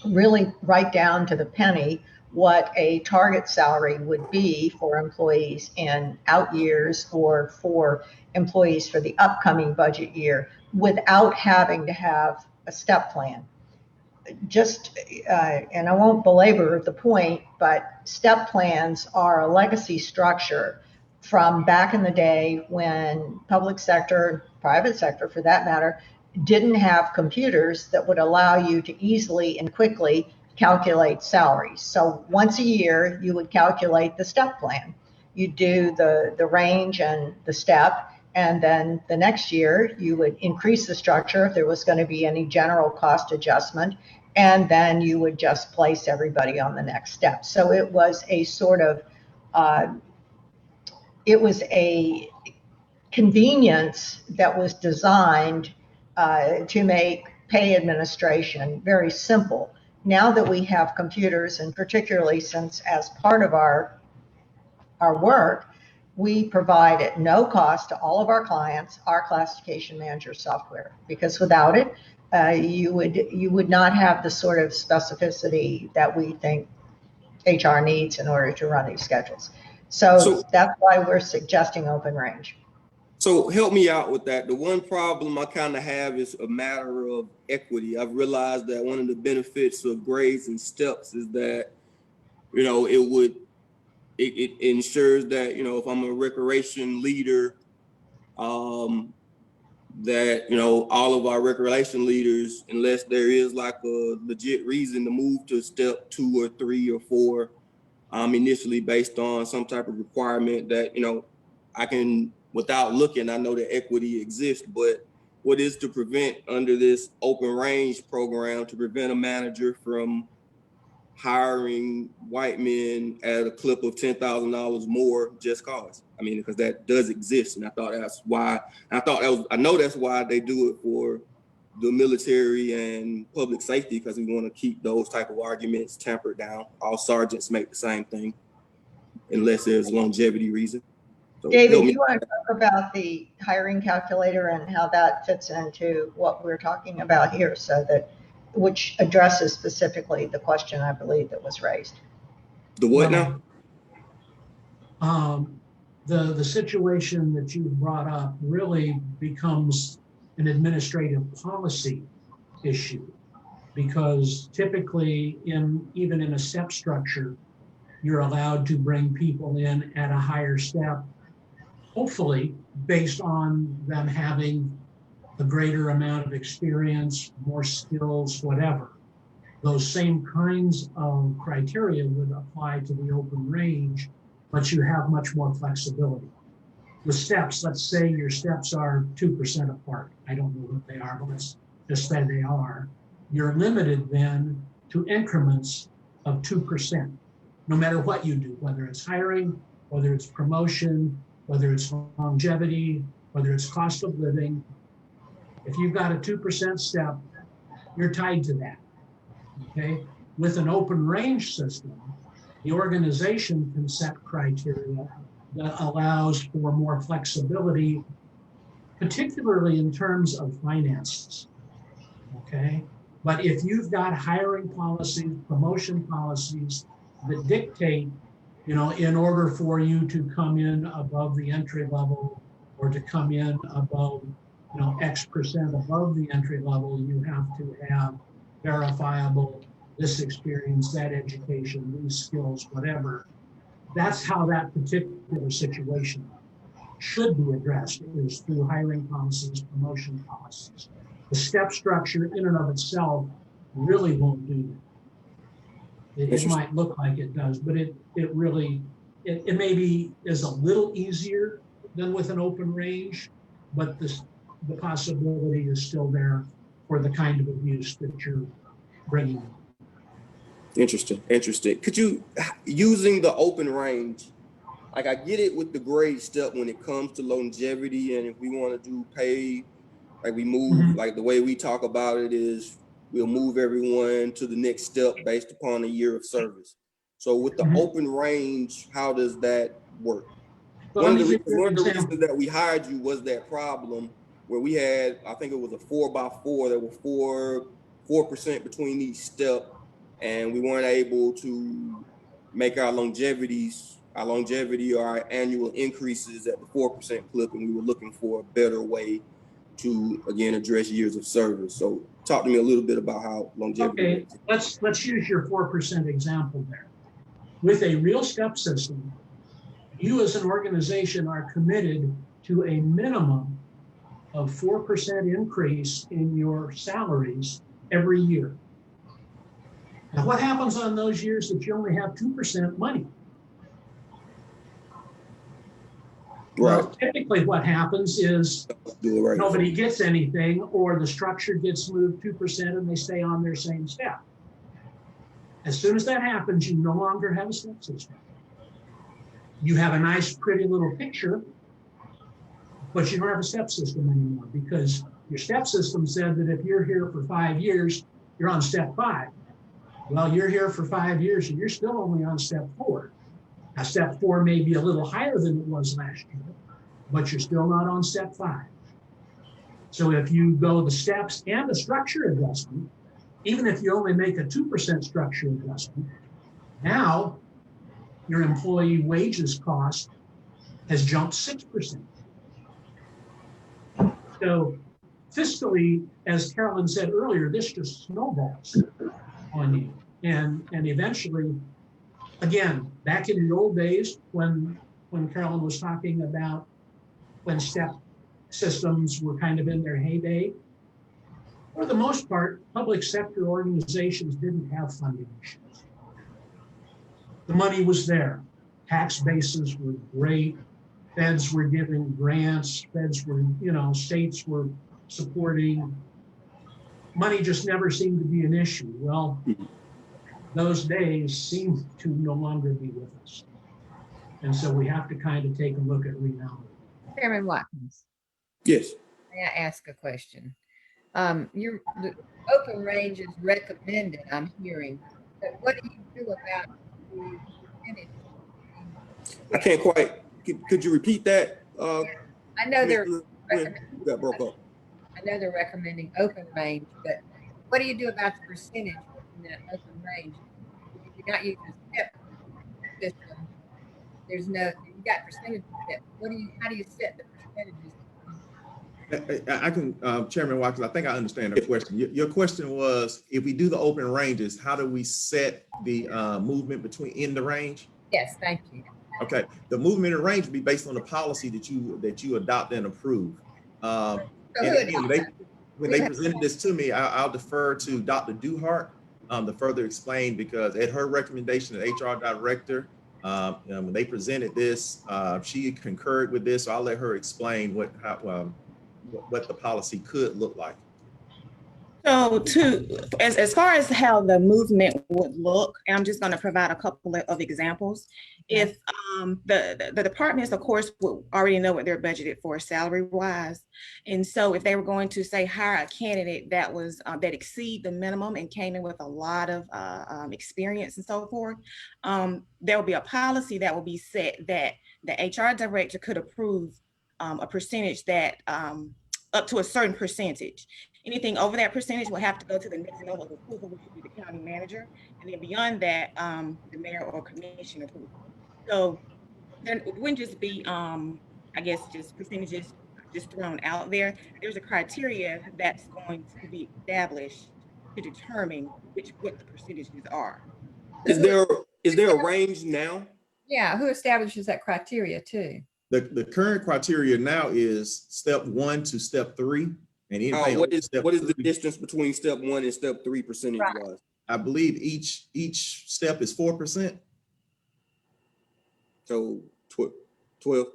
really right down to the penny what a target salary would be for employees in out years or for employees for the upcoming budget year without having to have a step plan. Just, and I won't belabor the point, but step plans are a legacy structure from back in the day when public sector, private sector for that matter, didn't have computers that would allow you to easily and quickly calculate salaries. So once a year, you would calculate the step plan. You do the range and the step, and then the next year you would increase the structure if there was going to be any general cost adjustment, and then you would just place everybody on the next step. So it was a sort of, it was a convenience that was designed to make pay administration very simple. Now that we have computers, and particularly since as part of our work, we provide at no cost to all of our clients our classification manager software, because without it, you would not have the sort of specificity that we think HR needs in order to run these schedules. So that's why we're suggesting open range. So help me out with that. The one problem I kind of have is a matter of equity. I've realized that one of the benefits of grades and steps is that, you know, it ensures that, you know, if I'm a recreation leader, that, you know, all of our recreation leaders, unless there is like a legit reason to move to step 2 or 3 or 4, initially based on some type of requirement that, you know, I can, without looking, I know that equity exists, but what is to prevent under this open range program to prevent a manager from hiring white men at a clip of $10,000 more just cause? I mean, because that does exist. And I thought that's why, I know that's why they do it for the military and public safety, because we want to keep those type of arguments tempered down. All sergeants make the same thing unless there's a longevity reason. So David, do you want to talk about the hiring calculator and how that fits into what we're talking about here, so that, which addresses specifically the question I believe that was raised? The what now? The situation that you brought up really becomes an administrative policy issue, because typically even in a step structure, you're allowed to bring people in at a higher step, hopefully based on them having a greater amount of experience, more skills, whatever. Those same kinds of criteria would apply to the open range, but you have much more flexibility. the steps, let's say your steps are 2% apart. I don't know what they are, but let's just say they are. You're limited then to increments of 2%, no matter what you do, whether it's hiring, whether it's promotion, whether it's longevity, whether it's cost of living. If you've got a 2% step, you're tied to that, okay? With an open range system, the organization can set criteria that allows for more flexibility, particularly in terms of finances, okay? But if you've got hiring policies, promotion policies that dictate, you know, in order for you to come in above the entry level or to come in above, you know, X% above the entry level, you have to have verifiable this experience, that education, these skills, whatever. That's how that particular situation should be addressed, is through hiring policies, promotion policies. The step structure in and of itself really won't do that. It might look like it does, but it really, it maybe is a little easier than with an open range, but the possibility is still there for the kind of abuse that you're bringing in. Interesting. Could you, using the open range, like I get it with the grade step when it comes to longevity, and if we want to do pay, like we move, like the way we talk about it is we'll move everyone to the next step based upon a year of service. So with the open range, how does that work? Well, one of the reasons that we hired you was that problem where we had, I think it was a 4x4, there were 4% between each step, and we weren't able to make our longevity or our annual increases at the 4% clip, and we were looking for a better way to, again, address years of service. So talk to me a little bit about how longevity works. Let's use your 4% example there. With a real step system, you as an organization are committed to a minimum of 4% increase in your salaries every year. Now, what happens on those years that you only have 2% money? Well, typically what happens is nobody gets anything, or the structure gets moved 2% and they stay on their same step. As soon as that happens, you no longer have a step system. You have a nice, pretty little picture, but you don't have a step system anymore, because your step system said that if you're here for 5 years, you're on step 5. Well, you're here for 5 years and you're still only on step 4. Now, step 4 may be a little higher than it was last year, but you're still not on step 5. So if you go the steps and the structure adjustment, even if you only make a 2% structure adjustment, now your employee wages cost has jumped 6%. So fiscally, as Carolyn said earlier, this just snowballs on you. And eventually, again, back in the old days when Carolyn was talking about when step systems were kind of in their heyday, for the most part, public sector organizations didn't have funding issues. The money was there. Tax bases were great. Feds were giving grants. Feds were, states were supporting. Money just never seemed to be an issue. Well, those days seem to no longer be with us. And so we have to kind of take a look at reality. Chairman Watkins. Yes. May I ask a question? The open range is recommended, I'm hearing, but what do you do about the percentage? I can't quite, could you repeat that? I know they're that broke up. I know they're recommending open range, but what do you do about the percentage in that open range? If you're not using a step system, you got percentage steps. How do you set the percentages? I can, Chairman Watkins, I think I understand the question. Your question was, if we do the open ranges, how do we set the movement in the range? Yes, thank you. Okay, the movement in range will be based on the policy that you adopt and approve. And again, when they presented this to me, I'll defer to Dr. Duhart to further explain, because at her recommendation, the HR director When they presented this, she concurred with this. So I'll let her explain what the policy could look like. So as far as how the movement would look, I'm just going to provide a couple of examples. If the departments, of course, will already know what they're budgeted for salary wise. And so if they were going to say hire a candidate that was that exceed the minimum and came in with a lot of experience and so forth, there will be a policy that will be set that the HR director could approve a percentage that up to a certain percentage. Anything over that percentage will have to go to the next level of approval, which would be the county manager. And then beyond that, the mayor or commissioner approval. So then it wouldn't just be, I guess, just percentages just thrown out there. There's a criteria that's going to be established to determine what the percentages are. Is there a range now? Yeah, who establishes that criteria too? The current criteria now is step 1 to step 3. And anything what is the distance between step 1 and step 3 percentage wise? I believe each step is 4%. So 12.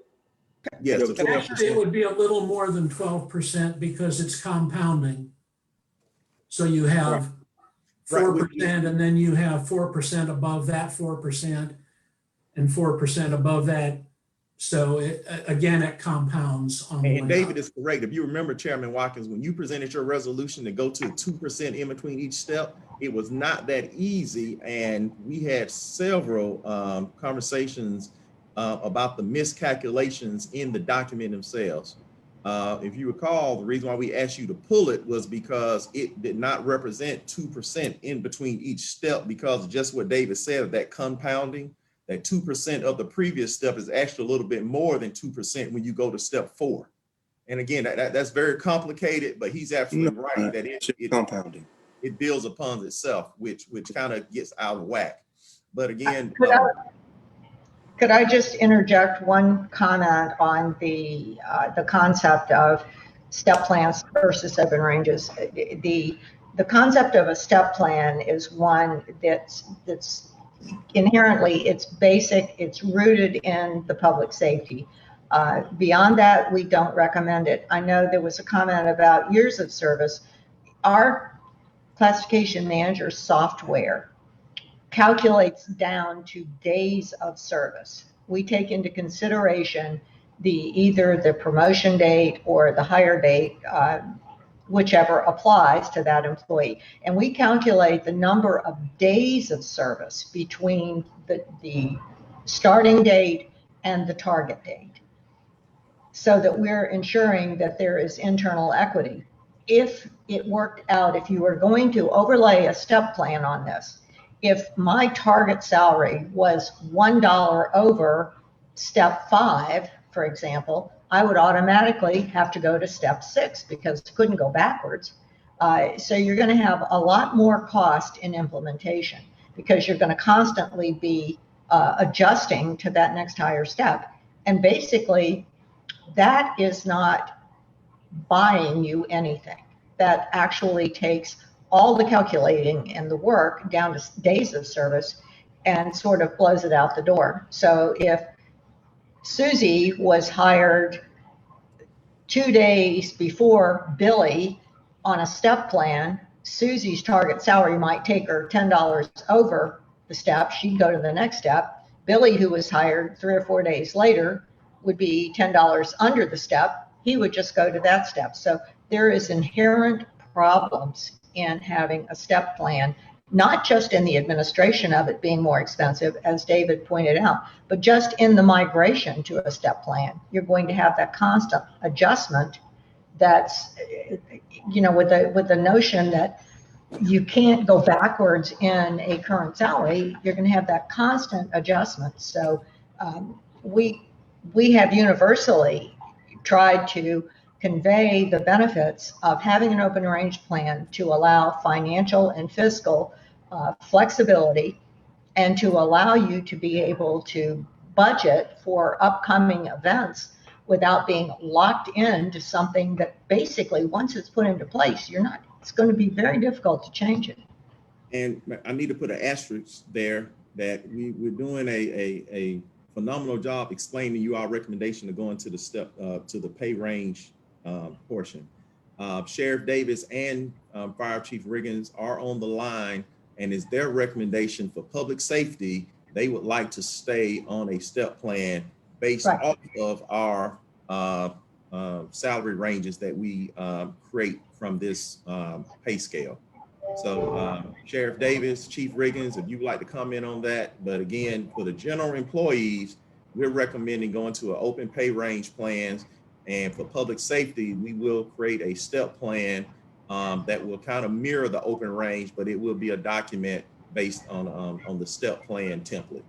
Yes, so actually, it would be a little more than 12% because it's compounding. So you have 4%, and then you have 4% above that 4%, and 4% above that. So again, it compounds on the way And David up. is correct. If you remember, Chairman Watkins, when you presented your resolution to go to 2% in between each step, it was not that easy. And we had several conversations about the miscalculations in the document themselves. If you recall, the reason why we asked you to pull it was because it did not represent 2% in between each step, because of just what David said of that compounding. That 2% of the previous step is actually a little bit more than 2% when you go to step 4. And again, that's very complicated, but he's absolutely right that it compounding. It builds upon itself, which kind of gets out of whack. But again, could I just interject one comment on the concept of step plans versus open ranges? The concept of a step plan is one that's inherently, it's basic, it's rooted in the public safety. Beyond that, we don't recommend it. I know there was a comment about years of service. Our classification manager software calculates down to days of service. We take into consideration either the promotion date or the hire date, whichever applies to that employee. And we calculate the number of days of service between the starting date and the target date, so that we're ensuring that there is internal equity. If it worked out, if you were going to overlay a step plan on this, if my target salary was $1 over step 5, for example, I would automatically have to go to step 6 because I couldn't go backwards. So you're going to have a lot more cost in implementation because you're going to constantly be adjusting to that next higher step. And basically, that is not buying you anything. That actually takes all the calculating and the work down to days of service and sort of blows it out the door. So if Susie was hired 2 days before Billy on a step plan, Susie's target salary might take her $10 over the step. She'd go to the next step. Billy, who was hired 3 or 4 days later, would be $10 under the step. He would just go to that step. So there is inherent problems in having a step plan, not just in the administration of it being more expensive, as David pointed out, but just in the migration to a step plan. You're going to have that constant adjustment that's, with the notion that you can't go backwards in a current salary. You're going to have that constant adjustment. So we have universally tried to convey the benefits of having an open range plan to allow financial and fiscal flexibility, and to allow you to be able to budget for upcoming events without being locked into something that basically, once it's put into place, it's going to be very difficult to change it. And I need to put an asterisk there that we're doing a phenomenal job explaining to you our recommendation to go into the step to the pay range portion. Sheriff Davis and Fire Chief Riggins are on the line, and it's their recommendation for public safety. They would like to stay on a step plan based off of our salary ranges that we create from this pay scale. So Sheriff Davis, Chief Riggins, if you would like to comment on that. But again, for the general employees, we're recommending going to an open pay range plans. And for public safety, we will create a step plan that will kind of mirror the open range, but it will be a document based on the step plan template.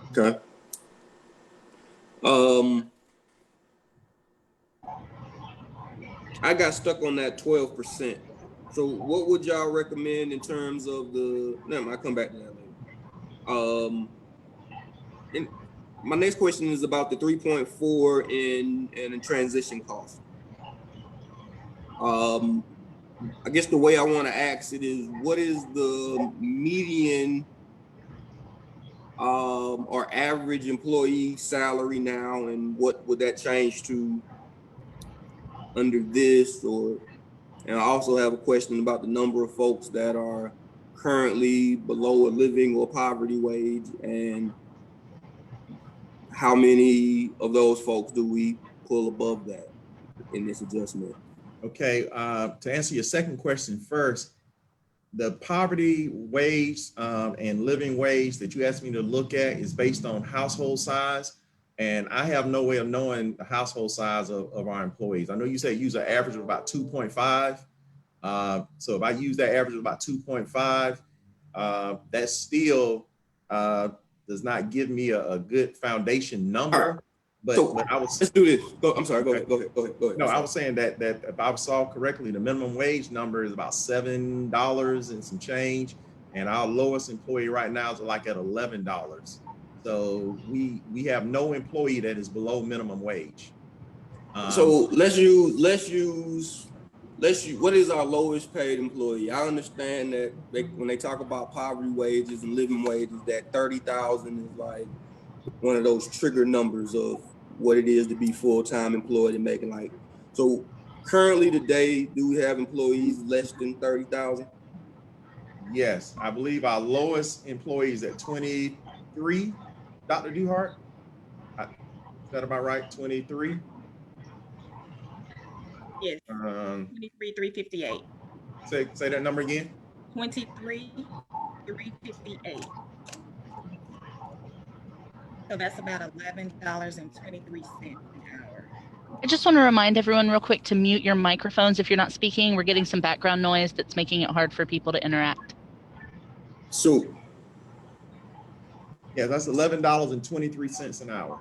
Okay. I got stuck on that 12%. So what would y'all recommend in terms of the, I'll come back to that later. And my next question is about the 3.4 in transition cost. I guess the way I want to ask it is, what is the median or average employee salary now, and what would that change to under this? And I also have a question about the number of folks that are currently below a living or poverty wage, and how many of those folks do we pull above that in this adjustment? Okay, to answer your second question first, the poverty wage and living wage that you asked me to look at is based on household size. And I have no way of knowing the household size of our employees. I know you said use an average of about 2.5. So if I use that average of about 2.5, that still does not give me a good foundation number. But I was, let's do this. I'm sorry. Go ahead. No, I was saying that if I saw correctly, the minimum wage number is about $7 and some change, and our lowest employee right now is like at $11. So we have no employee that is below minimum wage. So let's use what is our lowest paid employee? I understand that when they talk about poverty wages and living wages, that 30,000 is like one of those trigger numbers of what it is to be full-time employed and making like. So currently today, do we have employees less than 30,000? Yes, I believe our lowest employee is at 23. Dr. Duhart, is that about right? 23. Yes. 23,358. Say that number again. 23,358. So that's about $11.23 an hour. I just want to remind everyone real quick to mute your microphones if you're not speaking. We're getting some background noise that's making it hard for people to interact. So, yeah, that's $11.23 an hour.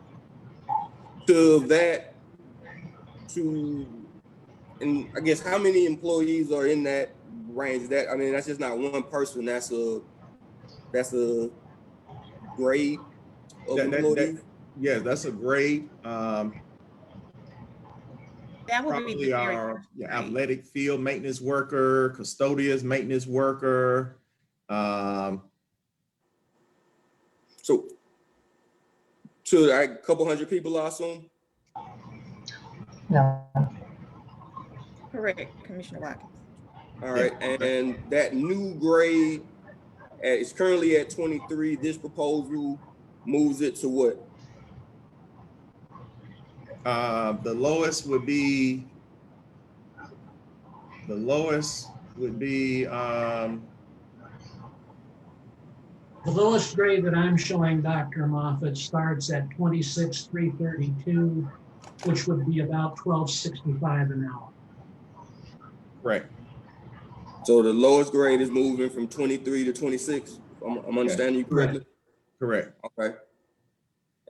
And I guess how many employees are in that range? That, I mean, that's just not one person. That's a grade of employees. Yeah, that's a grade. That would probably be our athletic field maintenance worker, custodians maintenance worker. So to a couple hundred people, I assume? No. Correct, Commissioner Watkins. All right, and that new grade is currently at 23. This proposal moves it to what? The lowest would be the lowest grade that I'm showing, Dr. Moffitt, starts at 26,332, which would be about $12.65 an hour. Right. So the lowest grade is moving from 23 to 26. I'm understanding you correctly? Correct. Okay.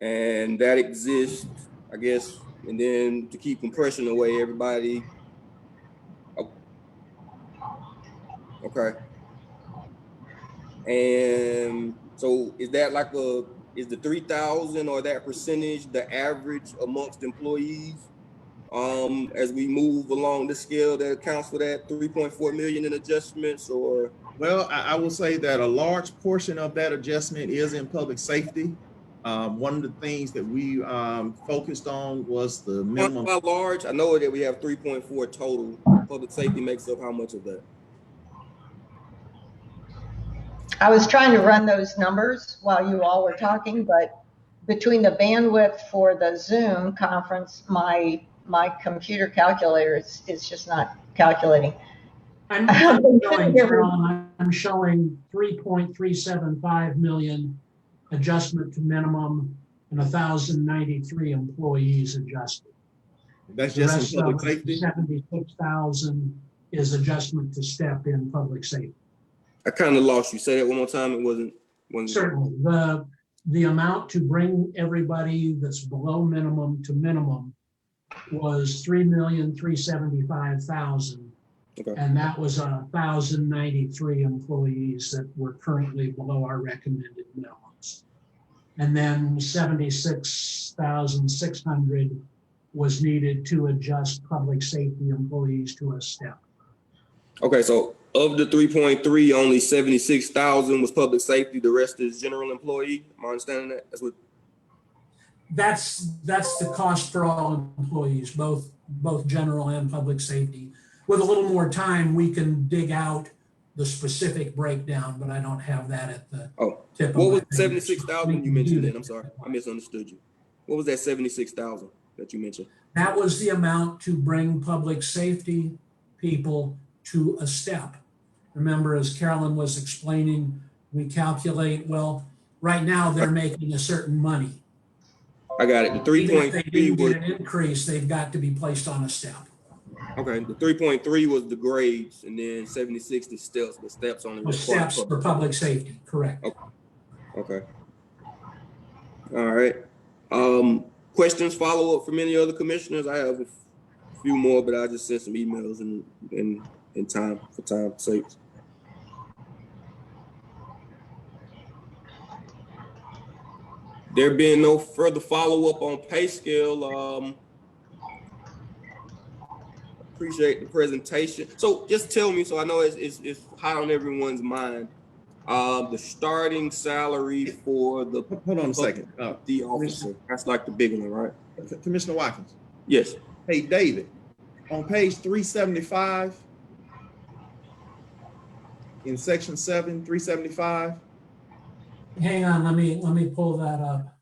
And that exists, I guess, and then to keep compression away, everybody. Okay. And so is that like is the 3,000 or that percentage the average amongst employees as we move along the scale that accounts for that 3.4 million in adjustments, or Well, I will say that a large portion of that adjustment is in public safety. One of the things that we focused on was the minimum. How large? I know that we have 3.4 total. Public safety makes up how much of that? I was trying to run those numbers while you all were talking, but between the bandwidth for the Zoom conference, my computer calculator is just not calculating. I'm showing, Carolyn, I'm showing 3.375 million adjustment to minimum and 1,093 employees adjusted. That's just in public safety? 76,000 is adjustment to step in public safety. I kind of lost you. Say that one more time. It wasn't certainly the amount to bring everybody that's below minimum to minimum was 3,375,000. Okay. And that was 1,093 employees that were currently below our recommended minimums. And then 76,600 was needed to adjust public safety employees to a step. Okay, so of the 3.3, only 76,000 was public safety. The rest is general employee. Am I understanding that? That's the cost for all employees, both general and public safety. With a little more time, we can dig out the specific breakdown, but I don't have that at the tip of my What was fingers. 76,000 you mentioned then? I'm sorry, I misunderstood you. What was that 76,000 that you mentioned? That was the amount to bring public safety people to a step. Remember, as Carolyn was explaining, we calculate, well, right now they're making a certain money. I got it. The 3.3 if they didn't get an increase, they've got to be placed on a step. Okay, the 3.3 was the grades, and then 76 the steps. The steps only The steps for public safety, correct? Okay. All right. Questions, follow up from any other commissioners? I have a few more, but I just sent some emails in time for time's sake. There being no further follow up on pay scale. Appreciate the presentation. So just tell me, so I know it's hot on everyone's mind. The starting salary for the hold on a second. The officer. That's like the big one, right? Commissioner Watkins. Yes. Hey, David, on page 375 in section 7, 375. Hang on, let me pull that up,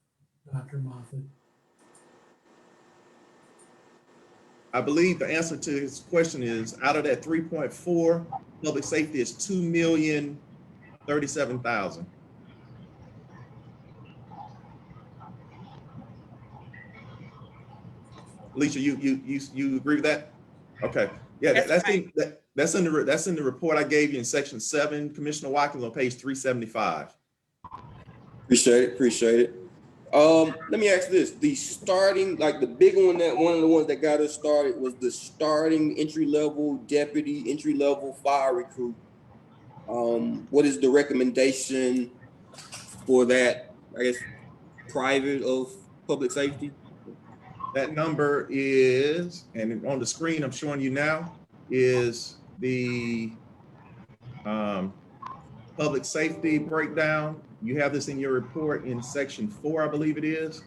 Dr. Moffitt. I believe the answer to his question is out of that 3.4, public safety is 2,037,000. Alicia, you agree with that? Okay. Yeah, that's right. That's in the report I gave you in section 7, Commissioner Watkins, on page 375. Appreciate it. Let me ask this: the starting, like the big one, that one of the ones that got us started was the starting entry-level deputy, entry-level fire recruit. What is the recommendation for that? I guess private of public safety. That number is, and on the screen I'm showing you now, is the public safety breakdown. You have this in your report in section 4, I believe it is,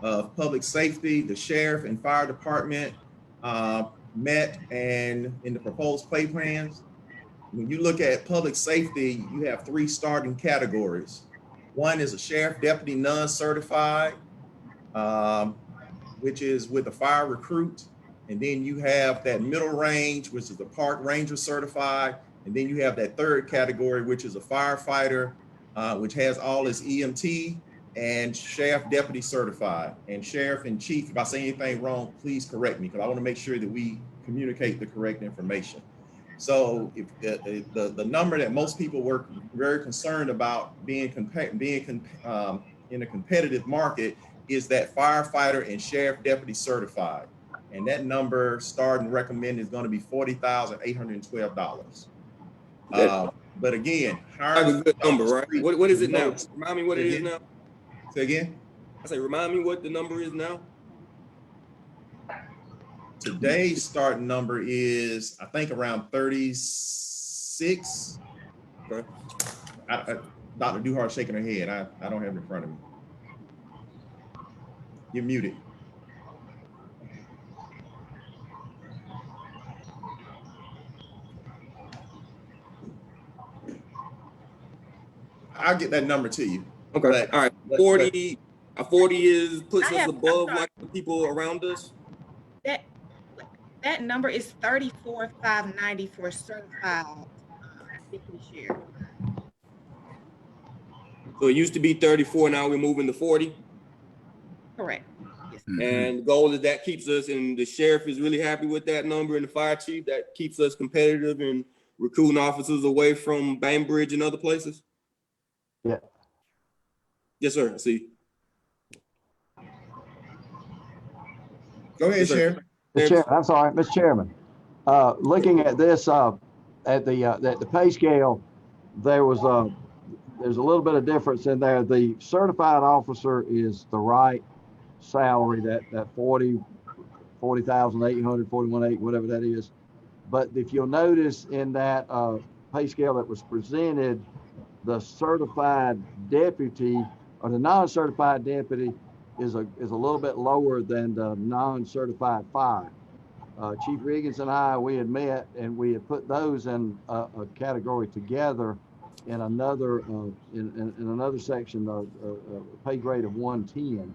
of public safety. The sheriff and fire department met, and in the proposed pay plans. When you look at public safety, you have 3 starting categories. One is a sheriff deputy non-certified, which is with a fire recruit. And then you have that middle range, which is the park ranger certified. And then you have that third category, which is a firefighter, which has all its EMT and sheriff deputy certified. And sheriff and chief, if I say anything wrong, please correct me, because I want to make sure that we communicate the correct information. So if the number that most people were very concerned about being in a competitive market is that firefighter and sheriff deputy certified. And that number starting recommended is going to be $40,812. But again, that's a good number, right? What is it now? Remind me what it is now. Say again? I say, remind me what the number is now. Today's starting number is, I think, around 36. Okay. Dr. Duhart shaking her head. I don't have it in front of me. You're muted. I'll get that number to you. Okay. All right. 40 puts us above like the people around us. That number is 34,590 for certified deputy sheriff. So it used to be 34, now we're moving to 40. Correct. Yes. And the goal is that keeps us, and the sheriff is really happy with that number, and the fire chief, that keeps us competitive and recruiting officers away from Bainbridge and other places. Yeah. Yes, sir. I see. Go ahead, Yes, Sheriff. I'm sorry, Mr. Chairman. Looking at this, at the pay scale, there's a little bit of difference in there. The certified officer is the right salary, that 40,800, 41,800, whatever that is. But if you'll notice in that pay scale that was presented, the certified deputy or the non-certified deputy is a little bit lower than the non-certified fire. Chief Riggins and I, we had met and we had put those in a category together in another in another section of pay grade of 110.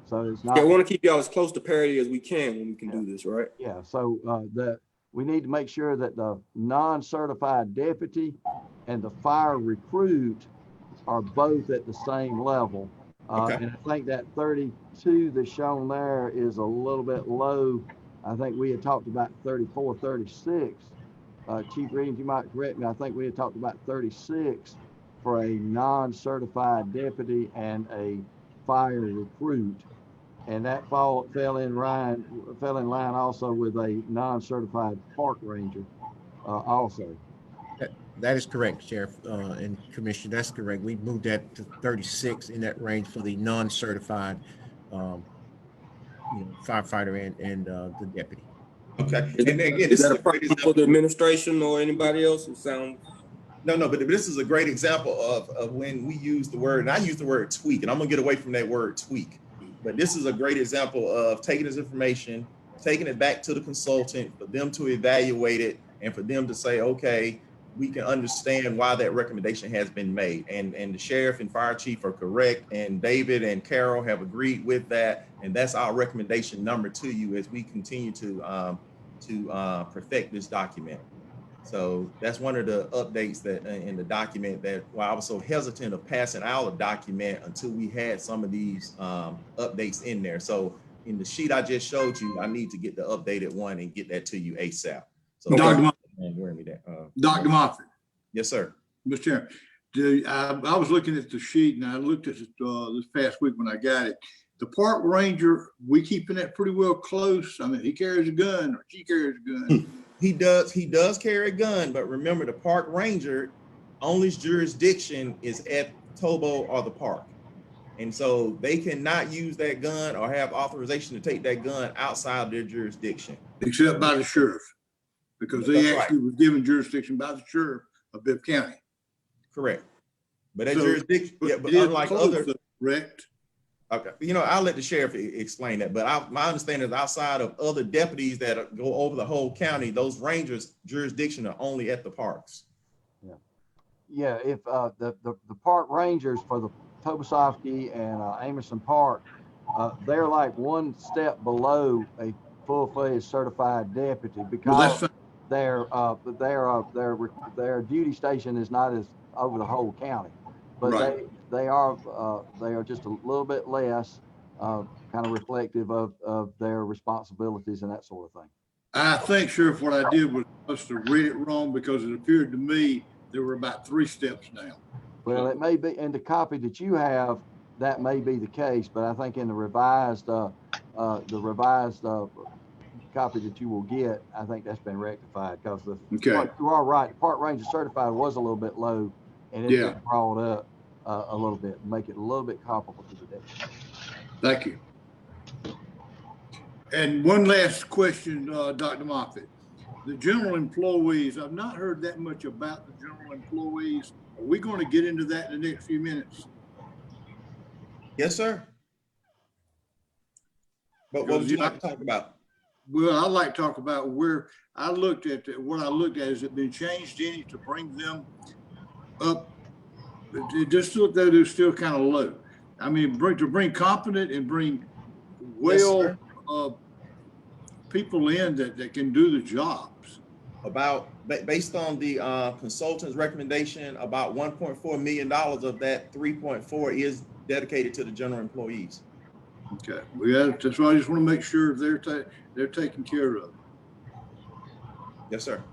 So it's not. Yeah, I want to keep y'all as close to parity as we can when we can do this, right? Yeah. So that we need to make sure that the non-certified deputy and the fire recruit are both at the same level. And I think that 32 that's shown there is a little bit low. I think we had talked about 34, 36. Chief Reed, you might correct me. I think we had talked about 36 for a non-certified deputy and a fire recruit. And that fell in line also with a non-certified park ranger also. That is correct, Sheriff and Commissioner. That's correct. We moved that to 36 in that range for the non-certified, firefighter and the deputy. Okay. And again, is that a problem for the administration or anybody else? It sounds. No, but this is a great example of when we use the word, and I use the word tweak, and I'm gonna get away from that word tweak. But this is a great example of taking this information, taking it back to the consultant for them to evaluate it and for them to say, okay, we can understand why that recommendation has been made. And the sheriff and fire chief are correct, and David and Carol have agreed with that. And that's our recommendation number to you as we continue to perfect this document. So that's one of the updates that in the document that why I was so hesitant of passing out a document until we had some of these updates in there. So in the sheet I just showed you, I need to get the updated one and get that to you ASAP. So Dr. Moffitt. Yes, sir. Mr. Chairman, I was looking at the sheet and I looked at it this past week when I got it. The park ranger, we keeping that pretty well close. I mean, he carries a gun or she carries a gun. He does carry a gun, but remember the park ranger only jurisdiction is at Tobo or the park. And so they cannot use that gun or have authorization to take that gun outside their jurisdiction. Except by the sheriff, because they actually were given jurisdiction by the sheriff of Bibb County. Correct. But that jurisdiction, yeah, but unlike other, correct. Okay, I'll let the sheriff explain that, but my understanding is outside of other deputies that go over the whole county, those rangers' jurisdiction are only at the parks. Yeah, if the park rangers for the Tobosofsky and Amerson Park, they're like one step below a full-fledged certified deputy because their duty station is not as over the whole county, but they are just a little bit less kind of reflective of their responsibilities and that sort of thing. I think, Sheriff, what I did was must have read it wrong because it appeared to me there were about 3 steps down. Well, it may be in the copy that you have, that may be the case, but I think in the revised copy that you will get, I think that's been rectified because you are right. The park ranger certified was a little bit low, and it's been brought up a little bit, make it a little bit comparable to the deputy. Thank you. And one last question, Dr. Moffitt. the general employees, I've not heard that much about the general employees. Are we going to get into that in the next few minutes? Yes, sir. But what would you like to talk about? Well, I'd like to talk about where I looked at, what I looked at, has it been changed any to bring them up? It just looked that it's still kind of low. I mean, to bring competent and bring well people in that can do the jobs. Based on the consultant's recommendation, about $1.4 million of that 3.4 is dedicated to the general employees. Okay, that's why I just want to make sure they're taken care of. Yes, sir.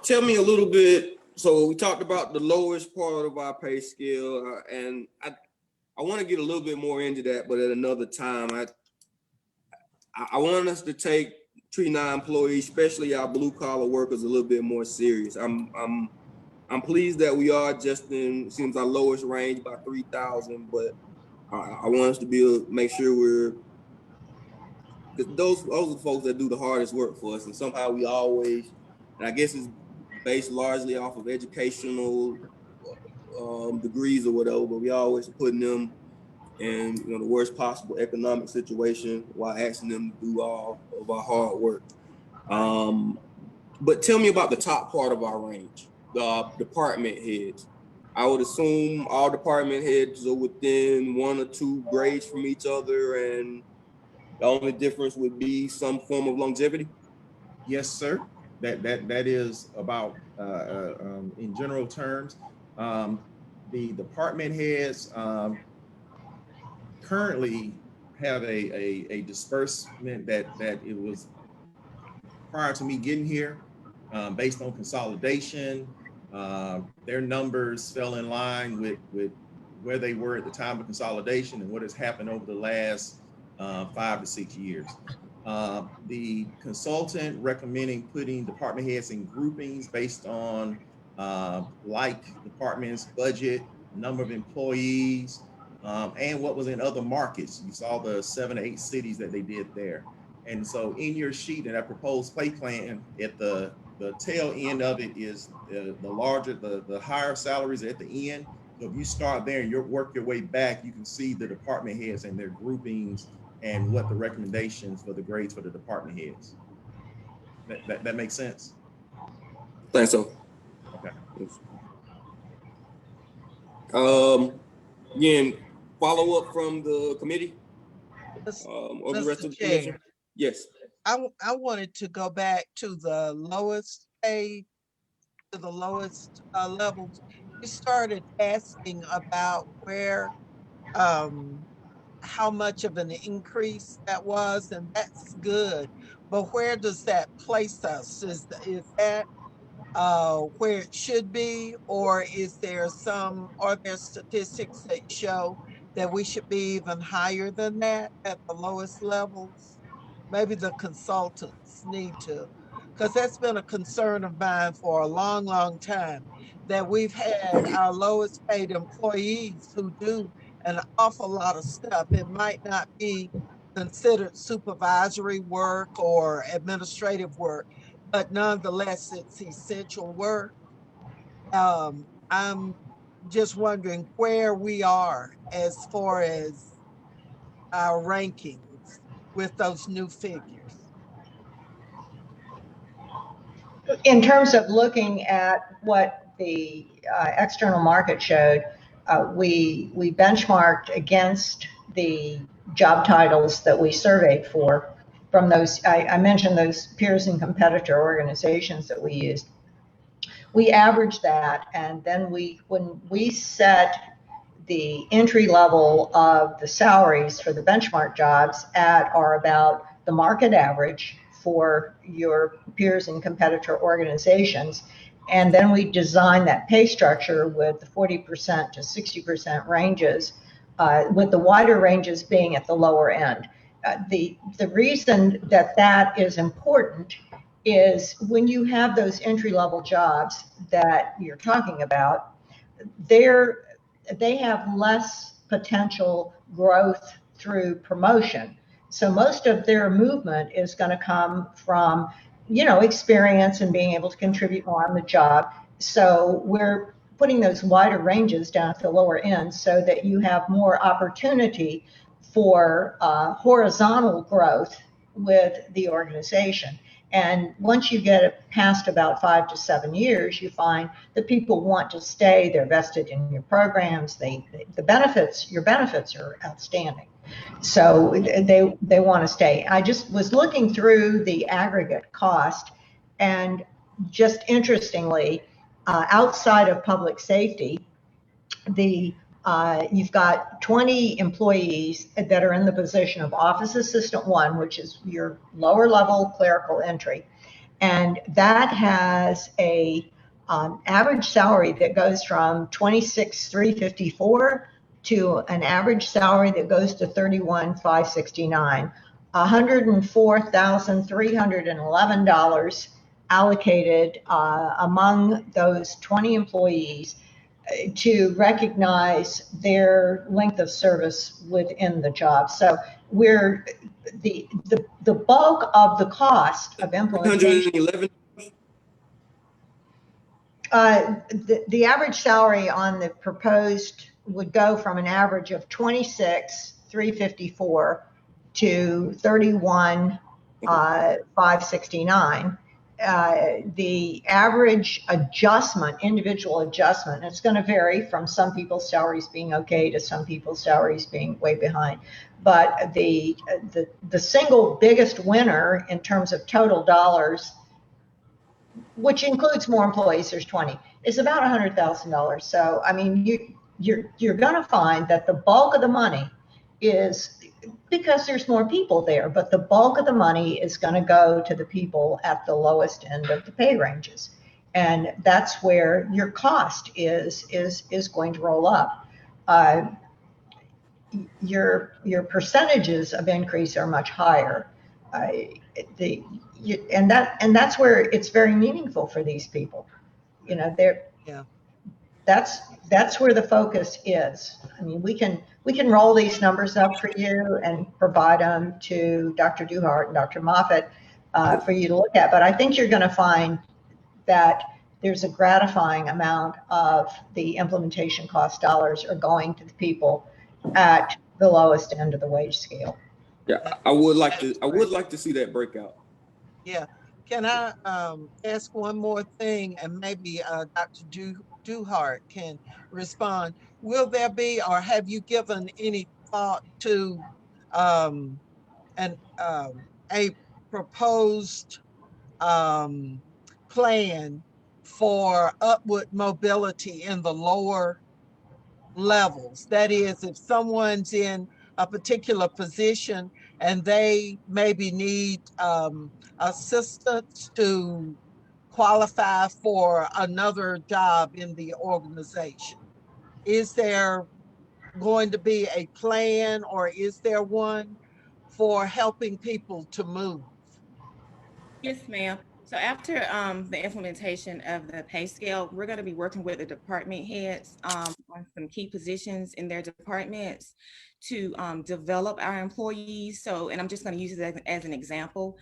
Tell me a little bit. So we talked about the lowest part of our pay scale, and I want to get a little bit more into that, but at another time. I want us to treat our employees, especially our blue collar workers, a little bit more serious. I'm pleased that we are adjusting, it seems our lowest range by 3,000, but I want us to make sure because those are the folks that do the hardest work for us, and somehow we always, and I guess it's based largely off of educational degrees or whatever, but we always putting them in the worst possible economic situation while asking them to do all of our hard work. But tell me about the top part of our range, the department heads. I would assume all department heads are within 1 or 2 grades from each other, and the only difference would be some form of longevity. Yes, sir. That is about in general terms. The department heads currently have a disbursement that it was prior to me getting here, based on consolidation. Their numbers fell in line with where they were at the time of consolidation and what has happened over the last 5 to 6 years. The consultant recommending putting department heads in groupings based on like department's budget, number of employees, and what was in other markets. You saw the 7 or 8 cities that they did there. And so in your sheet and that proposed pay plan, at the tail end of it is the higher salaries at the end. So if you start there and you work your way back, you can see the department heads and their groupings and what the recommendations for the grades for the department heads. That makes sense? Thanks so. Okay. Again, follow up from the committee or the rest of the commission. Yes. I wanted to go back to the lowest pay, to the lowest levels. You started asking about where, how much of an increase that was, and that's good. But where does that place us? Is that where it should be, or are there statistics that show that we should be even higher than that at the lowest levels? Maybe the consultants need to, because that's been a concern of mine for a long, long time, that we've had our lowest paid employees who do an awful lot of stuff. It might not be considered supervisory work or administrative work, but nonetheless, it's essential work. I'm just wondering where we are as far as our rankings with those new figures. In terms of looking at what the external market showed, we benchmarked against the job titles that we surveyed for from those, I mentioned those peers and competitor organizations that we used. We averaged that, and then when we set the entry level of the salaries for the benchmark jobs at or about the market average for your peers and competitor organizations. And then we designed that pay structure with the 40% to 60% ranges, with the wider ranges being at the lower end. The reason that is important is when you have those entry-level jobs that you're talking about, they have less potential growth through promotion. So most of their movement is going to come from, experience and being able to contribute more on the job. So we're putting those wider ranges down at the lower end so that you have more opportunity for horizontal growth with the organization. And once you get it past about 5 to 7 years, you find that people want to stay. They're vested in your programs. Your benefits are outstanding. So they want to stay. I just was looking through the aggregate cost, and just interestingly, outside of public safety, you've got 20 employees that are in the position of office assistant 1, which is your lower level clerical entry, and that has a average salary that goes from $26,354 to an average salary that goes to $31,569, $104,311 allocated among those 20 employees to recognize their length of service within the job. So we're the bulk of the cost of implementation. 111. The average salary on the proposed would go from an average of 26,354 to 31,569. The average adjustment, individual adjustment, it's going to vary from some people's salaries being okay to some people's salaries being way behind. But the single biggest winner in terms of total dollars, which includes more employees, there's 20, is about $100,000. So, I mean, you're going to find that the bulk of the money is because there's more people there, but the bulk of the money is going to go to the people at the lowest end of the pay ranges. And that's where your cost is going to roll up. Your percentages of increase are much higher. And that's where it's very meaningful for these people. That's where the focus is. I mean, we can roll these numbers up for you and provide them to Dr. Duhart and Dr. Moffitt for you to look at. But I think you're going to find that there's a gratifying amount of the implementation cost dollars are going to the people at the lowest end of the wage scale. Yeah, I would like to see that breakout. Yeah. Can I ask one more thing, and maybe Dr. Duhart can respond? Will there be, or have you given any thought to a proposed plan for upward mobility in the lower levels? That is, if someone's in a particular position and they maybe need assistance to qualify for another job in the organization, is there going to be a plan, or is there one for helping people to move? Yes, ma'am. So after the implementation of the pay scale, we're going to be working with the department heads on some key positions in their departments to develop our employees. So, and I'm just going to use it as an example.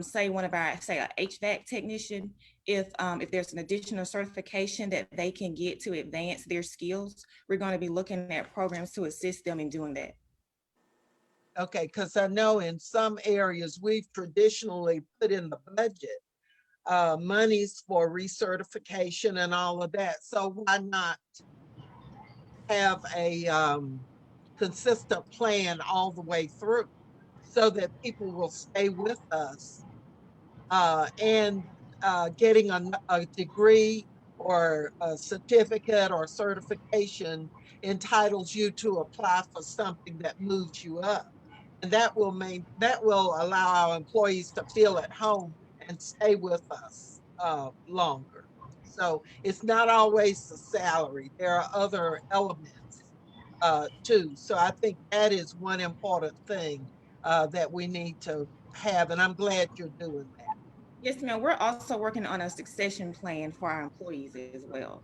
Say an HVAC technician, if there's an additional certification that they can get to advance their skills, we're going to be looking at programs to assist them in doing that. Okay, because I know in some areas we've traditionally put in the budget monies for recertification and all of that. So why not have a consistent plan all the way through so that people will stay with us and getting a degree or a certificate or certification entitles you to apply for something that moves you up. And that will allow our employees to feel at home and stay with us longer. So it's not always the salary. There are other elements too. So I think that is one important thing that we need to have. And I'm glad you're doing that. Yes, ma'am. We're also working on a succession plan for our employees as well.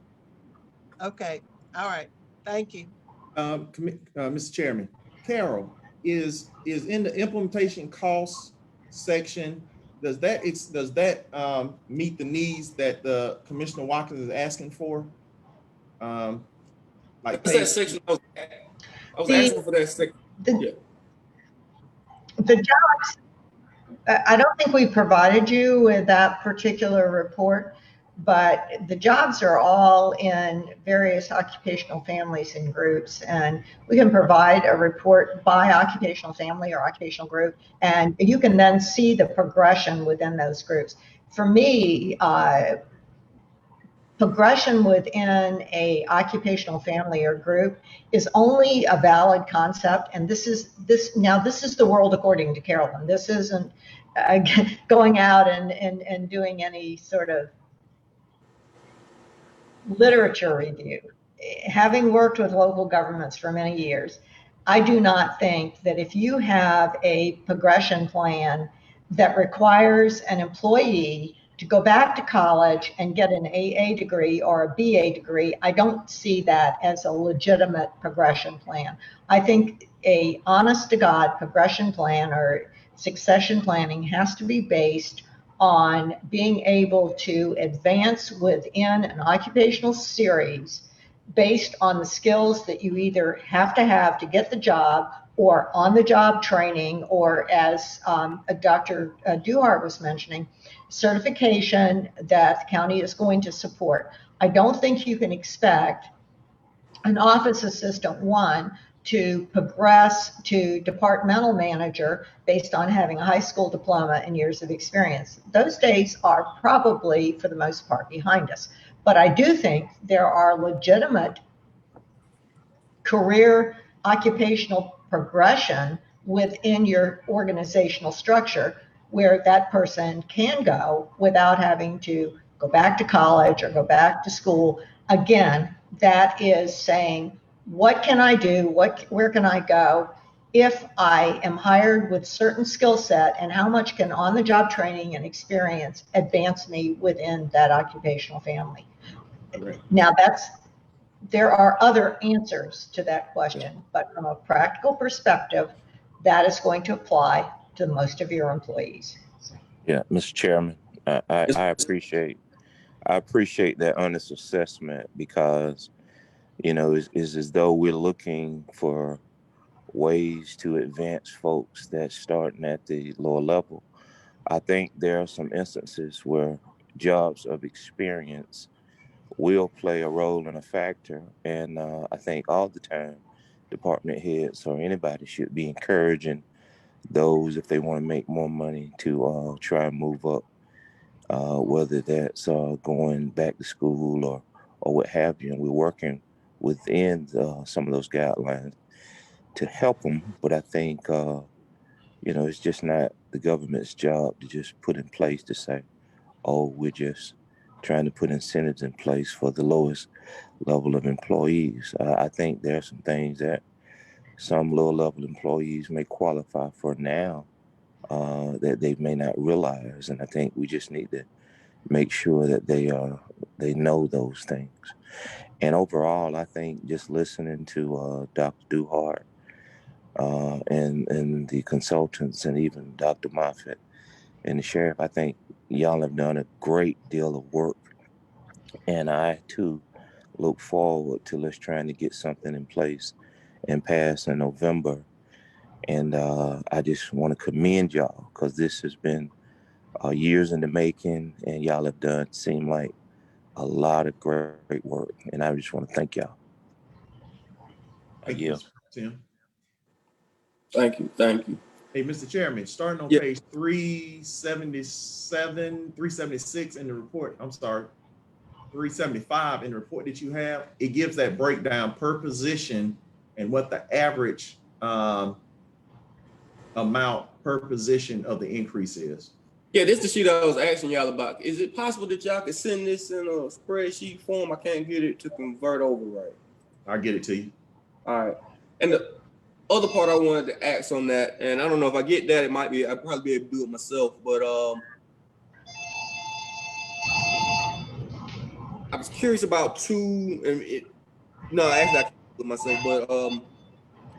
Okay. All right. Thank you. Mr. Chairman, Carol, is in the implementation costs section. Does that meet the needs that the Commissioner Watkins is asking for? Like What's that section? I was The, asking for that section. Yeah. the jobs, I don't think we provided you with that particular report, but the jobs are all in various occupational families and groups, and we can provide a report by occupational family or occupational group, and you can then see the progression within those groups. For me, progression within a occupational family or group is only a valid concept, and this is the world according to Carolyn. This isn't going out and doing any sort of literature review. Having worked with local governments for many years, I do not think that if you have a progression plan that requires an employee to go back to college and get an AA degree or a BA degree, I don't see that as a legitimate progression plan. I think a honest to God progression plan or succession planning has to be based on being able to advance within an occupational series based on the skills that you either have to get the job or on the job training, or as Dr. Duhart was mentioning, certification that the county is going to support. I don't think you can expect an office assistant one to progress to departmental manager based on having a high school diploma and years of experience. Those days are probably, for the most part, behind us. But I do think there are legitimate career occupational progression within your organizational structure where that person can go without having to go back to college or go back to school. Again, that is saying, what can I do? Where can I go if I am hired with certain skill set, and how much can on-the-job training and experience advance me within that occupational family? Right. Now there are other answers to that question, but from a practical perspective, that is going to apply to most of your employees. Yeah, Mr. Chairman, I appreciate that honest assessment, because, it's as though we're looking for ways to advance folks that's starting at the lower level. I think there are some instances where jobs of experience will play a role and a factor. And I think all the time, department heads or anybody should be encouraging those, if they want to make more money, to try and move up, whether that's going back to school or what have you. And we're working within some of those guidelines to help them. But I think, it's just not the government's job to just put in place to say, oh, we're just trying to put incentives in place for the lowest level of employees. I think there are some things that some lower level employees may qualify for now that they may not realize. And I think we just need to make sure that they know those things. And overall, I think just listening to Dr. Duhart and the consultants, and even Dr. Moffitt and the sheriff, I think y'all have done a great deal of work. And I too look forward to us trying to get something in place and pass in November. And I just want to commend y'all, because this has been years in the making, and y'all have done seem like a lot of great work. And I just want to thank y'all. Thank you, Mr. Tim. Thank you. Hey, Mr. Chairman, starting on page 377, 376 in the report, 375 in the report that you have, it gives that breakdown per position and what the average amount per position of the increase is. Yeah, this is the sheet I was asking y'all about. Is it possible that y'all could send this in a spreadsheet form? I can't get it to convert over right. I'll get it to you. All right. And the other part I wanted to ask on that, and I don't know if I get that, I'll probably be able to do it myself, but I was curious about actually I can't do it myself, but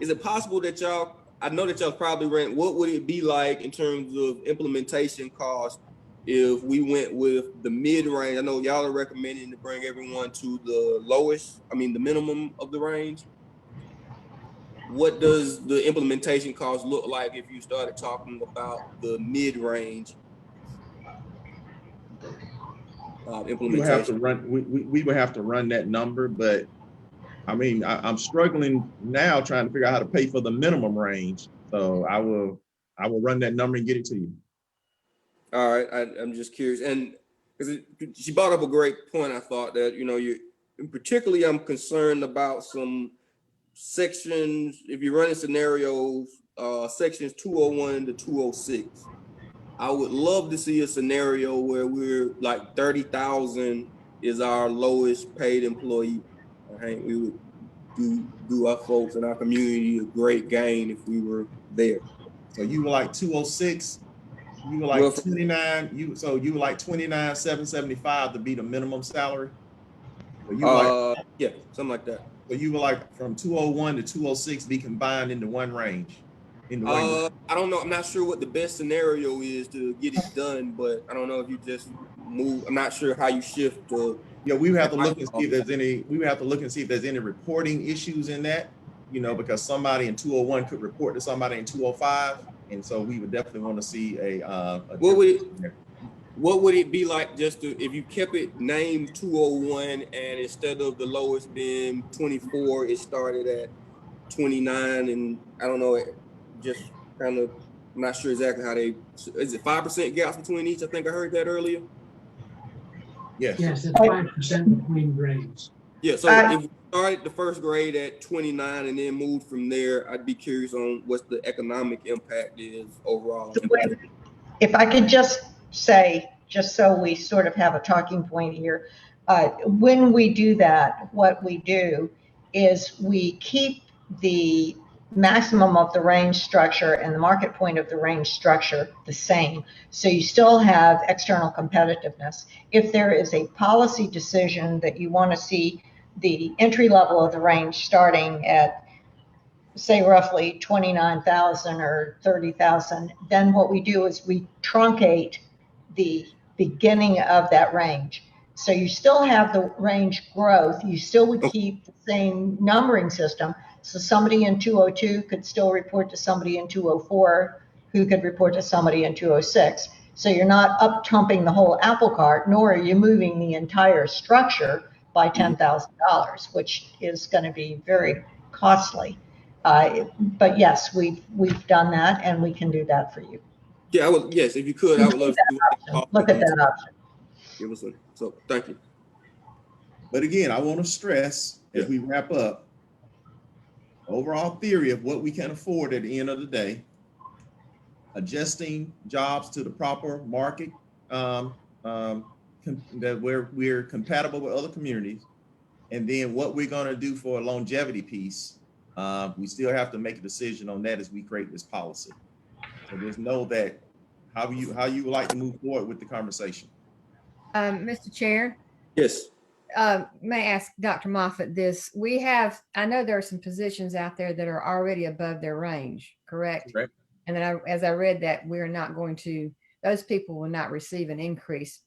is it possible that y'all, I know that y'all probably ran, what would it be like in terms of implementation cost if we went with the mid-range? I know y'all are recommending to bring everyone to the lowest, I mean, the minimum of the range. What does the implementation cost look like if you started talking about the mid-range We would have to implementation? run, we would have to run that number, but I mean, I'm struggling now trying to figure out how to pay for the minimum range. So I will run that number and get it to you. All right, I'm just curious, and because she brought up a great point, I thought that particularly I'm concerned about some sections. If you're running scenarios, sections 201 to 206, I would love to see a scenario where we're like 30,000 is our lowest paid employee. I think we would do our folks in our community a great gain if we were there. So you were like 206. You were Well, like 29. You were like 29,775 to be the minimum salary. So you were like yeah, something like that. So you were like from 201 to 206 be combined into one range. I don't know. I'm not sure what the best scenario is to get it done, but I don't know if you just move. I'm not sure how you shift the. Yeah, we would have to look and see if there's any. We would have to look and see if there's any reporting issues in that. Because somebody in 201 could report to somebody in 205, and so we would definitely want to see what would it be like just if you kept it named 201 and instead of the lowest being 24, it started at 29, and I don't know, just kind of, I'm not sure exactly how is it 5% gaps between each? I think I heard that earlier. Yes. Yes, it's 5% between grades. Yeah, so if we started the first grade at 29 and then moved from there, I'd be curious on what the economic impact is overall. If I could just say, just so we sort of have a talking point here, when we do that, what we do is we keep the maximum of the range structure and the market point of the range structure the same. So you still have external competitiveness. If there is a policy decision that you want to see the entry level of the range starting at, say, roughly 29,000 or 30,000, then what we do is we truncate the beginning of that range. So you still have the range growth. You still would keep the same numbering system. So somebody in 202 could still report to somebody in 204 who could report to somebody in 206. So you're not up-tumping the whole apple cart, nor are you moving the entire structure by $10,000, which is going to be very costly. But yes, we've done that, and we can do that for you. Yeah, I would. Yes, if you could, I would love to look at that option. Give us a, so thank you. But again, I want to stress as we wrap up, overall theory of what we can afford at the end of the day, adjusting jobs to the proper market, that we're compatible with other communities, and then what we're going to do for a longevity piece. We still have to make a decision on that as we create this policy. So just know that how you would like to move forward with the conversation. Mr. Chair. Yes. May I ask Dr. Moffitt this? I know there are some positions out there that are already above their range, correct? Correct. And then as I read that, those people will not receive an increase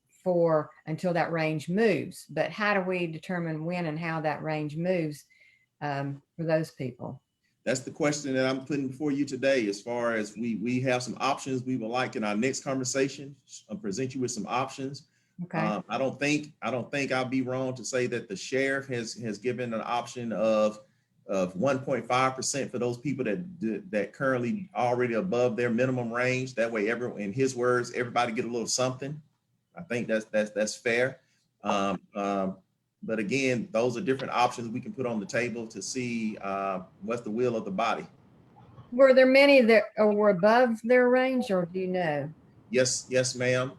until that range moves. But how do we determine when and how that range moves for those people? That's the question that I'm putting before you today. As far as we have some options we would like in our next conversation, I'll present you with some options. Okay. I don't think I'll be wrong to say that the sheriff has given an option of 1.5% for those people that currently already above their minimum range. That way, in his words, everybody get a little something. I think that's fair. But again, those are different options we can put on the table to see what's the will of the body. Were there many that were above their range, or do you know? Yes, ma'am.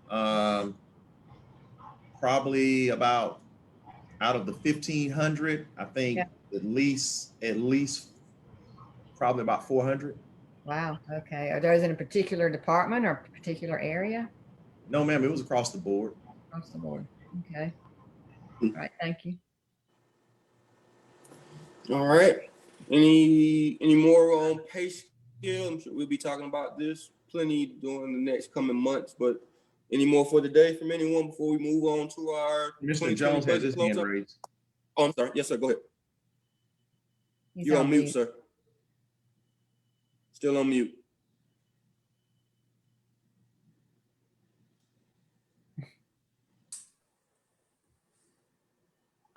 Probably about out of the 1,500, I think at least probably about 400. Wow. Okay. Are those in a particular department or a particular area? No, ma'am. It was across the board. Across the board. Okay. All right. Thank you. All right. Any more on pay scale. I'm sure we'll be talking about this plenty during the next coming months. But any more for the day from anyone before we move on to our Mr. Jones has his hand close-up? raised. Oh, I'm sorry. Yes, sir. Go ahead. He's You're on mute, sir. Still on mute.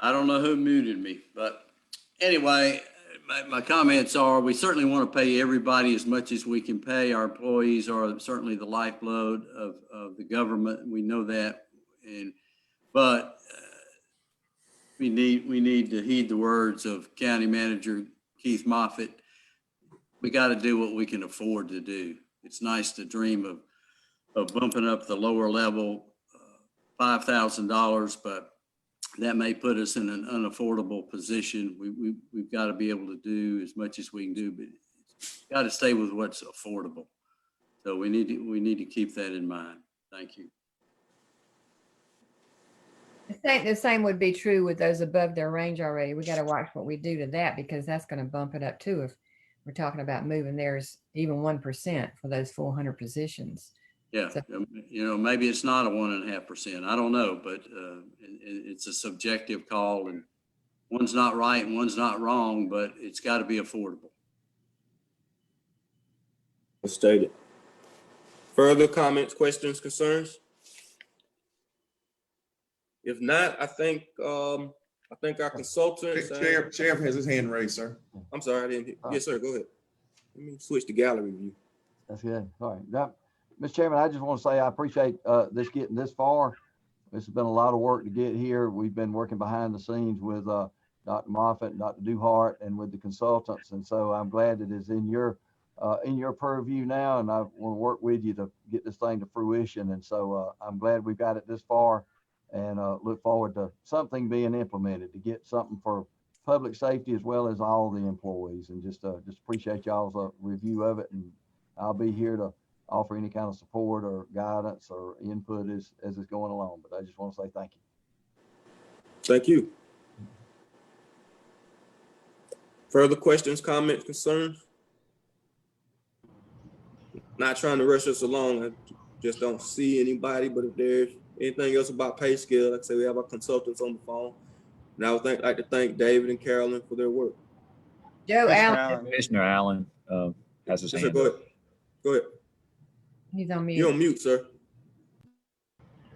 I don't know who muted me, but anyway, my comments are, we certainly want to pay everybody as much as we can pay. Our employees are certainly the lifeblood of the government. We know that. But we need to heed the words of County Manager Keith Moffitt. We got to do what we can afford to do. It's nice to dream of bumping up the lower level $5,000, but that may put us in an unaffordable position. We've got to be able to do as much as we can do, but it's got to stay with what's affordable. So we need to keep that in mind. Thank you. The same would be true with those above their range already. We got to watch what we do to that, because that's going to bump it up too. If we're talking about moving theirs even 1% for those 400 positions. Yeah, So, maybe it's not a 1.5%. I don't know, but it's a subjective call, and one's not right and one's not wrong, but it's got to be affordable. Stated. Further comments, questions, concerns? If not, I think our consultants. Sheriff has his hand raised, sir. I'm sorry, I didn't hear. Yes, sir. Go ahead. Let me switch to gallery view. That's good. All right. Now, Mr. Chairman, I just want to say I appreciate this getting this far. This has been a lot of work to get here. We've been working behind the scenes with Dr. Moffitt and Dr. Duhart and with the consultants. And so I'm glad it is in your purview now, and I want to work with you to get this thing to fruition. And so I'm glad we've got it this far, and look forward to something being implemented to get something for public safety as well as all the employees. And just appreciate y'all's review of it. And I'll be here to offer any kind of support or guidance or input as it's going along. But I just want to say thank you. Thank you. Further questions, comments, concerns? Not trying to rush us along. I just don't see anybody, but if there's anything else about pay scale, like I say, we have our consultants on the phone. And I would like to thank David and Carolyn for their work. Joe Allen. Commissioner Allen has his hand up. Go ahead. He's on mute. You're on mute, sir.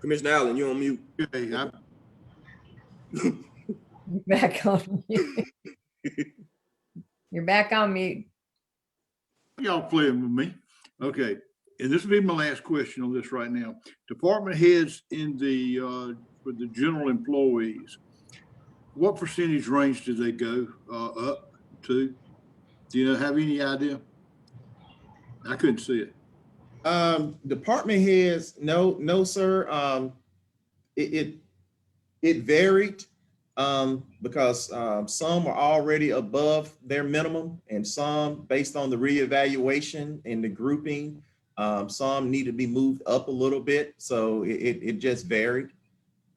Commissioner Allen, you're on mute. Okay, You're back on mute. You're back on mute. Y'all playing with me. Okay, and this will be my last question on this right now. Department heads in the for the general employees, what percentage range do they go up to? Do you have any idea? I couldn't see it. Department heads, no, sir. It varied because some are already above their minimum, and some, based on the reevaluation and the grouping, some need to be moved up a little bit. So it just varied.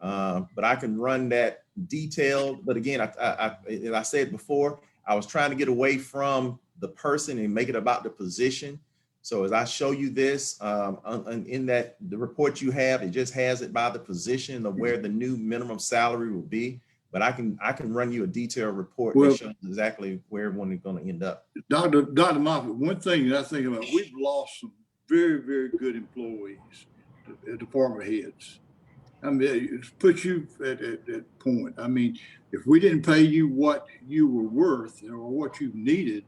But I can run that detailed. But again, as I said before, I was trying to get away from the person and make it about the position. So as I show you this, in that the report you have, it just has it by the position of where the new minimum salary will be. But I can run you a detailed report that shows exactly where everyone is going to end up. Dr. Moffitt, one thing that I think about, we've lost some very, very good employees, department heads. I mean, it puts you at that point. I mean, if we didn't pay you what you were worth or what you needed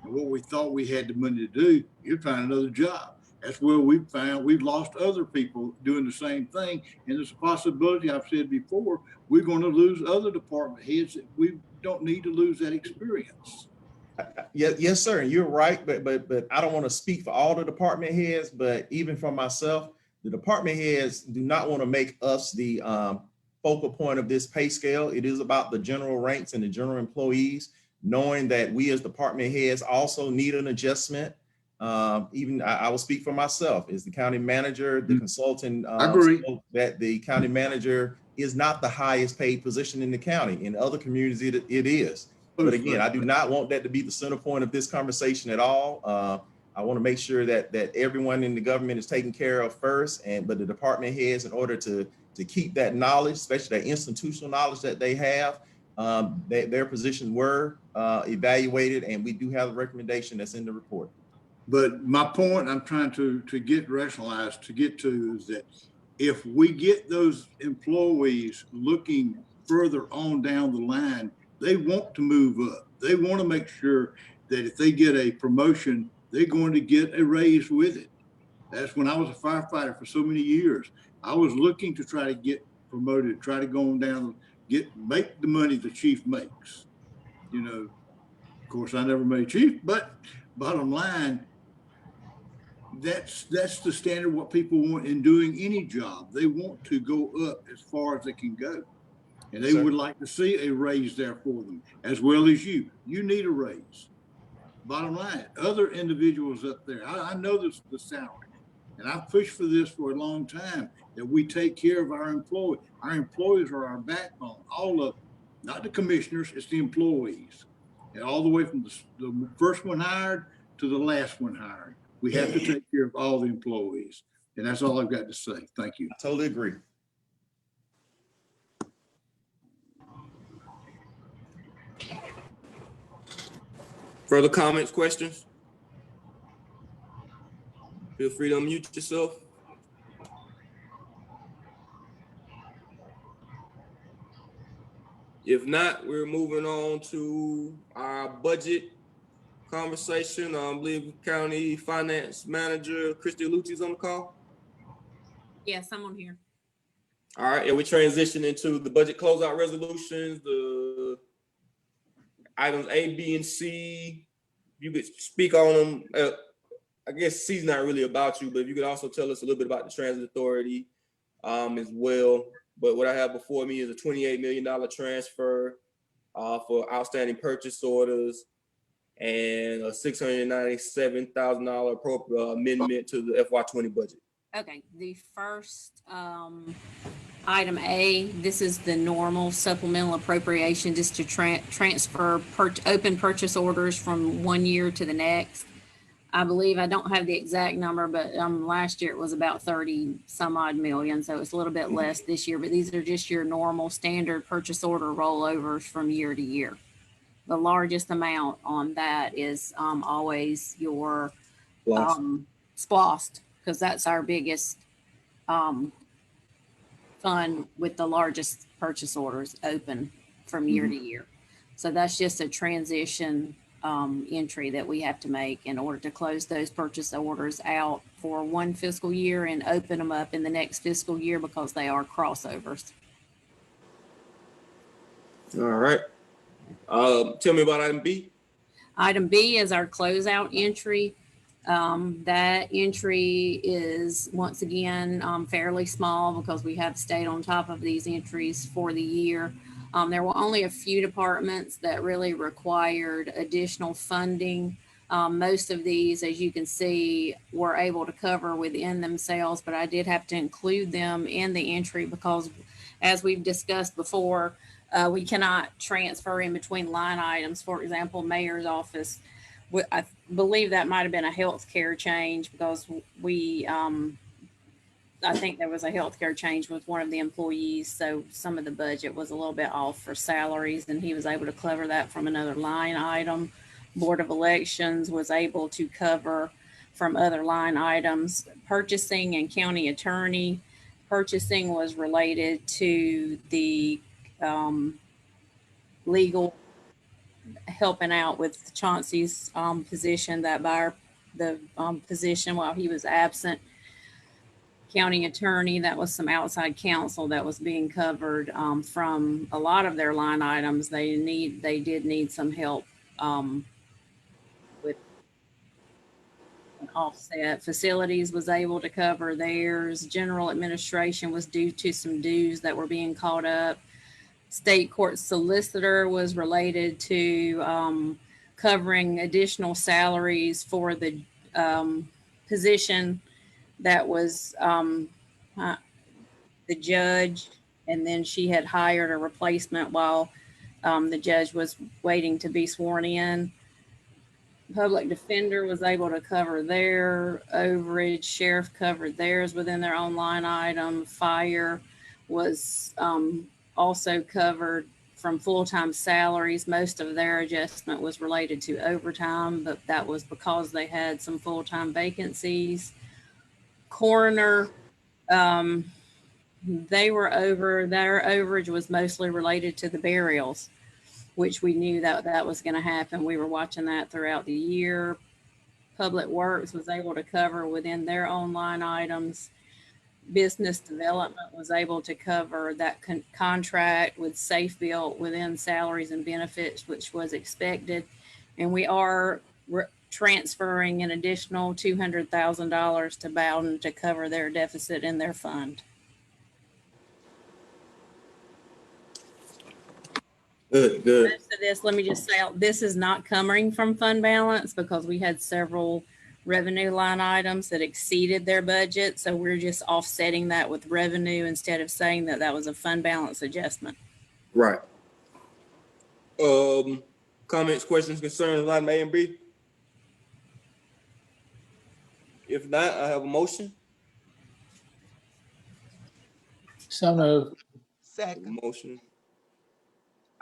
and what we thought we had the money to do, you'd find another job. That's where we found we've lost other people doing the same thing. And there's a possibility, I've said before, we're going to lose other department heads that we don't need to lose that experience. Yes, sir. And you're right. But I don't want to speak for all the department heads, but even for myself, the department heads do not want to make us the focal point of this pay scale. It is about the general ranks and the general employees, knowing that we as department heads also need an adjustment. Even I will speak for myself as the county manager, the consultant, that the county manager is not the highest paid position in the county. In other communities, it is. But again, I do not want that to be the center point of this conversation at all. I want to make sure that everyone in the government is taken care of first, but the department heads, in order to keep that knowledge, especially that institutional knowledge that they have, their positions were evaluated, and we do have a recommendation that's in the report. But my point I'm trying to get rationalized to get to is that if we get those employees looking further on down the line, they want to move up. They want to make sure that if they get a promotion, they're going to get a raise with it. That's when I was a firefighter for so many years. I was looking to try to get promoted, try to go on down, make the money the chief makes. You know, of course, I never made chief, but bottom line, that's the standard what people want in doing any job. They want to go up as far as they can go. And they would like to see a raise there for them, as well as you. You need a raise. Bottom line, other individuals up there, I know the salary, and I've pushed for this for a long time, that we take care of our employees. Our employees are our backbone, all of them, not the commissioners, it's the employees. And all the way from the first one hired to the last one hired. We have to take care of all the employees. And that's all I've got to say. Thank you. I totally agree. Further comments, questions? Feel free to unmute yourself. If not, we're moving on to our budget conversation. I believe County Finance Manager Christy Lucci's on the call. Yes, I'm on here. All right, and we transition into the budget closeout resolutions, the items A, B, and C. You could speak on them. I guess C's not really about you, but if you could also tell us a little bit about the Transit Authority as well. But what I have before me is a $28 million transfer for outstanding purchase orders and a $697,000 amendment to the FY20 budget. Okay, the first item A, this is the normal supplemental appropriation just to transfer open purchase orders from one year to the next. I believe, I don't have the exact number, but last year it was about 30 some odd million. So it's a little bit less this year, but these are just your normal standard purchase order rollovers from year to year. The largest amount on that is always your SPLOST, because that's our biggest fund with the largest purchase orders open from year to year. So that's just a transition entry that we have to make in order to close those purchase orders out for one fiscal year and open them up in the next fiscal year because they are crossovers. All right. Tell me about item B. Item B is our closeout entry. That entry is once again fairly small because we have stayed on top of these entries for the year. There were only a few departments that really required additional funding. Most of these, as you can see, were able to cover within themselves, but I did have to include them in the entry because, as we've discussed before, we cannot transfer in between line items. For example, mayor's office, I believe that might have been a healthcare change because I think there was a healthcare change with one of the employees. So some of the budget was a little bit off for salaries and he was able to cover that from another line item. Board of Elections was able to cover from other line items. Purchasing and county attorney. Purchasing was related to the legal helping out with Chauncey's position, that buyer, the position while he was absent. County attorney, that was some outside counsel that was being covered from a lot of their line items. They did need some help with an offset. Facilities was able to cover theirs. General administration was due to some dues that were being caught up. State court solicitor was related to covering additional salaries for the position that was the judge, and then she had hired a replacement while the judge was waiting to be sworn in. Public defender was able to cover their overage. Sheriff covered theirs within their own line item. Fire was also covered from full-time salaries. Most of their adjustment was related to overtime, but that was because they had some full-time vacancies. Coroner, they were over, their overage was mostly related to the burials, which we knew that was going to happen. We were watching that throughout the year. Public Works was able to cover within their own line items. Business development was able to cover that contract with Safe Built within salaries and benefits, which was expected. And we are transferring an additional $200,000 to Bowden to cover their deficit in their fund. Good. Most of this, let me just say, this is not coming from fund balance because we had several revenue line items that exceeded their budget. So we're just offsetting that with revenue instead of saying that that was a fund balance adjustment. Right. Comments, questions, concerns, line A and B? If not, I have a motion. So moved. Second. Motion.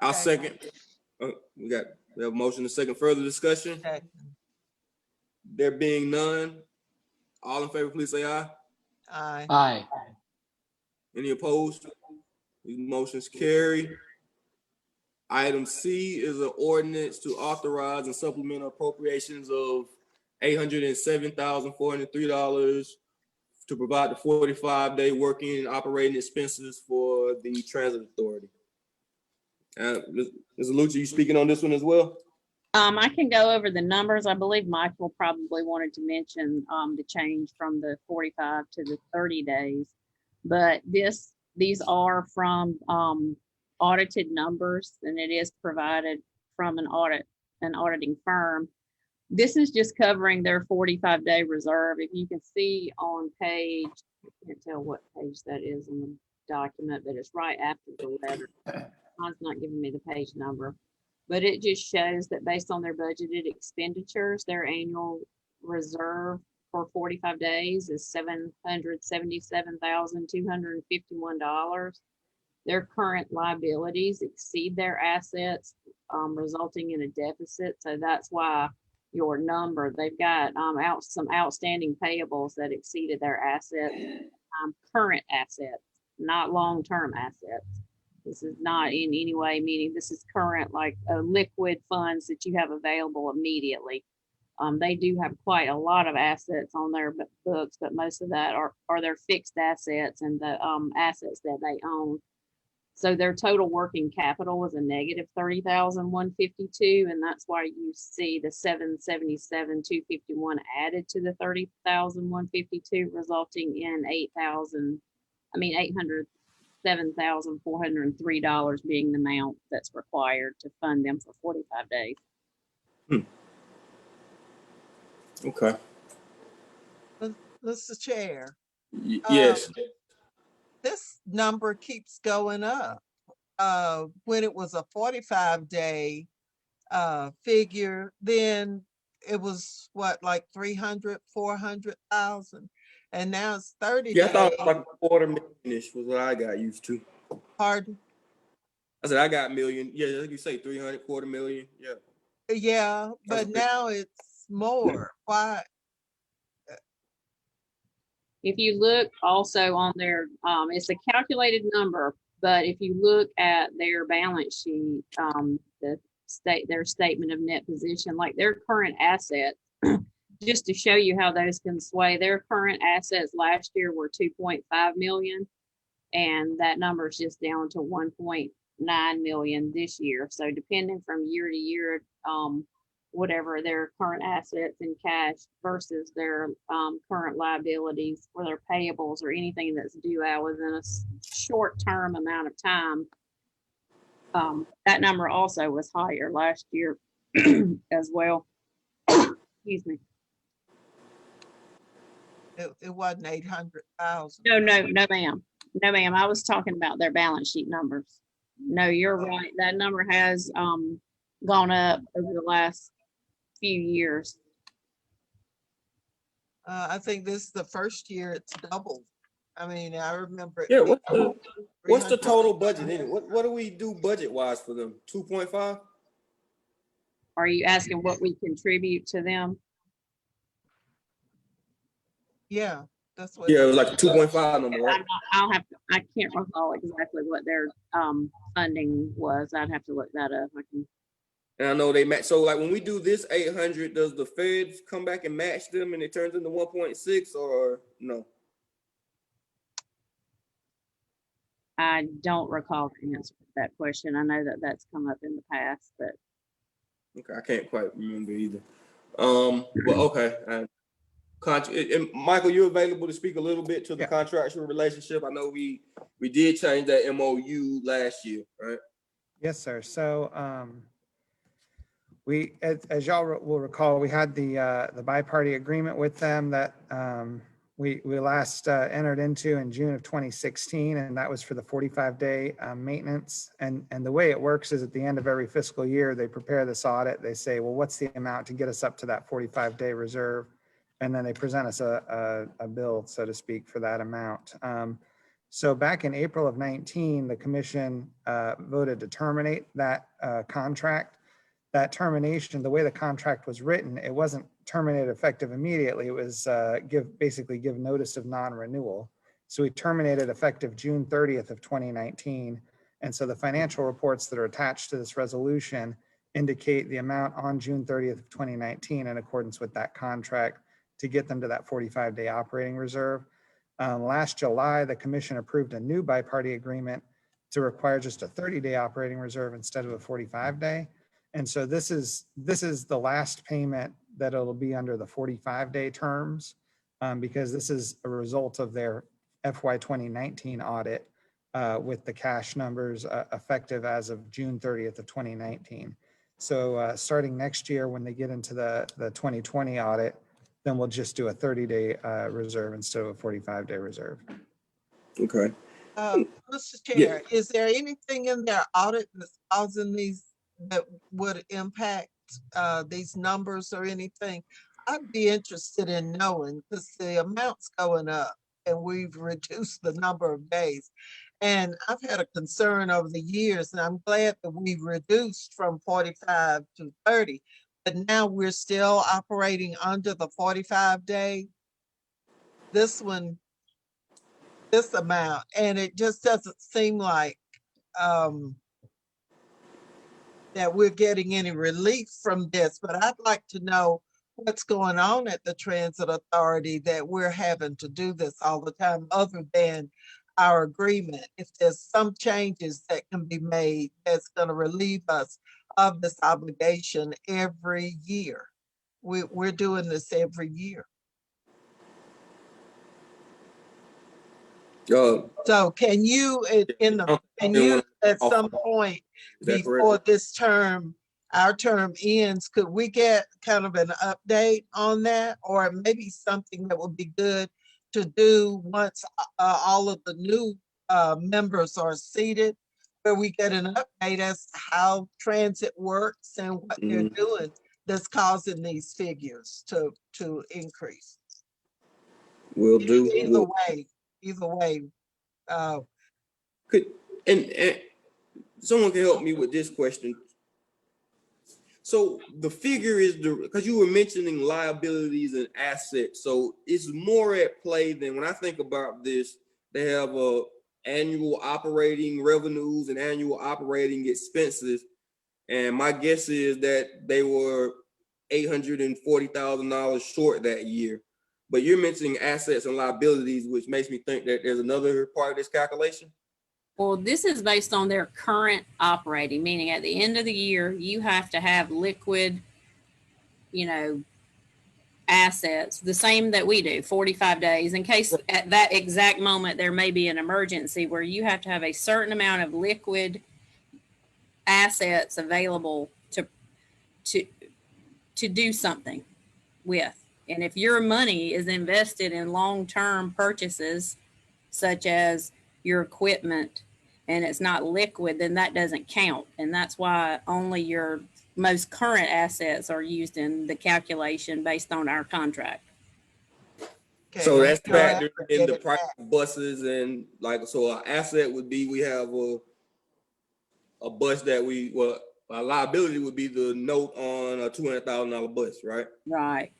I'll second. We have a motion, a second. Further discussion? Second. There being none, all in favor, please say aye. Aye. Aye. Any opposed? These motions carry. Item C is an ordinance to authorize and supplement appropriations of $807,403 to provide the 45-day working and operating expenses for the Transit Authority. Ms. Alucci, you speaking on this one as well? I can go over the numbers. I believe Michael probably wanted to mention the change from the 45 to the 30 days, but these are from audited numbers, and it is provided from an auditing firm. This is just covering their 45-day reserve. If you can see on page, I can't tell what page that is in the document, but it's right after the letter. Mine's not giving me the page number, but it just shows that based on their budgeted expenditures, their annual reserve for 45 days is $777,251. Their current liabilities exceed their assets, resulting in a deficit. So that's why your number, they've got some outstanding payables that exceeded their assets, current assets, not long-term assets. This is not in any way meaning this is current, like liquid funds that you have available immediately. They do have quite a lot of assets on their books, but most of that are their fixed assets and the assets that they own. So their total working capital was a negative $30,152, and that's why you see the $777,251 added to the $30,152, resulting in $807,403 being the amount that's required to fund them for 45 days. Okay. Mr. Chair. Yes. This number keeps going up. When it was a 45-day figure, then it was what, like 300, 400,000, and now it's 30 Yeah, I thought days. it was like a $250,000 was what I got used to. Pardon? I said I got million. Yeah, like you say, 300, $250,000. Yeah. Yeah, but now it's more. Why? If you look also on their, it's a calculated number, but if you look at their balance sheet, their statement of net position, like their current assets, just to show you how those can sway, their current assets last year were 2.5 million, and that number is just down to 1.9 million this year. So depending from year to year, whatever their current assets in cash versus their current liabilities or their payables or anything that's due out within a short-term amount of time, that number also was higher last year as well. Excuse me. It wasn't 800,000. No, ma'am. No, ma'am. I was talking about their balance sheet numbers. No, you're right. That number has gone up over the last few years. I think this is the first year it's doubled. I mean, I remember. Yeah, what's the total budget in it? What do we do budget wise for them? 2.5? Are you asking what we contribute to them? Yeah, that's what. Yeah, it was like 2.5 number, right? I can't recall exactly what their funding was. I'd have to look that up. And I know they match. So like when we do this 800, does the feds come back and match them and it turns into 1.6 or no? I don't recall the answer to that question. I know that that's come up in the past, but Okay, I can't quite remember either. But okay. And Michael, you available to speak a little bit to the contractual relationship? I know we did change that MOU last year, right? Yes, sir. So we, as y'all will recall, we had the bi-party agreement with them that we last entered into in June of 2016, and that was for the 45-day maintenance. And the way it works is at the end of every fiscal year, they prepare this audit. They say, well, what's the amount to get us up to that 45-day reserve? And then they present us a bill, so to speak, for that amount. So back in April of 19, the commission voted to terminate that contract. That termination, the way the contract was written, it wasn't terminated effective immediately. It was basically give notice of non-renewal. So we terminated effective June 30th of 2019. And so the financial reports that are attached to this resolution indicate the amount on June 30th of 2019 in accordance with that contract to get them to that 45-day operating reserve. Last July, the commission approved a new bi-party agreement to require just a 30-day operating reserve instead of a 45-day. And so this is the last payment that it'll be under the 45-day terms because this is a result of their FY 2019 audit with the cash numbers effective as of June 30th of 2019. So starting next year, when they get into the 2020 audit, then we'll just do a 30-day reserve instead of a 45-day reserve. Okay. Mr. Chair, is there anything in their audit that's causing these that would impact these numbers or anything? I'd be interested in knowing because the amount's going up and we've reduced the number of days. And I've had a concern over the years, and I'm glad that we've reduced from 45 to 30. But now we're still operating under the 45-day, this amount, and it just doesn't seem like that we're getting any relief from this. But I'd like to know what's going on at the Transit Authority that we're having to do this all the time, other than our agreement. If there's some changes that can be made that's going to relieve us of this obligation every year. We're doing this every year. So can you at some point before this term, our term ends, could we get kind of an update on that? Or maybe something that would be good to do once all of the new members are seated, where we get an update as to how transit works and what they're doing that's causing these figures to increase. We'll do. Either way. Could and someone can help me with this question. So the figure is because you were mentioning liabilities and assets, so it's more at play than when I think about this. They have annual operating revenues and annual operating expenses, and my guess is that they were $840,000 short that year. But you're mentioning assets and liabilities, which makes me think that there's another part of this calculation. Well, this is based on their current operating, meaning at the end of the year, you have to have liquid, assets, the same that we do, 45 days, in case at that exact moment there may be an emergency where you have to have a certain amount of liquid assets available to do something with. And if your money is invested in long-term purchases, such as your equipment and it's not liquid, then that doesn't count. And that's why only your most current assets are used in the calculation based on our contract. So Okay, that's we don't factored ever in get the it price back. of buses and like, so our asset would be, we have a bus that our liability would be the note on a $200,000 bus, right? Right.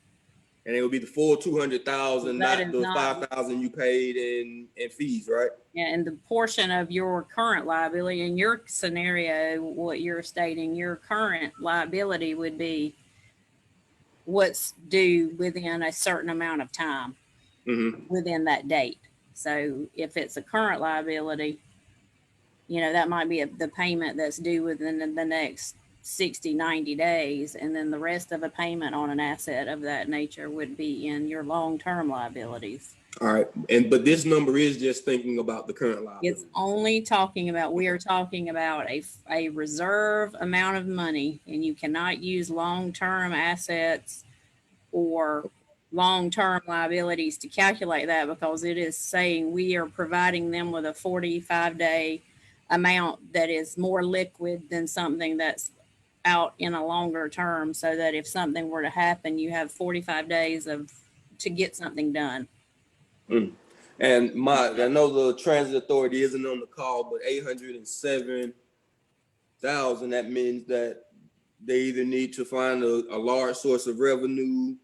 And it would be the full 200,000, That not is the not, 5,000 you paid in fees, right? and the portion of your current liability in your scenario, what you're stating, your current liability would be what's due within a certain amount of time within that date. So if it's a current liability, that might be the payment that's due within the next 60, 90 days. And then the rest of a payment on an asset of that nature would be in your long-term liabilities. All right. But this number is just thinking about the current liability. It's only talking about, we are talking about a reserve amount of money, and you cannot use long-term assets or long-term liabilities to calculate that, because it is saying we are providing them with a 45-day amount that is more liquid than something that's out in a longer term, so that if something were to happen, you have 45 days to get something done. And I know the transit authority isn't on the call, but 807,000, that means that they either need to find a large source of revenue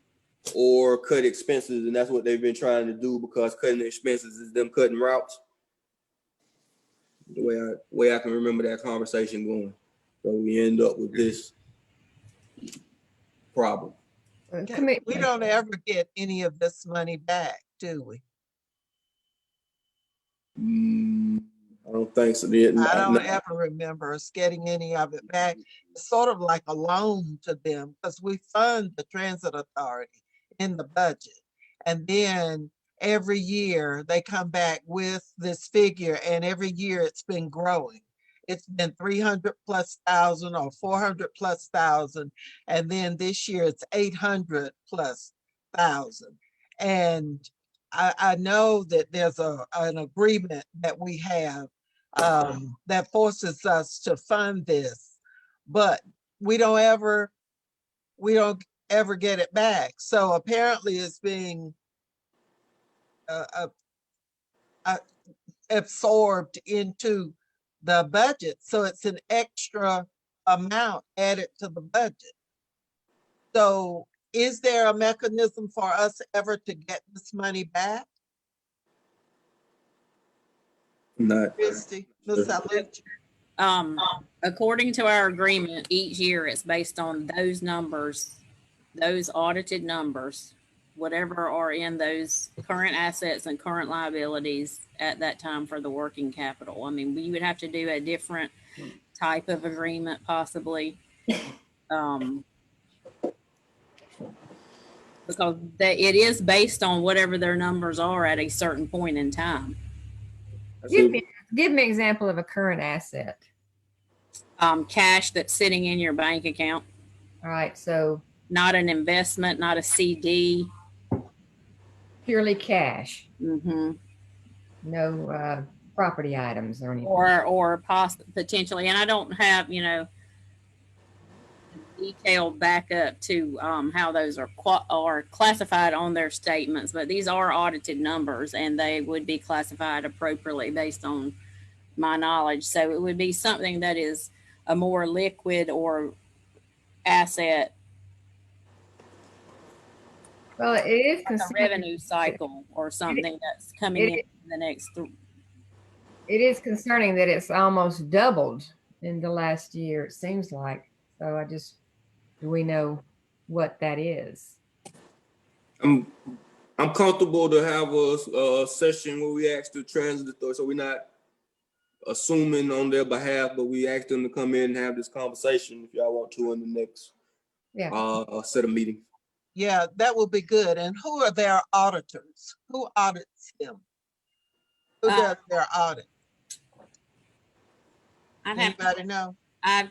or cut expenses, and that's what they've been trying to do, because cutting expenses is them cutting routes. The way I can remember that conversation going. So we end up with this problem. We don't ever get any of this money back, do we? I don't think so. I don't ever remember us getting any of it back. It's sort of like a loan to them, because we fund the transit authority in the budget. And then every year they come back with this figure, and every year it's been growing. It's been 300,000+ or 400,000+. And then this year it's 800,000+. And I know that there's an agreement that we have that forces us to fund this, but we don't ever get it back. So apparently it's being absorbed into the budget. So it's an extra amount added to the budget. So is there a mechanism for us ever to get this money back? Not. Christy, Ms. Alucci? According to our agreement, each year it's based on those numbers, those audited numbers, whatever are in those current assets and current liabilities at that time for the working capital. I mean, we would have to do a different type of agreement possibly. Because it is based on whatever their numbers are at a certain point in time. Give me an example of a current asset. Cash that's sitting in your bank account. All right, so not an investment, not a CD. Purely cash. Mm-hmm. No property items or anything. Or potentially, and I don't have, detailed backup to how those are classified on their statements, but these are audited numbers and they would be classified appropriately based on my knowledge. So it would be something that is a more liquid or asset. Well, it is like a revenue cycle or something that's coming in the next. It is concerning that it's almost doubled in the last year, it seems like. So do we know what that is? I'm comfortable to have a session where we ask the transit authority, so we're not assuming on their behalf, but we ask them to come in and have this conversation if y'all want to in the next set of meetings. Yeah, that will be good. And who are their auditors? Who audits them? Who does their audit? Anybody know? I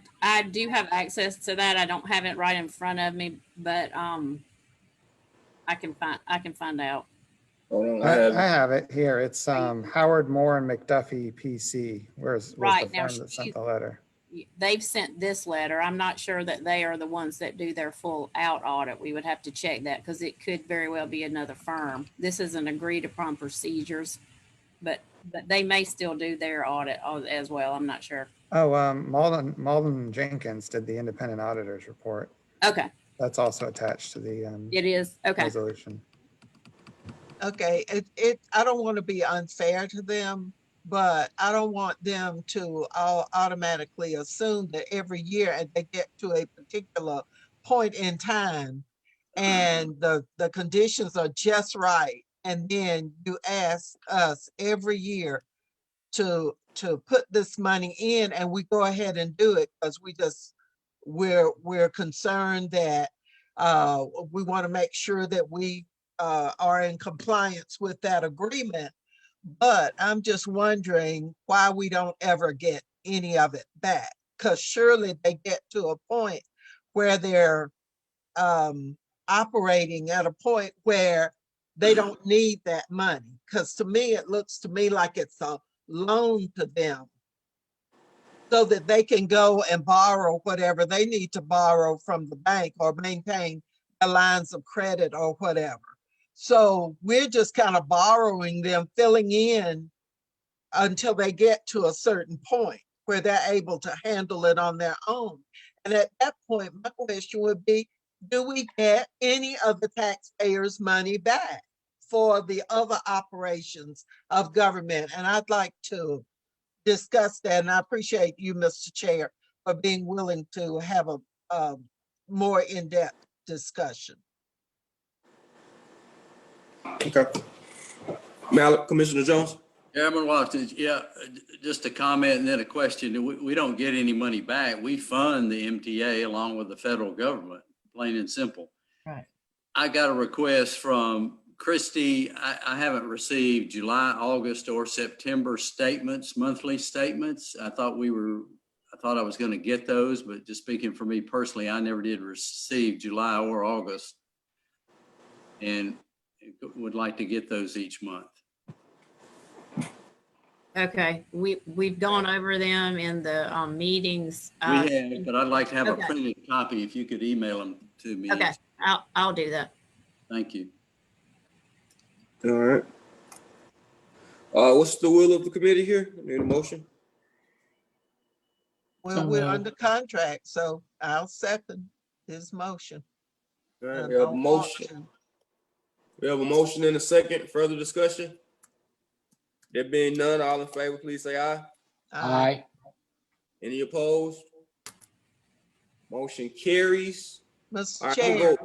do have access to that. I don't have it right in front of me, but I can find out. Hold on, I I have have it here. It's Howard Moore and McDuffie PC. Was the Right, now firm that sent the letter? they've sent this letter. I'm not sure that they are the ones that do their full out audit. We would have to check that because it could very well be another firm. This is an agreed upon procedures, but they may still do their audit as well. I'm not sure. Oh, Malden Jenkins did the independent auditors report. Okay, That's also attached to the it is. Okay. resolution. Okay, I don't want to be unfair to them, but I don't want them to all automatically assume that every year and they get to a particular point in time and the conditions are just right. And then you ask us every year to put this money in and we go ahead and do it because we're concerned that we want to make sure that we are in compliance with that agreement. But I'm just wondering why we don't ever get any of it back. Because surely they get to a point where they're operating at a point where they don't need that money. Because to me, it looks to me like it's a loan to them so that they can go and borrow whatever they need to borrow from the bank or maintain their lines of credit or whatever. So we're just kind of borrowing them, filling in until they get to a certain point where they're able to handle it on their own. And at that point, my question would be, do we get any of the taxpayers' money back for the other operations of government? And I'd like to discuss that. And I appreciate you, Mr. Chair, for being willing to have a more in-depth discussion. Okay. Commissioner Jones? Chairman Watkins, yeah, just a comment and then a question. We don't get any money back. We fund the MTA along with the federal government, plain and simple. Right. I got a request from Christie. I haven't received July, August, or September statements, monthly statements. I thought I was going to get those, but just speaking for me personally, I never did receive July or August, and would like to get those each month. Okay, we've gone over them in the meetings. We have, but I'd like to have okay. a printed copy if you could email them to me. Okay, I'll do that. Thank you. All right. What's the will of the committee here? Need a motion? Well, we're under contract, so I'll second his motion. All right, we have a motion. We have a motion and a second. Further discussion? There being none, all in favor, please say aye. Aye. Any opposed? Motion carries. Mr. Chair,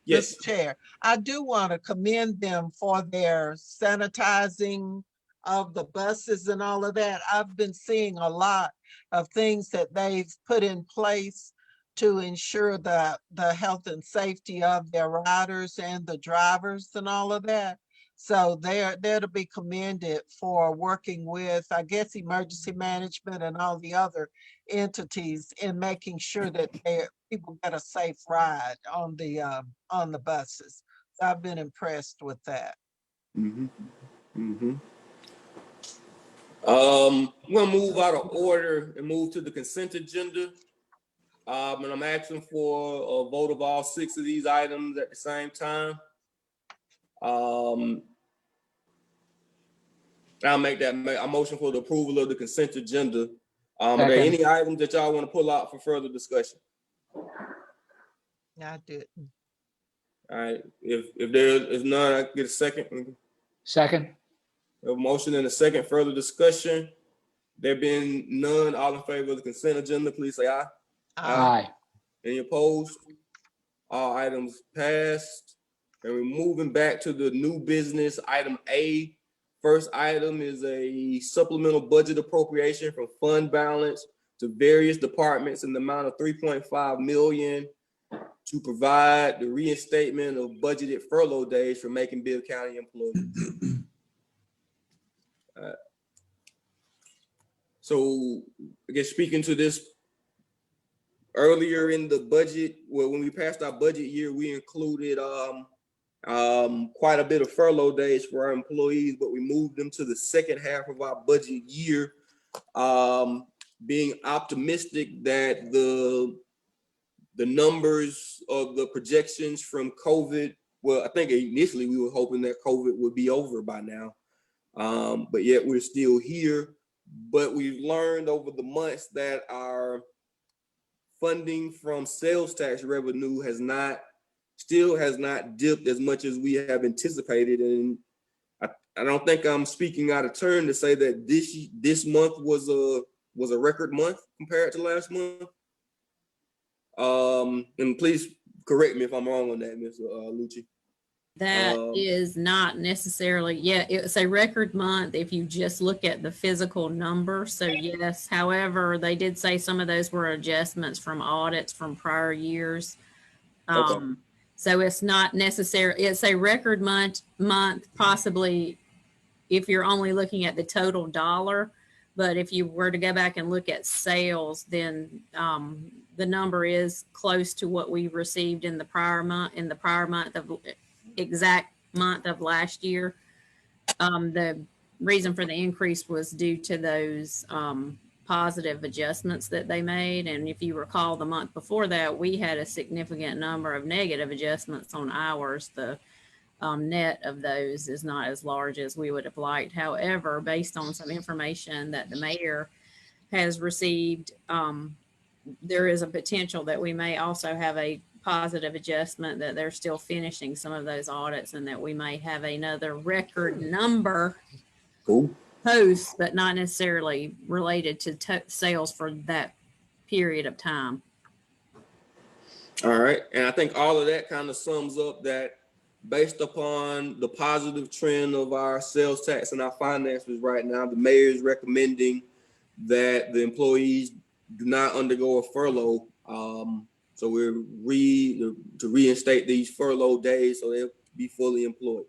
yes. Mr. Chair, I do want to commend them for their sanitizing of the buses and all of that. I've been seeing a lot of things that they've put in place to ensure the health and safety of their riders and the drivers and all of that. So they're to be commended for working with, I guess, emergency management and all the other entities in making sure that people get a safe ride on the buses. So I've been impressed with that. Mm-hmm. Mm-hmm. We'll move out of order and move to the consent agenda. And I'm asking for a vote of all 6 of these items at the same time. I'll make that a motion for the approval of the consent agenda. Are there any items that y'all want to pull out for further discussion? I did. All right. If there is none, I get a second. Second. A motion and a second. Further discussion. There being none, all in favor of the consent agenda, please say aye. Aye. Any opposed? All items passed. And we're moving back to the new business, item A. First item is a supplemental budget appropriation from fund balance to various departments in the amount of $3.5 million to provide the reinstatement of budgeted furlough days for Macon-Bibb County employees. So I guess speaking to this, earlier in the budget, well, when we passed our budget year, we included quite a bit of furlough days for our employees, but we moved them to the second half of our budget year, being optimistic that the numbers of the projections from COVID, well, I think initially we were hoping that COVID would be over by now, but yet we're still here. But we've learned over the months that our funding from sales tax revenue still has not dipped as much as we have anticipated. And I don't think I'm speaking out of turn to say that this month was a record month compared to last month. And please correct me if I'm wrong on that, Ms. Lucci. That is not necessarily, yeah, it's a record month if you just look at the physical number. So yes, however, they did say some of those were adjustments from audits from prior years. Okay. So it's not necessarily, it's a record month, possibly if you're only looking at the total dollar. But if you were to go back and look at sales, then the number is close to what we received in the prior month of exact month of last year. The reason for the increase was due to those positive adjustments that they made. And if you recall, the month before that, we had a significant number of negative adjustments on ours. The net of those is not as large as we would have liked. However, based on some information that the mayor has received, there is a potential that we may also have a positive adjustment, that they're still finishing some of those audits, and that we may have another record number post, but not necessarily related to sales for that period of time. All right. And I think all of that kind of sums up that based upon the positive trend of our sales tax and our finances right now, the mayor is recommending that the employees do not undergo a furlough. So we're to reinstate these furlough days so they'll be fully employed.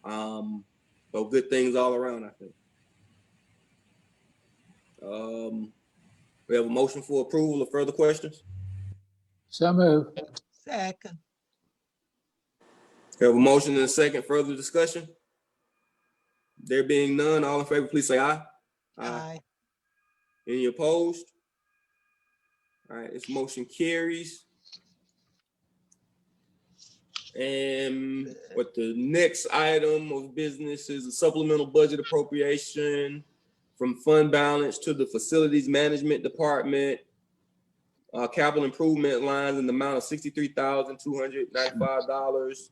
So good things all around, I think. We have a motion for approval of further questions. So move. Second. We have a motion and a second. Further discussion? There being none, all in favor, please say aye. Aye. Any opposed? All right, this motion carries. And what the next item of business is a supplemental budget appropriation from fund balance to the facilities management department, capital improvement lines in the amount of $63,295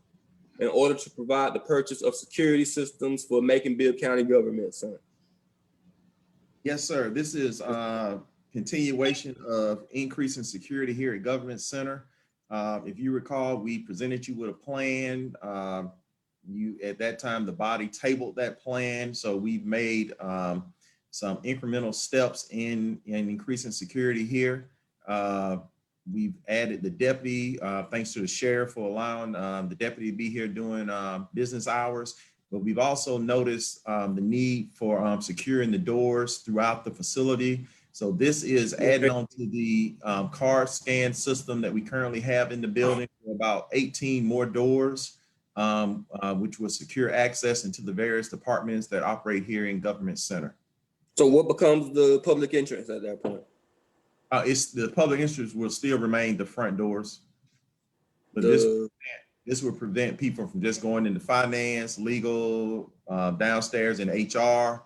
in order to provide the purchase of security systems for Macon-Bibb County Government Center. Yes, sir. This is a continuation of increasing security here at Government Center. If you recall, we presented you with a plan. At that time, the body tabled that plan. So we've made some incremental steps in increasing security here. We've added the deputy, thanks to the sheriff for allowing the deputy to be here doing business hours. But we've also noticed the need for securing the doors throughout the facility. So this is adding on to the card scan system that we currently have in the building for about 18 more doors, which will secure access into the various departments that operate here in Government Center. So what becomes the public entrance at that point? It's the public entrance will still remain the front doors. But this will prevent people from just going into finance, legal, downstairs in HR.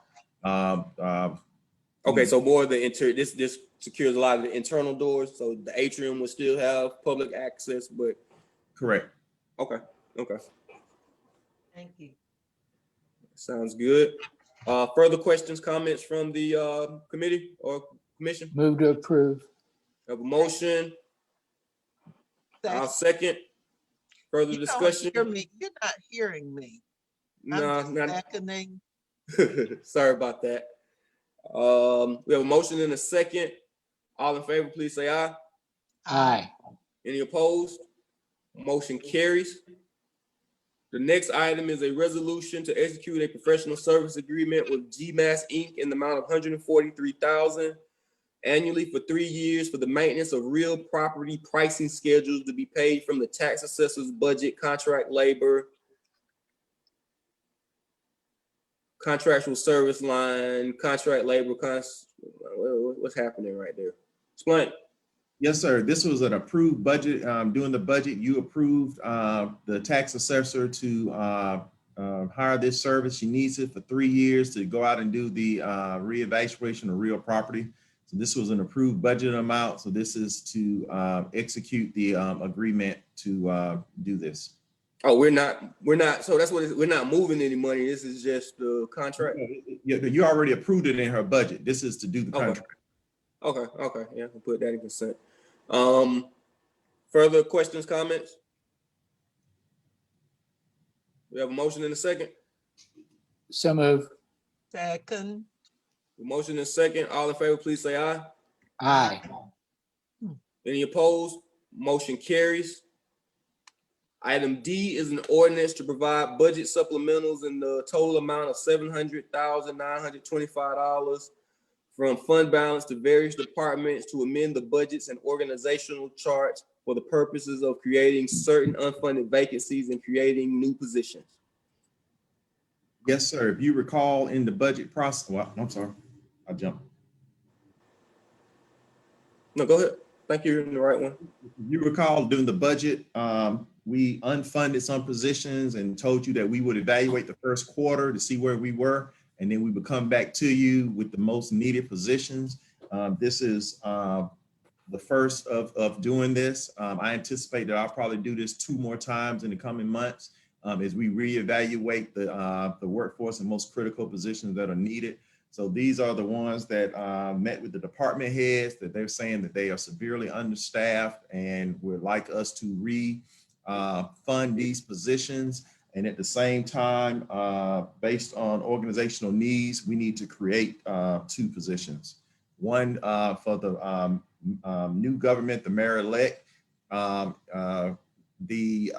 Okay, so more of the this secures a lot of the internal doors. So the atrium will still have public access, but correct. Okay. Thank you. Sounds good. Further questions, comments from the committee or commission? Move to approve. Have a motion. I'll second. Further discussion? Don't hear me. You're not hearing me. No, not seconding. Sorry about that. We have a motion and a second. All in favor, please say aye. Aye. Any opposed? Motion carries. The next item is a resolution to execute a professional service agreement with GMAS Inc. in the amount of $143,000 annually for 3 years for the maintenance of real property pricing schedules to be paid from the tax assessor's budget contract labor contractual service line, contract labor, what's happening right there? Explain. Yes, sir. This was an approved budget. During the budget, you approved the tax assessor to hire this service. She needs it for 3 years to go out and do the reevaluation of real property. So this was an approved budget amount. So this is to execute the agreement to do this. Oh, we're not. So that's what we're not moving any money. This is just the contract. You already approved it in her budget. This is to do the contract. Okay. Yeah, I'll put that in consent. Further questions, comments? We have a motion in a second. So move. Second. Motion in a second. All in favor, please say aye. Aye. Any opposed? Motion carries. Item D is an ordinance to provide budget supplementals in the total amount of $700,925 from fund balance to various departments to amend the budgets and organizational charts for the purposes of creating certain unfunded vacancies and creating new positions. Yes, sir. If you recall in the budget process, well, I'm sorry, I jumped. No, go ahead. Thank you. You're in the right one. You recall during the budget, we unfunded some positions and told you that we would evaluate the first quarter to see where we were, and then we would come back to you with the most needed positions. This is the first of doing this. I anticipate that I'll probably do this 2 more times in the coming months as we reevaluate the workforce and most critical positions that are needed. So these are the ones that met with the department heads that they're saying that they are severely understaffed and would like us to fund these positions. And at the same time, based on organizational needs, we need to create 2 positions. One for the new government, the mayor-elect, the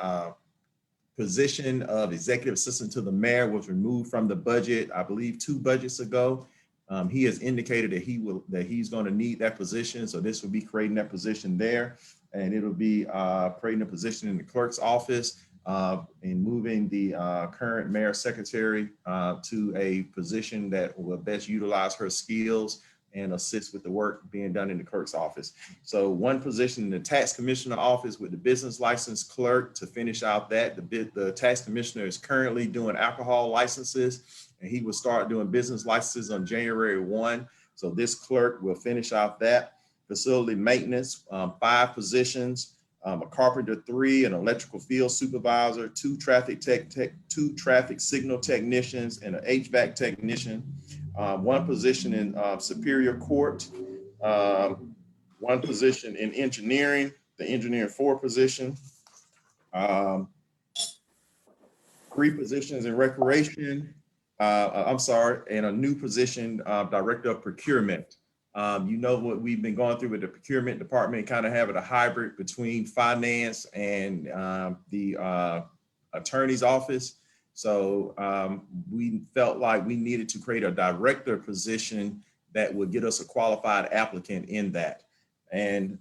position of executive assistant to the mayor was removed from the budget, I believe 2 budgets ago. He has indicated that he's going to need that position. So this will be creating that position there. And it'll be creating a position in the clerk's office and moving the current mayor secretary to a position that will best utilize her skills and assist with the work being done in the clerk's office. So 1 position in the tax commissioner office with the business license clerk to finish out that. The tax commissioner is currently doing alcohol licenses, and he will start doing business licenses on January 1. So this clerk will finish out that. Facility maintenance, 5 positions, a carpenter 3, an electrical field supervisor, 2 traffic signal technicians, and an HVAC technician. 1 position in Superior Court, 1 position in engineering, the engineering 4 position, 3 positions in recreation, and a new position, director of procurement. You know what we've been going through with the procurement department, kind of having a hybrid between finance and the attorney's office. So we felt like we needed to create a director position that would get us a qualified applicant in that. And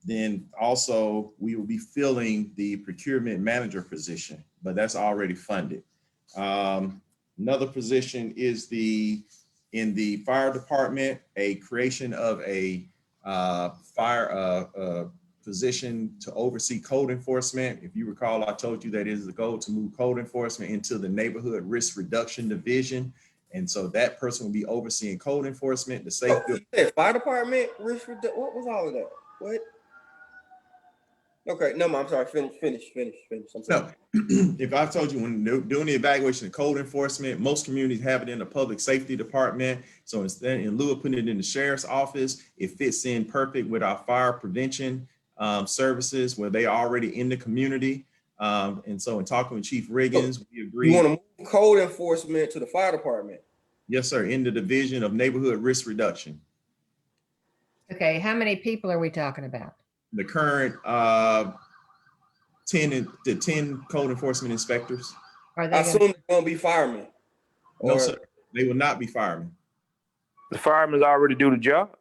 then also we will be filling the procurement manager position, but that's already funded. Another position is in the fire department, a creation of a fire position to oversee code enforcement. If you recall, I told you that it is the goal to move code enforcement into the neighborhood risk reduction division. And so that person will be overseeing code enforcement, the safety. Fire department, risk reduction, what was all of that? What? Okay, no, I'm sorry, finish. I'm sorry. No, if I told you when doing the evaluation of code enforcement, most communities have it in the public safety department. So instead, in lieu of putting it in the sheriff's office, it fits in perfect with our fire prevention services where they are already in the community. And so in talking with Chief Riggins, we agree. You want to move code enforcement to the fire department? Yes, sir, in the division of neighborhood risk reduction. Okay, how many people are we talking about? The current 10 code enforcement inspectors. Are they I assume they're going to be firemen. No, sir, they will not be firemen. The firemen already do the job.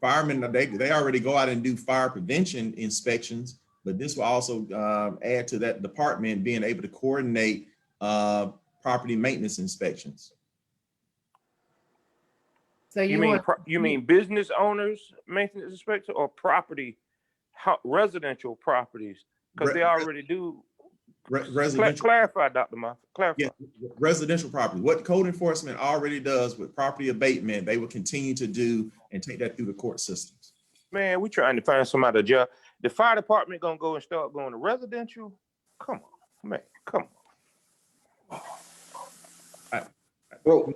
Firemen, they already go out and do fire prevention inspections, but this will also add to that department being able to coordinate property maintenance inspections. So You mean business owners, maintenance inspector, or property, residential properties? Because they already do. Residential. Clarify, Dr. Moffitt. Clarify. Yeah, residential property. What code enforcement already does with property abatement, they will continue to do and take that through the court systems. Man, we trying to find somebody to judge. The fire department gonna go and start going to residential? Come on, man, come on. Well,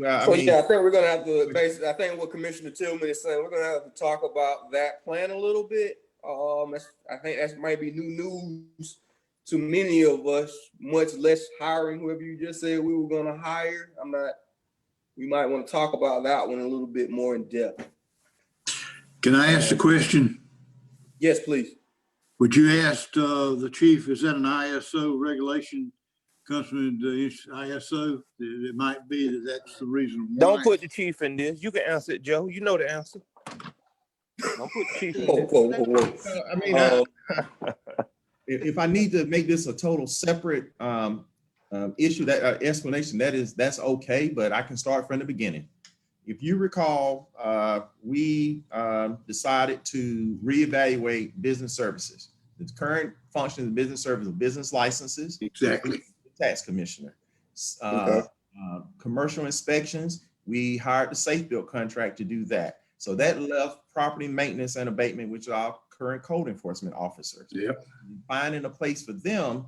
I so mean, yeah, I think we're gonna have to basically. I think what Commissioner Tillman is saying, we're gonna have to talk about that plan a little bit. I think that might be new news to many of us. Much less hiring whoever you just said we were gonna hire. We might want to talk about that one a little bit more in depth. Can I ask a question? Yes, please. Would you ask the chief, is that an ISO regulation comes from the ISO? It might be that that's the reason why. Don't put the chief in this. You can answer it, Joe. You know the answer. Don't put the chief in this. Whoa. I mean, if I need to make this a total separate issue, that explanation, that's okay, but I can start from the beginning. If you recall, we decided to reevaluate business services. The current function of business service of business licenses. Exactly. Tax commissioner. Okay. Commercial inspections, we hired the Safe Build contract to do that. So that left property maintenance and abatement, which are our current code enforcement officers. Yep. Finding a place for them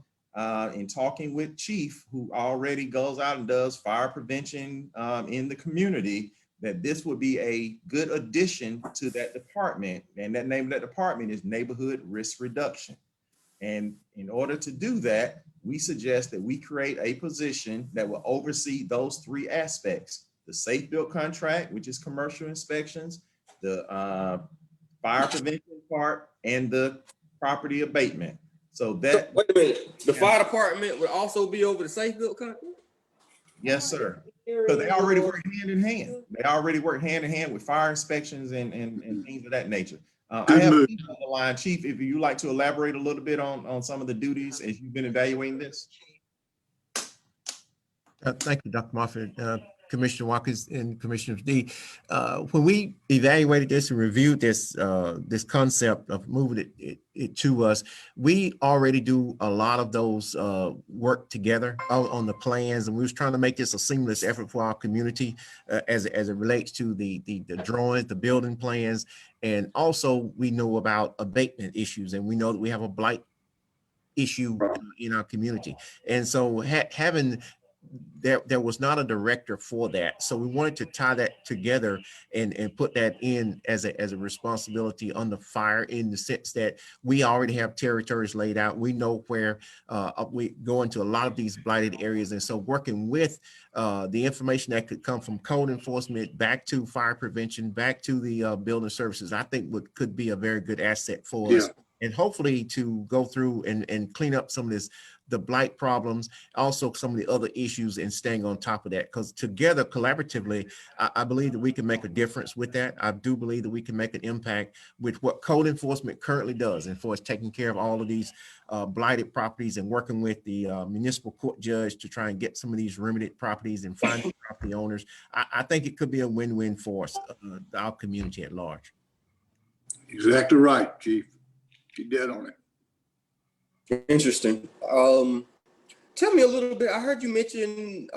in talking with chief, who already goes out and does fire prevention in the community, that this would be a good addition to that department. And that name of that department is Neighborhood Risk Reduction. And in order to do that, we suggest that we create a position that will oversee those three aspects: the Safe Build contract, which is commercial inspections, the fire prevention part, and the property abatement. So that. Wait a minute. The fire department would also be over the Safe Build contract? Yes, sir. Because they already work hand in hand. They already work hand in hand with fire inspections and things of that nature. I have Chief on the line. Chief, if you'd like to elaborate a little bit on some of the duties as you've been evaluating this. Thank you, Dr. Moffitt, Commissioner Watkins, and Commissioner D. When we evaluated this and reviewed this this concept of moving it to us, we already do a lot of those work together on the plans, and we was trying to make this a seamless effort for our community as it relates to the drawings, the building plans, and also we know about abatement issues, and we know that we have a blight issue in our community, and so having there was not a director for that. So we wanted to tie that together and put that in as a responsibility on the fire, in the sense that we already have territories laid out. We know where we go into a lot of these blighted areas. And so working with the information that could come from code enforcement back to fire prevention, back to the building services, I think could be a very good asset for us. And hopefully to go through and clean up some of the blight problems, also some of the other issues, and staying on top of that. Because together, collaboratively, I believe that we can make a difference with that. I do believe that we can make an impact with what code enforcement currently does, and for us taking care of all of these blighted properties and working with the municipal court judge to try and get some of these remedied properties and find property owners. I think it could be a win-win for us, our community at large. Exactly right, Chief. You're dead on it. Interesting. Tell me a little bit. I heard you mention,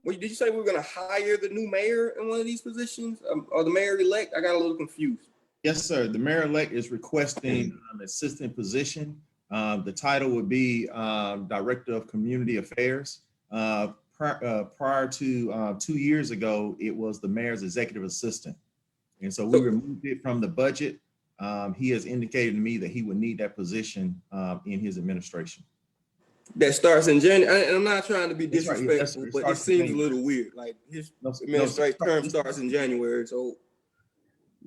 did you say we were going to hire the new mayor in one of these positions, or the mayor-elect? I got a little confused. Yes, sir. The mayor-elect is requesting an assistant position. The title would be Director of Community Affairs. Prior to 2 years ago, it was the mayor's executive assistant. And so we removed it from the budget. He has indicated to me that he would need that position in his administration. That starts in January. And I'm not trying to be disrespectful, right. Yes, but it seems a little weird. Like his administration term starts in January. So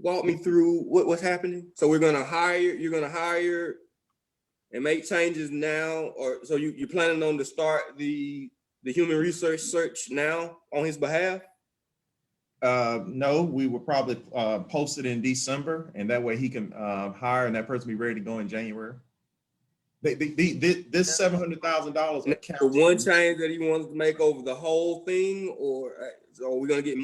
walk me through what's happening. So you're gonna hire and make changes now, or so you're planning on to start the human research search now on his behalf? No, we will probably post it in December, and that way he can hire, and that person be ready to go in January. This $700,000 The accounts. one change that he wants to make over the whole thing, or so we're gonna get.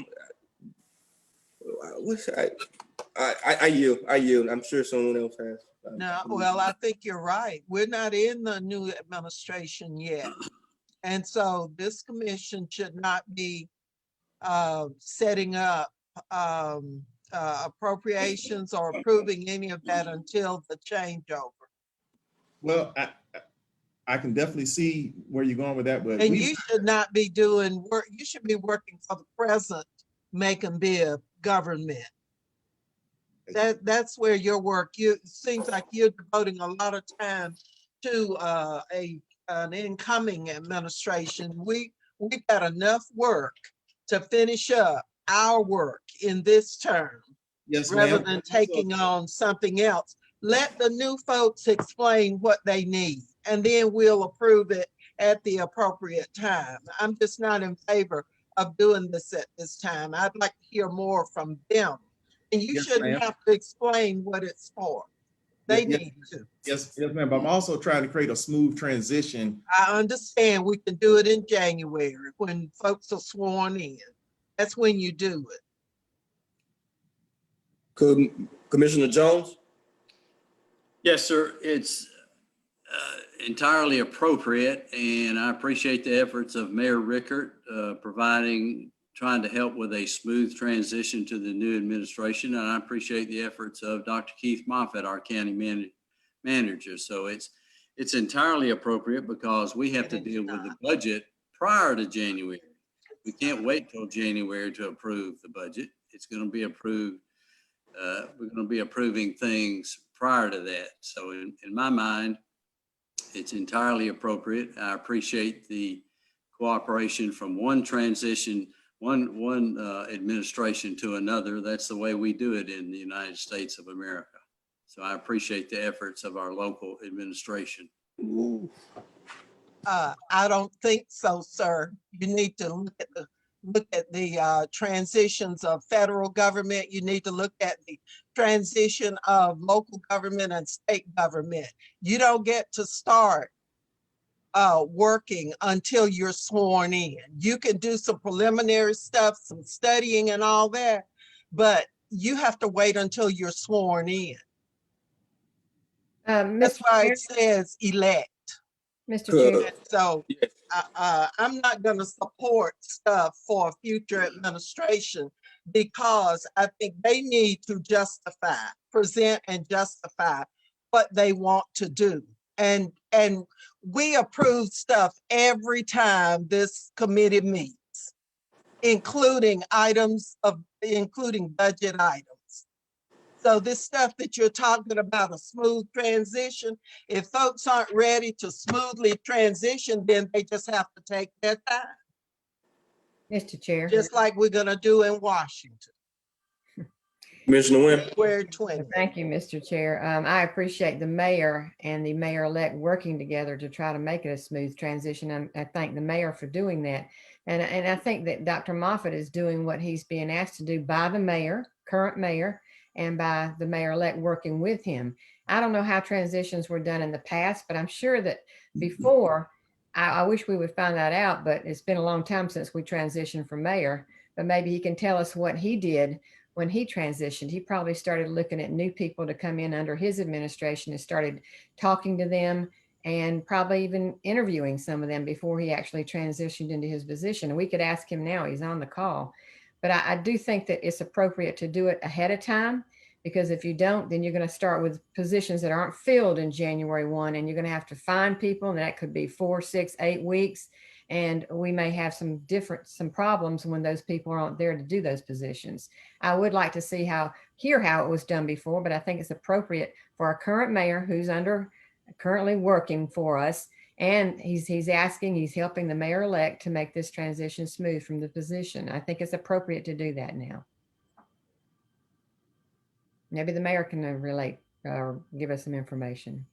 I yield. I'm sure someone else has. No, well, I think you're right. We're not in the new administration yet. And so this commission should not be setting up appropriations or approving any of that until the changeover. Well, I can definitely see where you're going with that, but And you should not be doing work. You should be working for the present Macon-Bibb government. That's where your work. It seems like you're devoting a lot of time to an incoming administration. We've got enough work to finish up our work in this term. Yes, rather ma'am. than taking on something else. Let the new folks explain what they need, and then we'll approve it at the appropriate time. I'm just not in favor of doing this at this time. I'd like to hear more from them. And you Yes, shouldn't ma'am. have to explain what it's for. They Yes, need to. yes, ma'am. But I'm also trying to create a smooth transition. I understand we can do it in January when folks are sworn in. That's when you do it. Commissioner Jones? Yes, sir. It's entirely appropriate, and I appreciate the efforts of Mayor Rickert trying to help with a smooth transition to the new administration, and I appreciate the efforts of Dr. Keith Moffitt, our county manager. So it's entirely appropriate because we have to deal with the budget prior to January. We can't wait till January to approve the budget. It's going to be approved. We're going to be approving things prior to that. So in my mind, it's entirely appropriate. I appreciate the cooperation from one administration to another. That's the way we do it in the United States of America. So I appreciate the efforts of our local administration. I don't think so, sir. You need to look at the transitions of federal government. You need to look at the transition of local government and state government. You don't get to start working until you're sworn in. You can do some preliminary stuff, some studying and all that, but you have to wait until you're sworn in. That's why it says elect. Mr. Chair. So I'm not going to support stuff for a future administration because I think they need to present and justify what they want to do. And we approve stuff every time this committee meets, including budget items. So this stuff that you're talking about, a smooth transition, if folks aren't ready to smoothly transition, then they just have to take their time. Mr. Chair. Just like we're gonna do in Washington. Commissioner Wynn. February 20th. Thank you, Mr. Chair. I appreciate the mayor and the mayor-elect working together to try to make it a smooth transition. I thank the mayor for doing that. And I think that Dr. Moffitt is doing what he's being asked to do by the mayor, current mayor, and by the mayor-elect working with him. I don't know how transitions were done in the past, but I'm sure that before, I wish we would find that out, but it's been a long time since we transitioned from mayor, but maybe he can tell us what he did when he transitioned. He probably started looking at new people to come in under his administration and started talking to them and probably even interviewing some of them before he actually transitioned into his position. And we could ask him now, he's on the call. But I do think that it's appropriate to do it ahead of time, because if you don't, then you're going to start with positions that aren't filled in January 1, and you're going to have to find people, and that could be 4, 6, 8 weeks. And we may have some problems when those people aren't there to do those positions. I would like to hear how it was done before, but I think it's appropriate for our current mayor, who's currently working for us, and he's helping the mayor-elect to make this transition smooth from the position. I think it's appropriate to do that now. Maybe the mayor can relate or give us some information.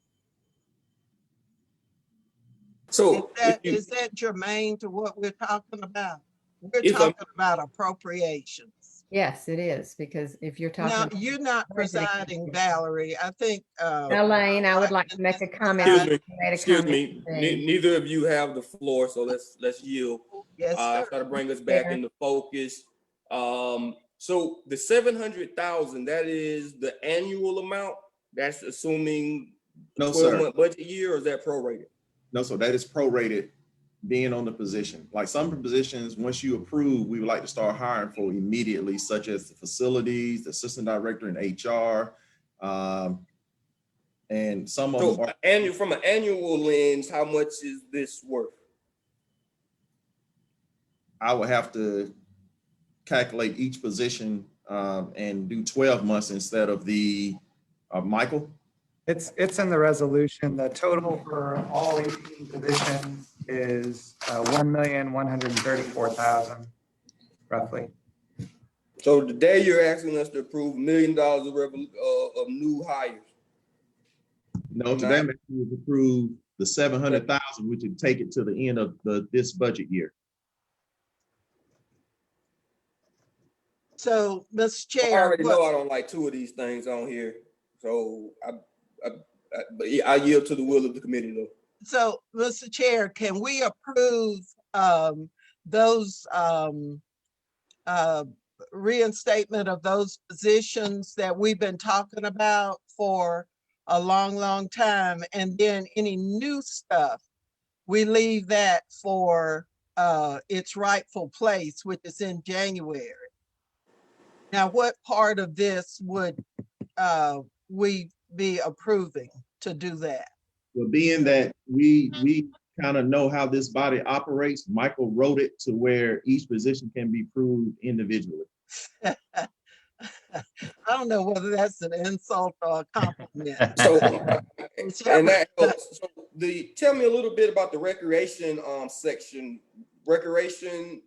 So is that germane to what we're talking about? We're talking about appropriations. Yes, it is, because if you're talking. Now, you're not presiding, Valerie. I think. Elaine, I would like to make a comment. Excuse me. Neither of you have the floor, so let's yield. Yes, sir. Try to bring us back into focus. So the 700,000, that is the annual amount. That's assuming No, 12-month budget year, or is that prorated? No, so that is prorated being on the position. Like some positions, once you approve, we would like to start hiring for immediately, such as the facilities, the assistant director in HR, and some of them are from an annual lens, how much is this worth? I would have to calculate each position and do 12 months instead of the Michael. It's in the resolution. The total for all 18 positions is 1,134,000 roughly. So today you're asking us to approve $1 million of new hires. No, today we approve the 700,000, which would take it to the end of this budget year. So, Mr. Chair, I already know I don't like two of these things on here, so I yield to the will of the committee, though. So, Mr. Chair, can we approve those reinstatement of those positions that we've been talking about for a long time, and then any new stuff, we leave that for its rightful place, which is in January? Now, what part of this would we be approving to do that? Well, being that we kind of know how this body operates, Michael wrote it to where each position can be approved individually. I don't know whether that's an insult or a compliment. So, and that helps. So tell me a little bit about the recreation section. Recreation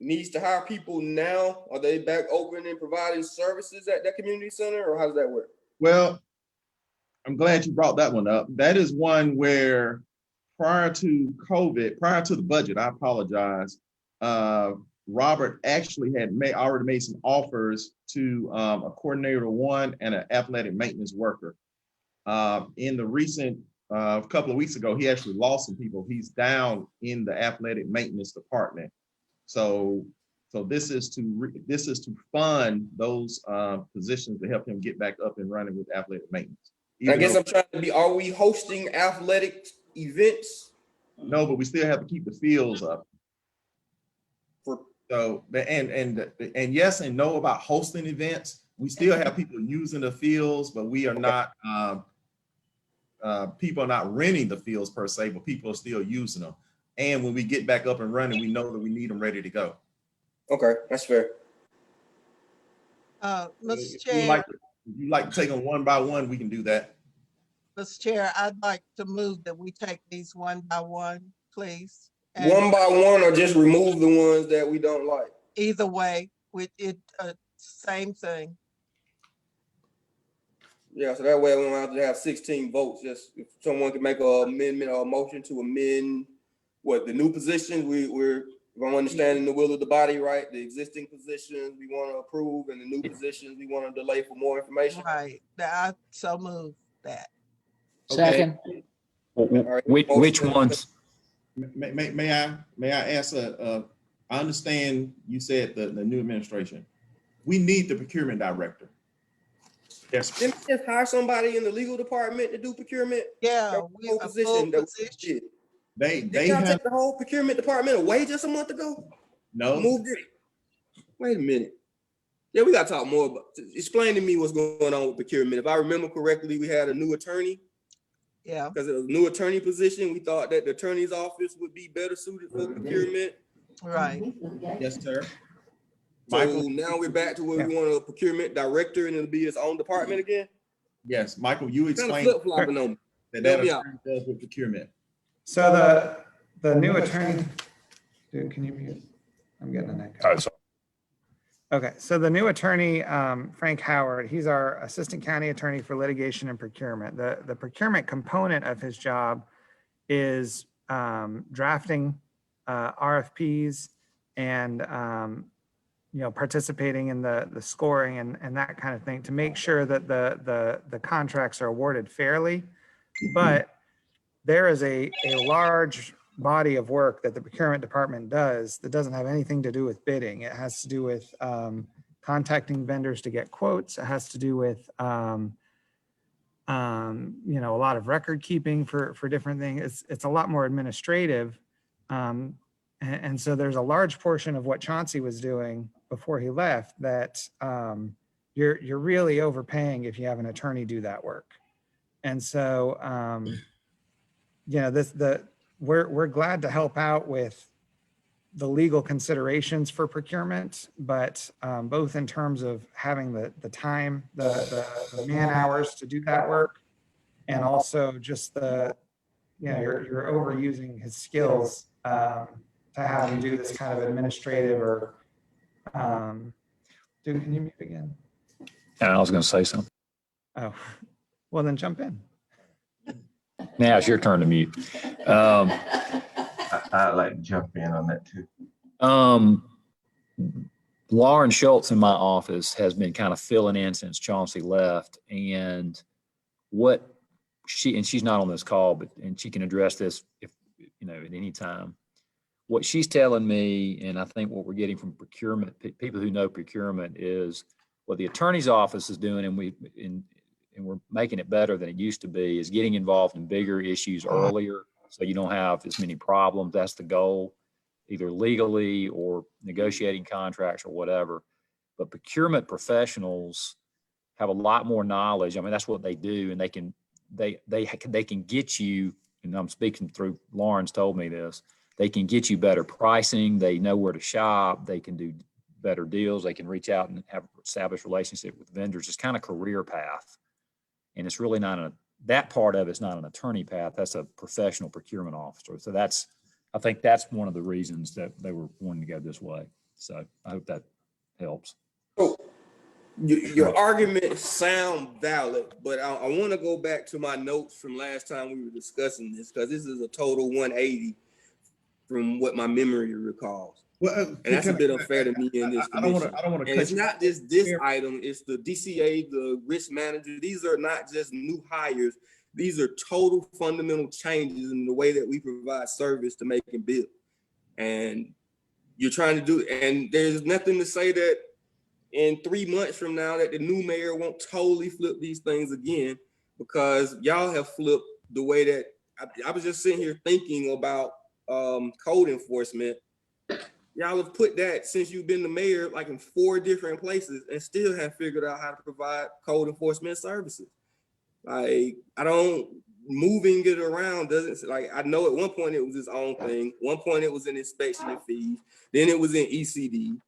needs to hire people now. Are they back open and providing services at that community center, or how does that work? Well, I'm glad you brought that one up. That is one where prior to COVID, prior to the budget, I apologize, Robert actually had already made some offers to a coordinator one and an athletic maintenance worker. In the recent couple of weeks ago, he actually lost some people. He's down in the athletic maintenance department. So this is to fund those positions to help him get back up and running with athletic maintenance. I guess I'm trying to be, are we hosting athletic events? No, but we still have to keep the fields up. So, and yes and no about hosting events. We still have people using the fields, but we are not, people are not renting the fields per se, but people are still using them. And when we get back up and running, we know that we need them ready to go. Okay, that's fair. Mr. If Chair. you'd like to take them one by one, we can do that. Mr. Chair, I'd like to move that we take these one by one, please. And one by one, or just remove the ones that we don't like? Either way, with it, same thing. Yeah, so that way we don't have to have 16 votes. Just if someone can make an amendment or a motion to amend what the new positions, we're understanding the will of the body, right? The existing positions we want to approve, and the new positions we want to delay for more information. Right. I so move that. Second. Okay. Which ones? May I ask I understand you said the new administration. We need the procurement director. Yes. Didn't we just hire somebody in the legal department to do procurement? Yeah, we position. They have take the whole procurement department away just a month ago. No. Moved it. Wait a minute. Yeah, we got to talk more about. Explain to me what's going on with procurement. If I remember correctly, we had a new attorney. Yeah. Because it was a new attorney position, we thought that the attorney's office would be better suited for procurement. Right. Yes, sir. So Michael, now we're back to where we want a procurement director, and it'll be its own department again. Yes, Michael, you explained that does with procurement. So the new attorney, dude, can you mute? I'm getting an echo. Okay, so the new attorney, Frank Howard, he's our assistant county attorney for litigation and procurement. The procurement component of his job is drafting RFPs and participating in the scoring and that kind of thing to make sure that the contracts are awarded fairly. But there is a large body of work that the procurement department does that doesn't have anything to do with bidding. It has to do with contacting vendors to get quotes. It has to do with a lot of record keeping for different things. It's a lot more administrative. And so there's a large portion of what Chauncey was doing before he left that you're really overpaying if you have an attorney do that work. And so we're glad to help out with the legal considerations for procurement, but both in terms of having the time, the man hours to do that work, and also just you're overusing his skills to have him do this kind of administrative or dude, can you mute again? I was going to say something. Oh, well then jump in. Now it's your turn to mute. I'd like to jump in on that too. Lauren Schultz in my office has been kind of filling in since Chauncey left, and she's not on this call, and she can address this if at any time. What she's telling me, and I think what we're getting from procurement, people who know procurement, is what the attorney's office is doing, and we're making it better than it used to be, is getting involved in bigger issues earlier, so you don't have as many problems. That's the goal, either legally or negotiating contracts or whatever. But procurement professionals have a lot more knowledge. I mean, that's what they do, and they can get you, and I'm speaking through Lauren's told me this, they can get you better pricing. They know where to shop. They can do better deals. They can reach out and have established relationship with vendors. It's kind of career path. And it's really not that part of it's not an attorney path. That's a professional procurement officer. So I think that's one of the reasons that they were wanting to go this way. So I hope that helps. So your arguments sound valid, but I want to go back to my notes from last time we were discussing this, because this is a total 180 from what my memory recalls. Well, and that's a bit unfair to me in this commission. I don't want to. And it's not just this item; it's the DCA, the risk manager. These are not just new hires; these are total fundamental changes in the way that we provide service to Macon-Bibb. And you're trying to do, and there's nothing to say that in 3 months from now that the new mayor won't totally flip these things again, because y'all have flipped the way that I was just sitting here thinking about code enforcement. Y'all have put that, since you've been the mayor, like in 4 different places, and still have figured out how to provide code enforcement services. Like, moving it around doesn't, like, I know at one point it was its own thing. One point it was in inspection and fees. Then it was in ECD.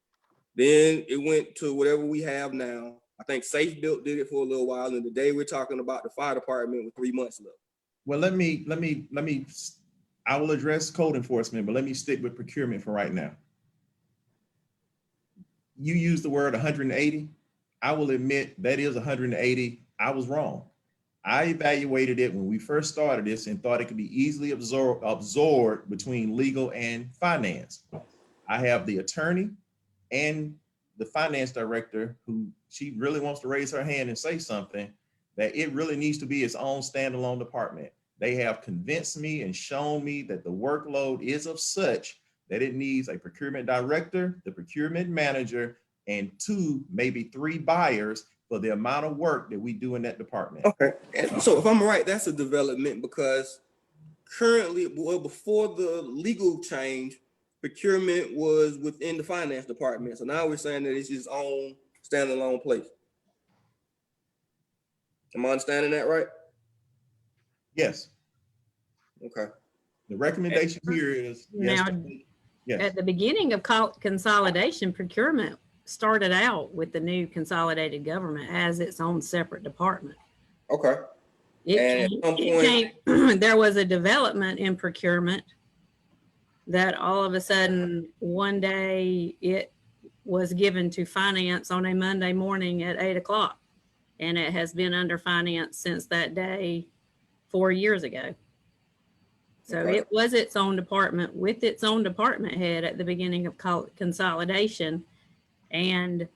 Then it went to whatever we have now. I think Safe Built did it for a little while. And today we're talking about the fire department with 3 months left. Well, I will address code enforcement, but let me stick with procurement for right now. You used the word 180. I will admit that is 180. I was wrong. I evaluated it when we first started this and thought it could be easily absorbed between legal and finance. I have the attorney and the finance director who she really wants to raise her hand and say something, that it really needs to be its own standalone department. They have convinced me and shown me that the workload is of such that it needs a procurement director, the procurement manager, and 2, maybe 3 buyers for the amount of work that we do in that department. Okay, and so if I'm right, that's a development, because currently, well, before the legal change, procurement was within the finance department. So now we're saying that it's its own standalone place. Am I understanding that right? Yes. Okay. The recommendation here is now, yes. At the beginning of consolidation, procurement started out with the new consolidated government as its own separate department. Okay. There was a development in procurement that all of a sudden one day it was given to finance on a Monday morning at 8 o'clock. And it has been under finance since that day 4 years ago. So It was its own department with its own department head at the beginning of consolidation. And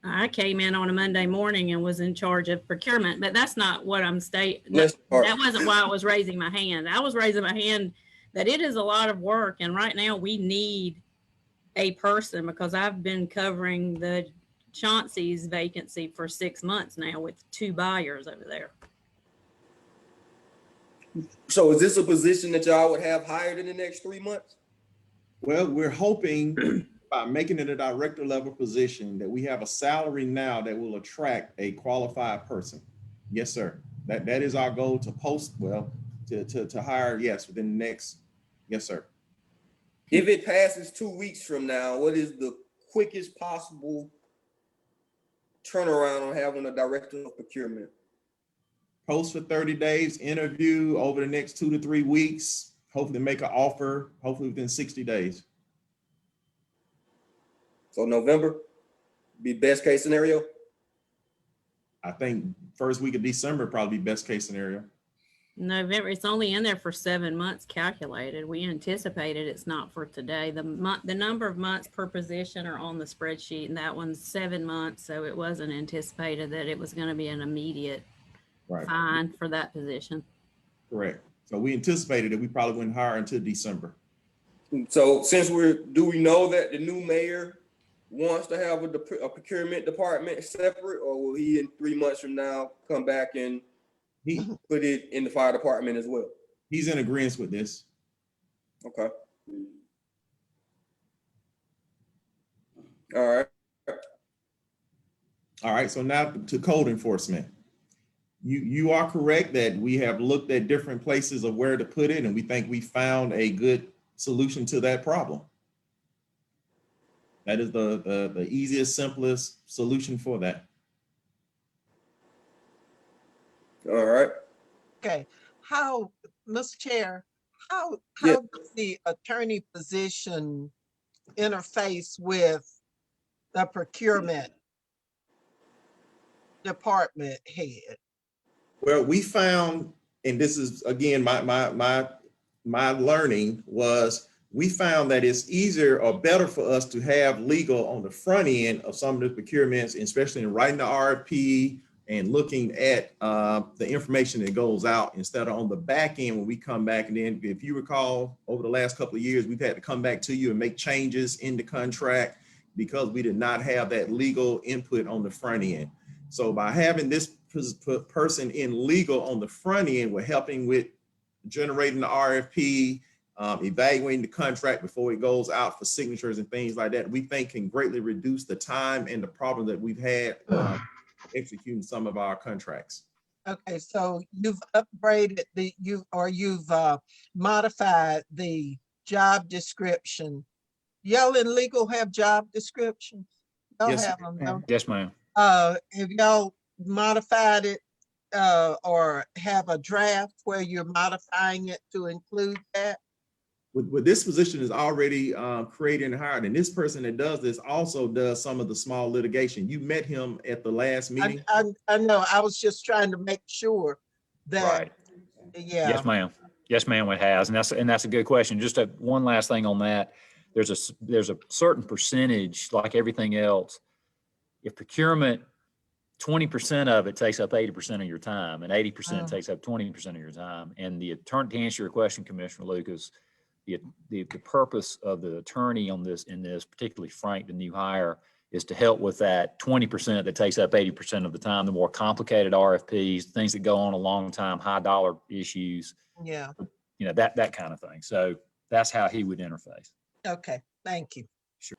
I came in on a Monday morning and was in charge of procurement, but that's not what I'm stating. That wasn't why I was raising my hand. I was raising my hand that it is a lot of work. And right now we need a person, because I've been covering the Chauncey's vacancy for 6 months now with 2 buyers over there. So is this a position that y'all would have hired in the next 3 months? Well, we're hoping by making it a director level position that we have a salary now that will attract a qualified person. Yes, sir. That is our goal, to post, well, to hire, yes, within the next, yes, sir. If it passes 2 weeks from now, what is the quickest possible turnaround on having a director of procurement? Post for 30 days, interview over the next 2 to 3 weeks, hopefully make an offer, hopefully within 60 days. So November be best case scenario? I think first week of December probably best case scenario. November, it's only in there for 7 months calculated. We anticipated it's not for today. The number of months per position are on the spreadsheet, and that one's 7 months. So it wasn't anticipated that it was going to be an immediate fine for that position. Correct. So we anticipated that we probably wouldn't hire until December. So since do we know that the new mayor wants to have a procurement department separate, or will he in 3 months from now come back and put it in the fire department as well? He's in agreement with this. Okay. All right. All right. So now to code enforcement. You are correct that we have looked at different places of where to put it, and we think we found a good solution to that problem. That is the easiest, simplest solution for that. All right. Okay. How, Mr. Chair, how does the attorney position interface with the procurement department head? Well, we found, and this is again my learning was, we found that it's easier or better for us to have legal on the front end of some of the procurements, especially in writing the RFP and looking at the information that goes out, instead of on the back end when we come back. And then if you recall, over the last couple of years, we've had to come back to you and make changes in the contract because we did not have that legal input on the front end. So by having this person in legal on the front end, we're helping with generating the RFP, evaluating the contract before it goes out for signatures and things like that, we think can greatly reduce the time and the problem that we've had executing some of our contracts. Okay, so you've upgraded you've modified the job description. Y'all in legal have job descriptions? Y'all Yes, have them, don't Yes, ma'am. have y'all modified it or have a draft where you're modifying it to include that? With this position is already created and hired, and this person that does this also does some of the small litigation. You met him at the last meeting. I know. I was just trying to make sure that. Right. Yeah. Yes, ma'am. Yes, ma'am, it has. And that's a good question. Just one last thing on that. There's a certain percentage, like everything else. If procurement, 20% of it takes up 80% of your time, and 80% takes up 20% of your time. And the attorney, to answer your question, Commissioner Lucas, the purpose of the attorney in this, particularly Frank, the new hire, is to help with that 20% that takes up 80% of the time, the more complicated RFPs, things that go on a long time, high dollar issues. Yeah. You know, that kind of thing. So that's how he would interface. Okay, thank you. Sure.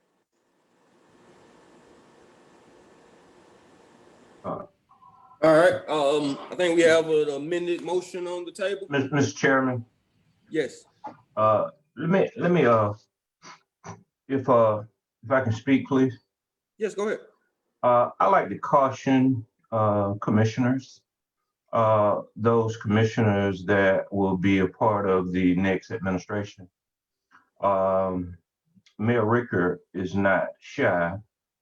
All right. I think we have an amended motion on the table. Mr. Chairman. Yes. Let me if I can speak, please. Yes, go ahead. I like to caution commissioners, those commissioners that will be a part of the next administration. Mayor Ricker is not shy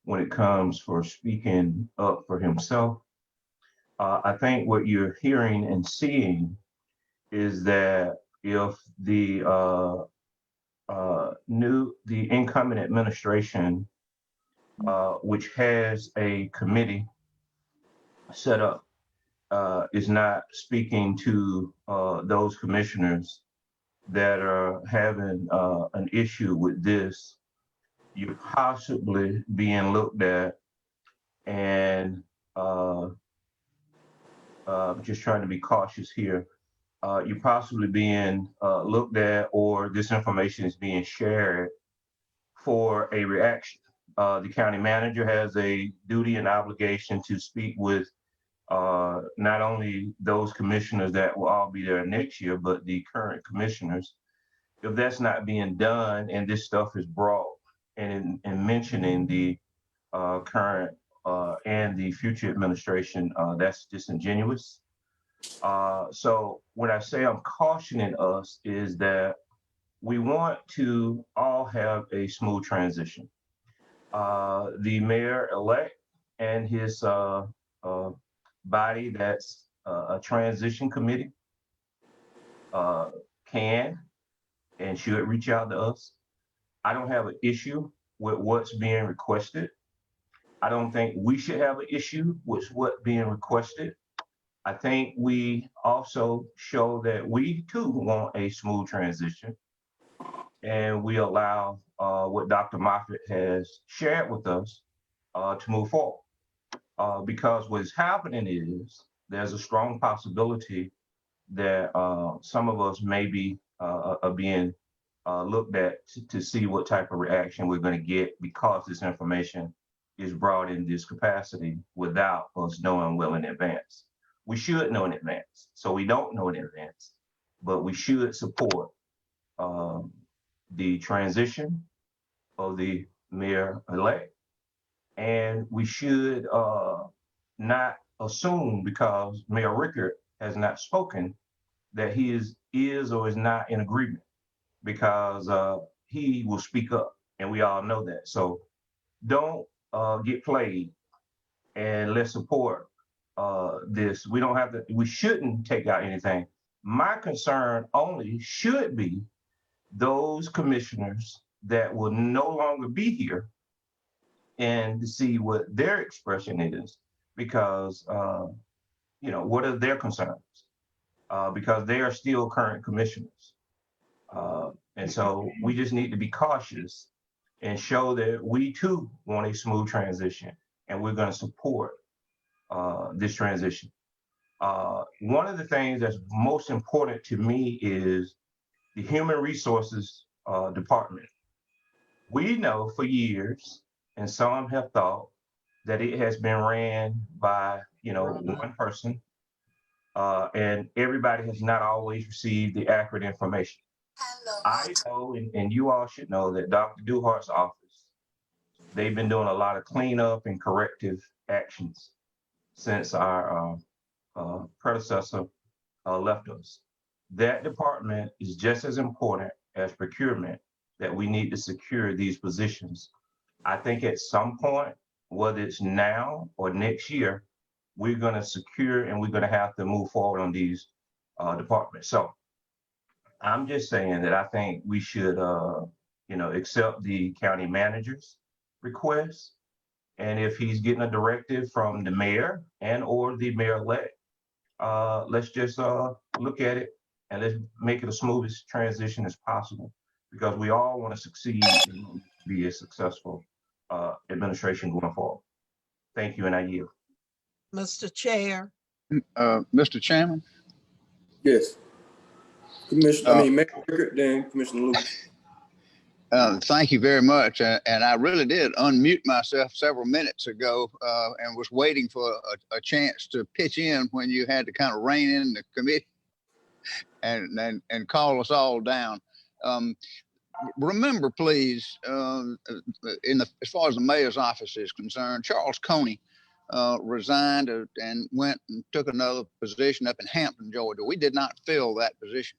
when it comes for speaking up for himself. I think what you're hearing and seeing is that if the incoming administration which has a committee set up, is not speaking to those commissioners that are having an issue with this. You're possibly being looked at, and I'm just trying to be cautious here. You're possibly being looked at, or this information is being shared for a reaction. The county manager has a duty and obligation to speak with not only those commissioners that will all be there next year, but the current commissioners. If that's not being done and this stuff is brought and in mentioning the current and the future administration, that's disingenuous. So when I say I'm cautioning us is that we want to all have a smooth transition. The mayor-elect and his body that's a transition committee can and should reach out to us. I don't have an issue with what's being requested. I don't think we should have an issue with what's being requested. I think we also show that we too want a smooth transition, and we allow what Dr. Moffitt has shared with us to move forward. Because what's happening is there's a strong possibility that some of us may be being looked at to see what type of reaction we're going to get because this information is brought in this capacity without us knowing well in advance. We should know in advance. So we don't know in advance, but we should support the transition of the mayor-elect. And we should not assume because Mayor Rickard has not spoken that he is or is not in agreement, because he will speak up, and we all know that. So don't get played, and let's support this. We don't have to, we shouldn't take out anything. My concern only should be those commissioners that will no longer be here and to see what their expression is, because what are their concerns? Because they are still current commissioners. And so we just need to be cautious and show that we too want a smooth transition, and we're going to support this transition. One of the things that's most important to me is the Human Resources Department. We know for years, and some have thought, that it has been ran by one person, and everybody has not always received the accurate information. I know, and you all should know, that Dr. Duhart's office, they've been doing a lot of cleanup and corrective actions since our predecessor left us. That department is just as important as procurement, that we need to secure these positions. I think at some point, whether it's now or next year, we're going to secure and we're going to have to move forward on these departments. So I'm just saying that I think we should, accept the county manager's request. And if he's getting a directive from the mayor and or the mayor-elect, let's just look at it and let's make it the smoothest transition as possible, because we all want to succeed and be a successful administration going forward. Thank you, and I yield. Mr. Chair. Mr. Chairman? Yes. Mayor Rickard, then Commissioner Lucas. Thank you very much. And I really did unmute myself several minutes ago and was waiting for a chance to pitch in when you had to kind of rein in the committee and call us all down. Remember, please, as far as the mayor's office is concerned, Charles Coney resigned and went and took another position up in Hampton, Georgia. We did not fill that position.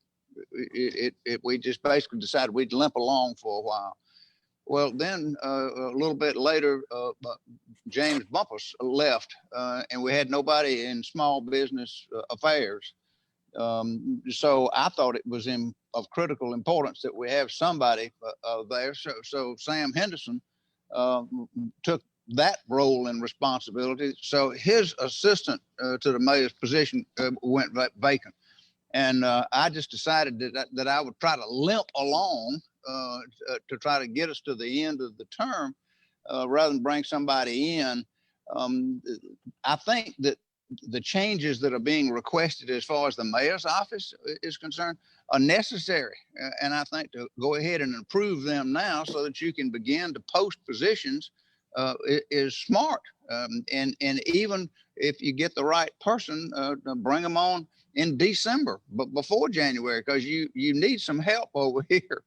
We just basically decided we'd limp along for a while. Well, then a little bit later, James Bumpus left, and we had nobody in small business affairs. So I thought it was of critical importance that we have somebody there. So Sam Henderson took that role and responsibility. So his assistant to the mayor's position went vacant. And I just decided that I would try to limp along to try to get us to the end of the term rather than bring somebody in. I think that the changes that are being requested as far as the mayor's office is concerned are necessary. And I think to go ahead and improve them now so that you can begin to post positions is smart. And even if you get the right person, bring them on in December, but before January, because you need some help over here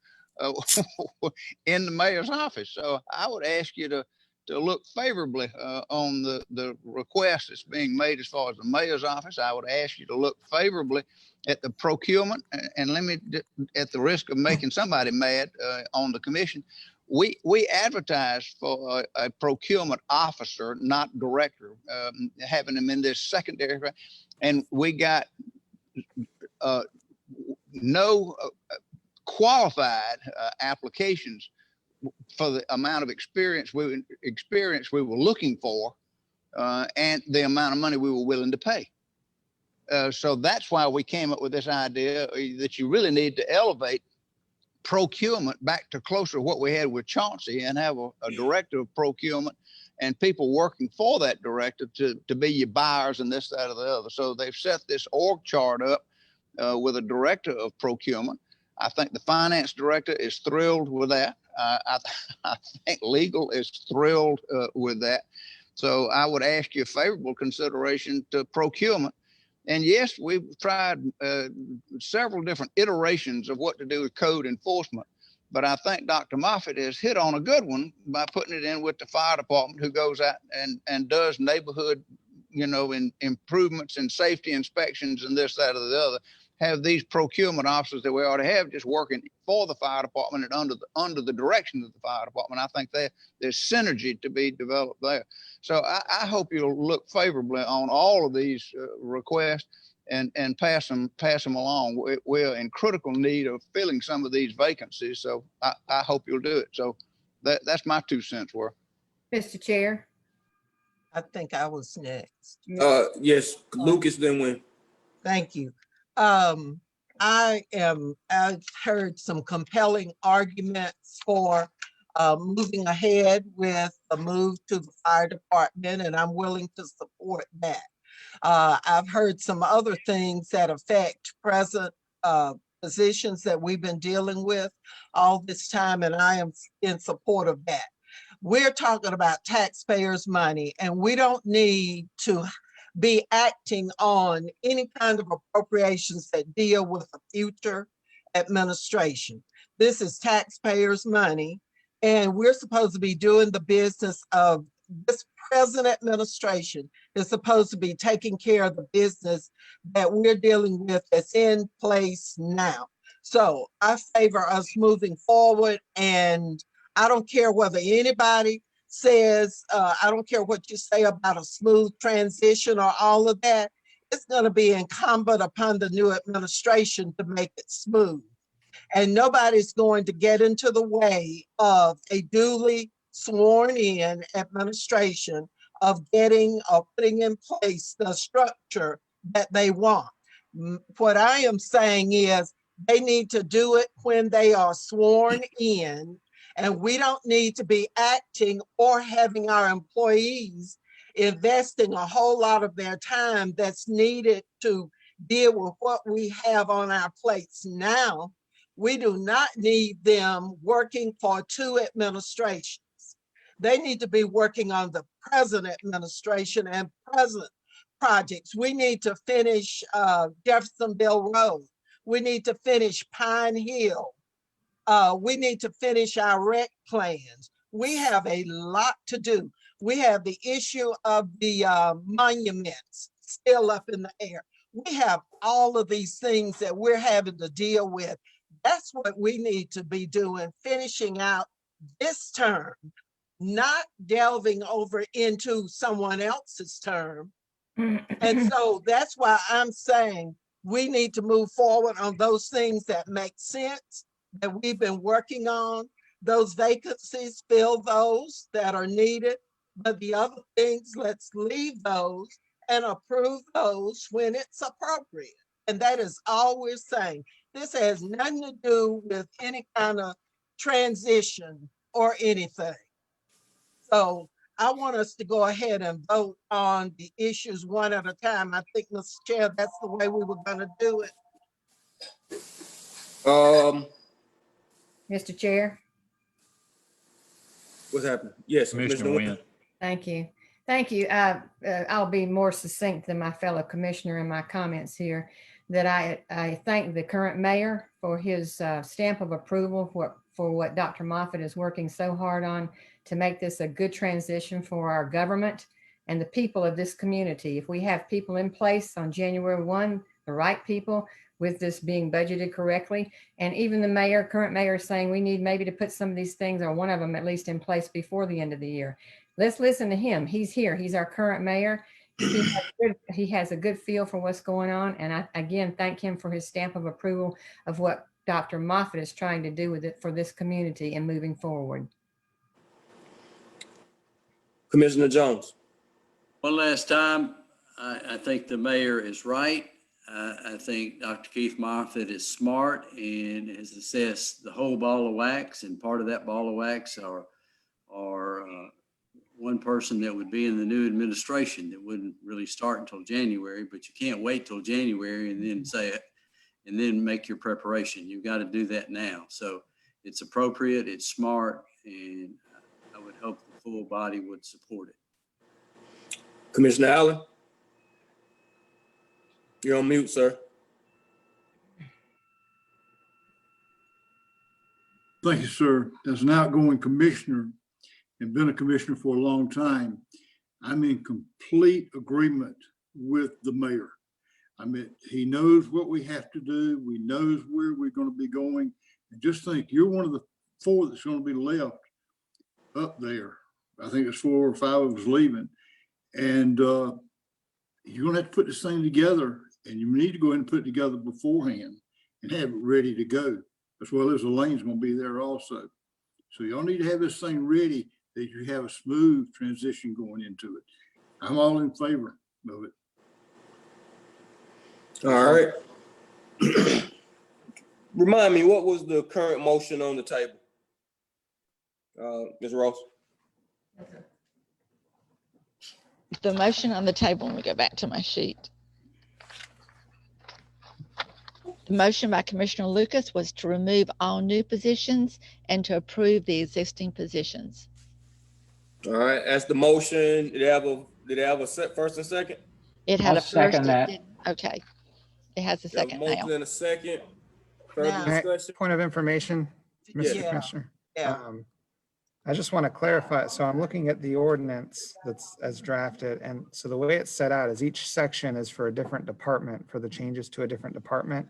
in the mayor's office. So I would ask you to look favorably on the request that's being made as far as the mayor's office. I would ask you to look favorably at the procurement. And let me, at the risk of making somebody mad on the commission, we advertised for a procurement officer, not director, having them in this secondary, and we got no qualified applications for the amount of experience we were looking for and the amount of money we were willing to pay. So that's why we came up with this idea that you really need to elevate procurement back to closer to what we had with Chauncey and have a director of procurement and people working for that director to be your buyers and this, that, or the other. So they've set this org chart up with a director of procurement. I think the finance director is thrilled with that. I think legal is thrilled with that. So I would ask you a favorable consideration to procurement. And yes, we've tried several different iterations of what to do with code enforcement. But I think Dr. Moffitt has hit on a good one by putting it in with the fire department, who goes out and does neighborhood, improvements and safety inspections and this, that, or the other. Have these procurement officers that we ought to have just working for the fire department and under the direction of the fire department. I think there's synergy to be developed there. So I hope you'll look favorably on all of these requests and pass them along. We're in critical need of filling some of these vacancies. So I hope you'll do it. So that's my 2 cents worth. Mr. Chair. I think I was next. Yes, Lucas then went. Thank you. I've heard some compelling arguments for moving ahead with the move to the fire department, and I'm willing to support that. I've heard some other things that affect present positions that we've been dealing with all this time, and I am in support of that. We're talking about taxpayers' money, and we don't need to be acting on any kind of appropriations that deal with the future administration. This is taxpayers' money, and we're supposed to be doing the business of this present administration is supposed to be taking care of the business that we're dealing with that's in place now. So I favor us moving forward, and I don't care whether anybody says, I don't care what you say about a smooth transition or all of that. It's going to be incumbent upon the new administration to make it smooth. And nobody's going to get into the way of a duly sworn in administration of getting or putting in place the structure that they want. What I am saying is they need to do it when they are sworn in. And we don't need to be acting or having our employees investing a whole lot of their time that's needed to deal with what we have on our plates now. We do not need them working for 2 administrations. They need to be working on the present administration and present projects. We need to finish Jeffersonville Road. We need to finish Pine Hill. We need to finish our rec plans. We have a lot to do. We have the issue of the monuments still up in the air. We have all of these things that we're having to deal with. That's what we need to be doing, finishing out this term, not delving over into someone else's term. And so that's why I'm saying we need to move forward on those things that make sense, that we've been working on. those vacancies, fill those that are needed. But the other things, let's leave those and approve those when it's appropriate. And that is all we're saying. This has nothing to do with any kind of transition or anything. So I want us to go ahead and vote on the issues one at a time. I think, Mr. Chair, that's the way we were going to do it. Mr. Chair. What's happening? Yes, Commissioner Wynn. Thank you. Thank you. I'll be more succinct than my fellow commissioner in my comments here, that I thank the current mayor for his stamp of approval for what Dr. Moffitt is working so hard on to make this a good transition for our government and the people of this community. If we have people in place on January 1, the right people, with this being budgeted correctly, and even the current mayor is saying we need maybe to put some of these things, or one of them at least, in place before the end of the year. Let's listen to him. He's here. He's our current mayor. He has a good feel for what's going on. And I, again, thank him for his stamp of approval of what Dr. Moffitt is trying to do with it for this community and moving forward. Commissioner Jones. One last time, I think the mayor is right. I think Dr. Keith Moffitt is smart and has assessed the whole ball of wax, and part of that ball of wax are one person that would be in the new administration that wouldn't really start until January, but you can't wait till January and then say it and then make your preparation. You've got to do that now. So it's appropriate, it's smart, and I would hope the full body would support it. Commissioner Allen. You're on mute, sir. Thank you, sir. As an outgoing commissioner and been a commissioner for a long time, I'm in complete agreement with the mayor. I mean, he knows what we have to do. We knows where we're going to be going. And just think, you're one of the 4 that's going to be left up there. I think it's 4 or 5 of us leaving. And you're going to have to put this thing together, and you need to go ahead and put it together beforehand and have it ready to go, as well as the lane's going to be there also. So y'all need to have this thing ready that you have a smooth transition going into it. I'm all in favor of it. All right. Remind me, what was the current motion on the table? Ms. Ross? The motion on the table, let me go back to my sheet. The motion by Commissioner Lucas was to remove all new positions and to approve the existing positions. All right, that's the motion. Did it have a first and second? It had I'll a first. second that. Okay. It has a second now. Motion and a second. Further Now- discussion? Point of information, Mr. Yeah. Commissioner. Yeah. I just want to clarify. So I'm looking at the ordinance that's as drafted. And so the way it's set out is each section is for a different department, for the changes to a different department.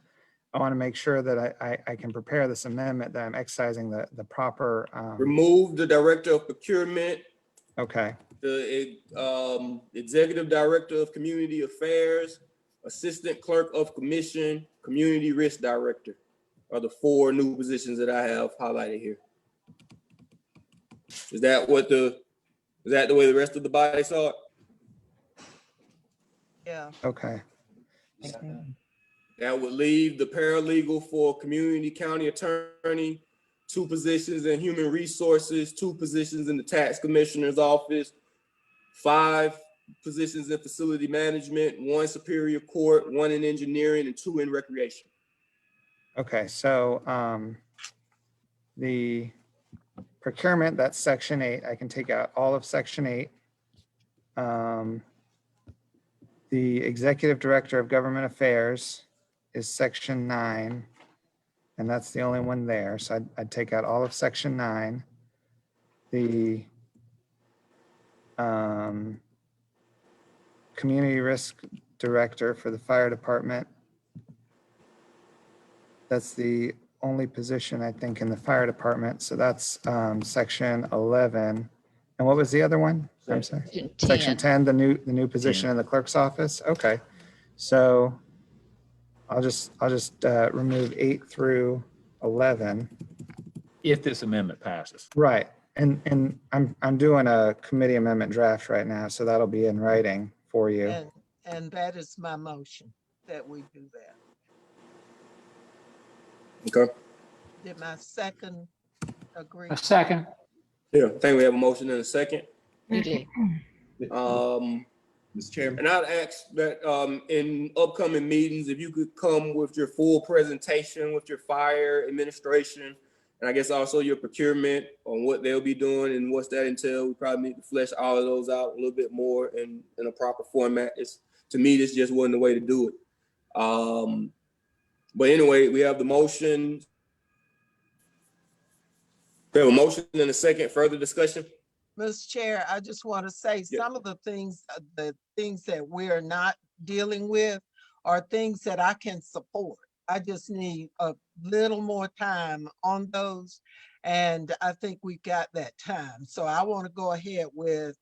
I want to make sure that I can prepare this amendment, that I'm excising the proper. Remove the director of procurement, Okay. the executive director of community affairs, assistant clerk of commission, community risk director are the 4 new positions that I have highlighted here. Is that the way the rest of the body saw it? Yeah. Okay. That would leave the paralegal for community county attorney, 2 positions in human resources, 2 positions in the tax commissioner's office, 5 positions in facility management, 1 superior court, 1 in engineering, and 2 in recreation. Okay. So the procurement, that's section 8. I can take out all of section 8. The executive director of government affairs is section 9, and that's the only one there. So I'd take out all of section 9. The community risk director for the fire department, that's the only position I think in the fire department. So that's section 11. And what was the other one? I'm sorry. Section 10, the new position in the clerk's office. Okay. So I'll just remove 8 through 11. if this amendment passes. Right. And I'm doing a committee amendment draft right now, so that'll be in writing for you. And that is my motion, that we do that. Okay. Did my second agree? A second. Yeah, I think we have a motion in a second. You do. Mr. Chairman. And I'd ask that in upcoming meetings, if you could come with your full presentation with your fire administration, and I guess also your procurement on what they'll be doing and what's that entail. We probably need to flesh all of those out a little bit more in a proper format. To me, this just wasn't the way to do it. But anyway, we have the motion. We have a motion and a second. Further discussion? Mr. Chair, I just want to say some of the things that we're not dealing with are things that I can support. I just need a little more time on those. And I think we got that time. So I want to go ahead with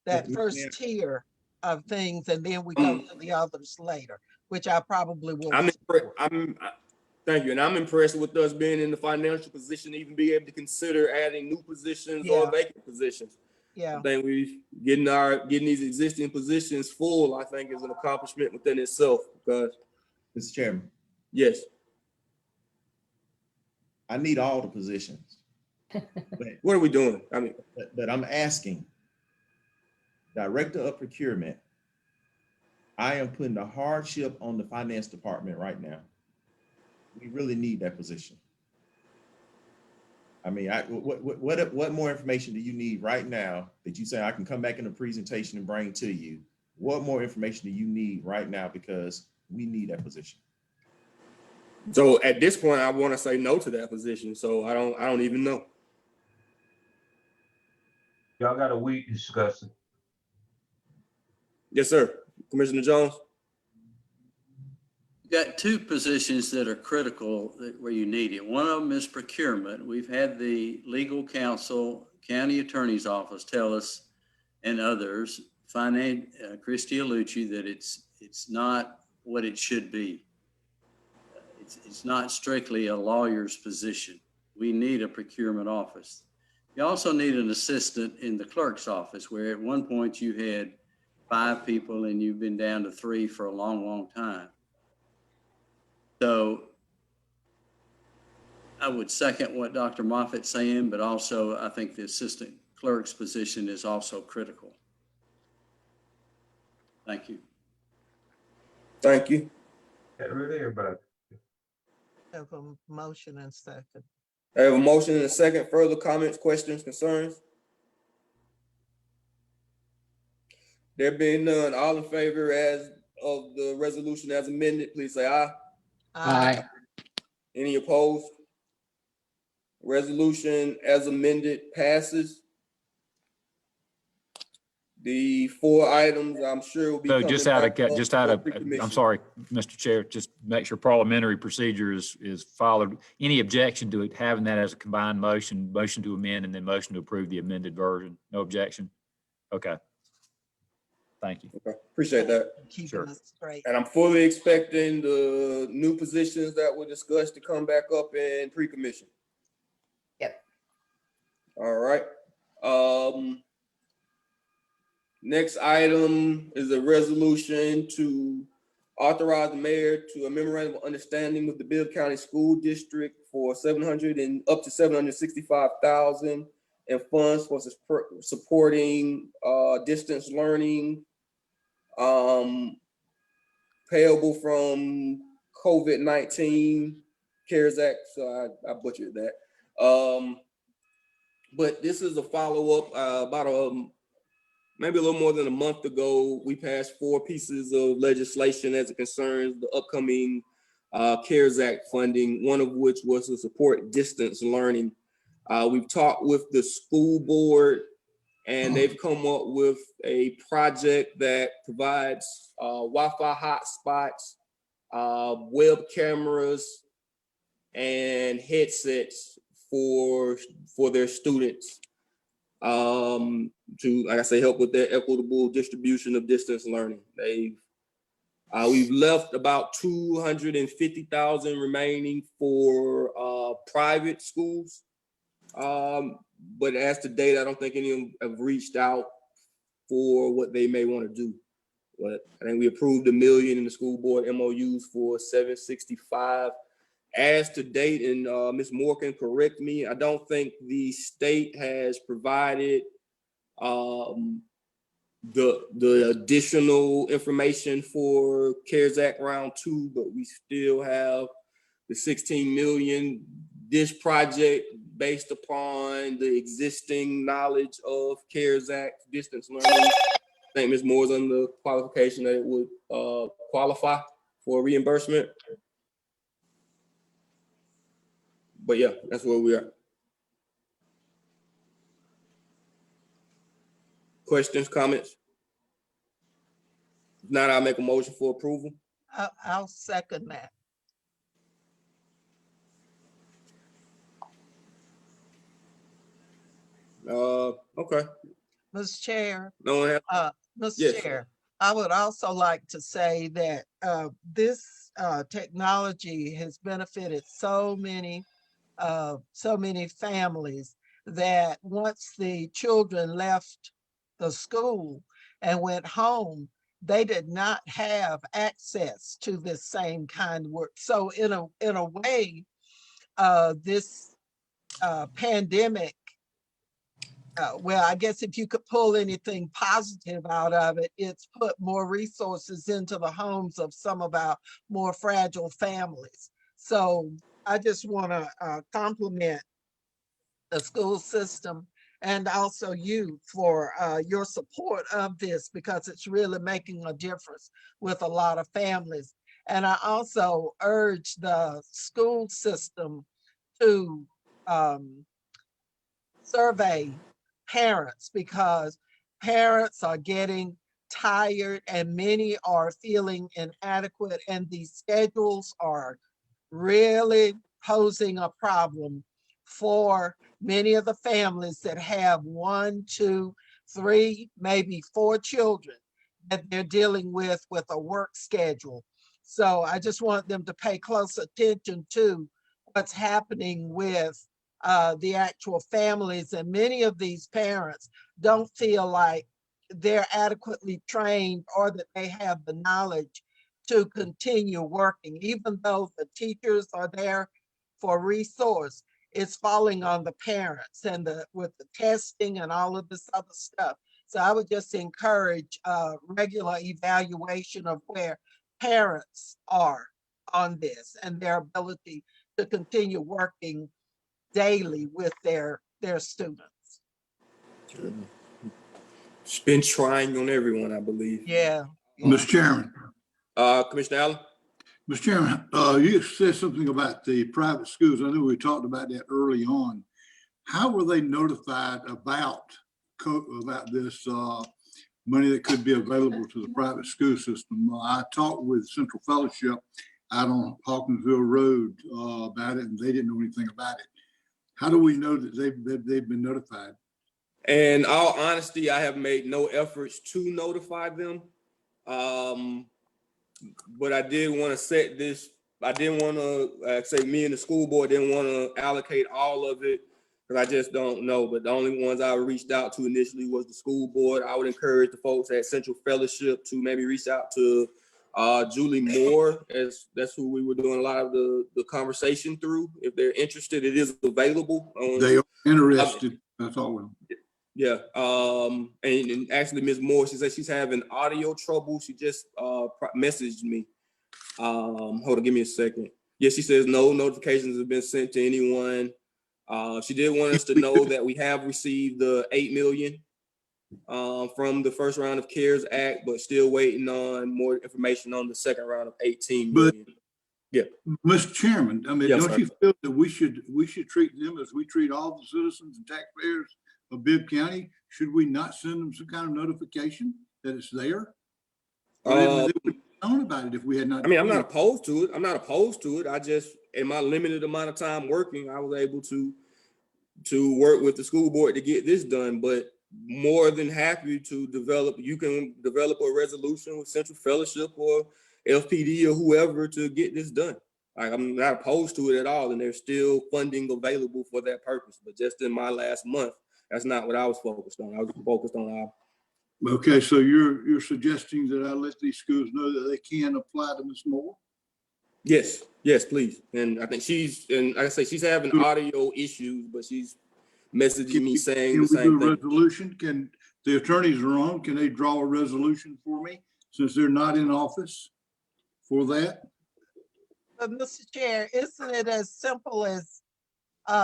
that first tier of things, and then we go to the others later, which I probably will. Thank you. And I'm impressed with us being in the financial position to even be able to consider adding new positions or vacant positions. Yeah. I think we getting these existing positions full, I think, is an accomplishment within itself. Because, Mr. Chairman. Yes. I need all the positions. What are we doing? I mean, but I'm asking, Director of Procurement, I am putting the hardship on the finance department right now. We really need that position. I mean, what more information do you need right now that you say I can come back in a presentation and bring to you? What more information do you need right now? Because we need that position. So at this point, I want to say no to that position. So I don't even know. Y'all got a week to discuss it. Yes, sir. Commissioner Jones. You got two positions that are critical where you need it. One of them is procurement. We've had the legal counsel, county attorney's office tell us, and others, Christy Alucci, that it's not what it should be. It's not strictly a lawyer's position. We need a procurement office. You also need an assistant in the clerk's office, where at one point you had 5 people and you've been down to 3 for a long, long time. So I would second what Dr. Moffitt's saying, but also I think the assistant clerk's position is also critical. Thank you. Thank you. Really, everybody. Have a motion and second. I have a motion and a second. Further comments, questions, concerns? There being none, all in favor of the resolution as amended, please say aye. Aye. Any opposed? Resolution as amended passes. The 4 items, I'm sure will be. So I'm sorry, Mr. Chair, just make sure parliamentary procedure is followed. Any objection to it having that as a combined motion to amend, and then motion to approve the amended version? No objection? Okay. Thank you. Okay, appreciate that. Sure. And I'm fully expecting the new positions that were discussed to come back up in pre-commission. Yep. All right. Next item is a resolution to authorize the mayor to a memorandum of understanding with the Bibb County School District for $700 and up to $765,000 in funds for supporting distance learning, payable from COVID-19 CARES Act. So I butchered that. But this is a follow-up. About maybe a little more than a month ago, we passed 4 pieces of legislation as it concerns the upcoming CARES Act funding, one of which was to support distance learning. We've talked with the school board, and they've come up with a project that provides Wi-Fi hotspots, web cameras, and headsets for their students to, like I say, help with their equitable distribution of distance learning. We've left about $250,000 remaining for private schools But as to date, I don't think any of them have reached out for what they may want to do. But I think we approved $1 million in the school board MOUs for 765. As to date, and Ms. Moore can correct me, I don't think the state has provided the additional information for CARES Act round 2, but we still have the 16 million. This project, based upon the existing knowledge of CARES Act distance learning, I think Ms. Moore's on the qualification that it would qualify for reimbursement. But yeah, that's where we are. Questions, comments? If not, I'll make a motion for approval. I'll second that. Okay. Mr. Chair. No one has? Mr. Yes. Chair, I would also like to say that this technology has benefited so many families that once the children left the school and went home, they did not have access to this same kind of work. So in a way, this pandemic, well, I guess if you could pull anything positive out of it, it's put more resources into the homes of some of our more fragile families. So I just want to compliment the school system and also you for your support of this, because it's really making a difference with a lot of families. And I also urge the school system to survey parents, because parents are getting tired and many are feeling inadequate, and these schedules are really posing a problem for many of the families that have 1, 2, 3, maybe 4 children that they're dealing with a work schedule. So I just want them to pay close attention to what's happening with the actual families. And many of these parents don't feel like they're adequately trained or that they have the knowledge to continue working, even though the teachers are there for resource. It's falling on the parents and with the testing and all of this other stuff. So I would just encourage regular evaluation of where parents are on this and their ability to continue working daily with their students. It's been trying on everyone, I believe. Yeah. Mr. Chairman. Commissioner Allen? Mr. Chairman, you said something about the private schools. I know we talked about that early on. How were they notified about this money that could be available to the private school system? I talked with Central Fellowship out on Hawkinsville Road about it, and they didn't know anything about it. How do we know that they've been notified? In all honesty, I have made no efforts to notify them. But I did want to set this, I didn't want to say me and the school board didn't want to allocate all of it, because I just don't know. But the only ones I reached out to initially was the school board. I would encourage the folks at Central Fellowship to maybe reach out to Julie Moore, as that's who we were doing a lot of the conversation through. If they're interested, it is available. They are interested. That's all. Yeah, and actually Ms. Moore, she said she's having audio trouble. She just messaged me. Hold on, give me a second. Yeah, she says no notifications have been sent to anyone. She did want us to know that we have received the $8 million from the first round of CARES Act, but still waiting on more information on the second round of 18 million. Yeah, Mr. Chairman, I mean, yes, don't sir. you feel that we should treat them as we treat all the citizens and taxpayers of Bibb County? Should we not send them some kind of notification that it's there? They would have known about it if we had not. I mean, I'm not opposed to it. I just, in my limited amount of time working, I was able to work with the school board to get this done. But more than happy to develop. You can develop a resolution with Central Fellowship or LPD or whoever to get this done. Like, I'm not opposed to it at all, and there's still funding available for that purpose. But just in my last month, that's not what I was focused on. I was focused on our. Okay, so you're suggesting that I let these schools know that they can apply to Ms. Moore? Yes, yes, please. And I think like I say, she's having audio issues, but she's messaging me saying the same Can we do a thing. resolution? Can the attorneys are on? Can they draw a resolution for me since they're not in office for that? But Mr. Chair, isn't it as simple as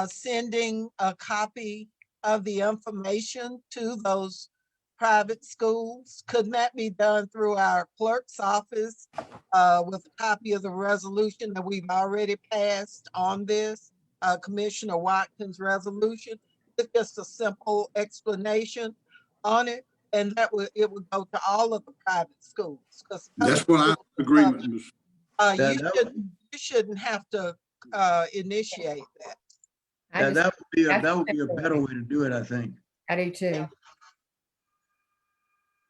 sending a copy of the information to those private schools? Couldn't that be done through our clerk's office with a copy of the resolution that we've already passed on this, Commissioner Watkins' resolution? It's just a simple explanation on it, and it would go to all of the private schools. That's what I'm in agreement with. You shouldn't have to initiate that. Yeah, that would be a better way to do it, I think. I do too.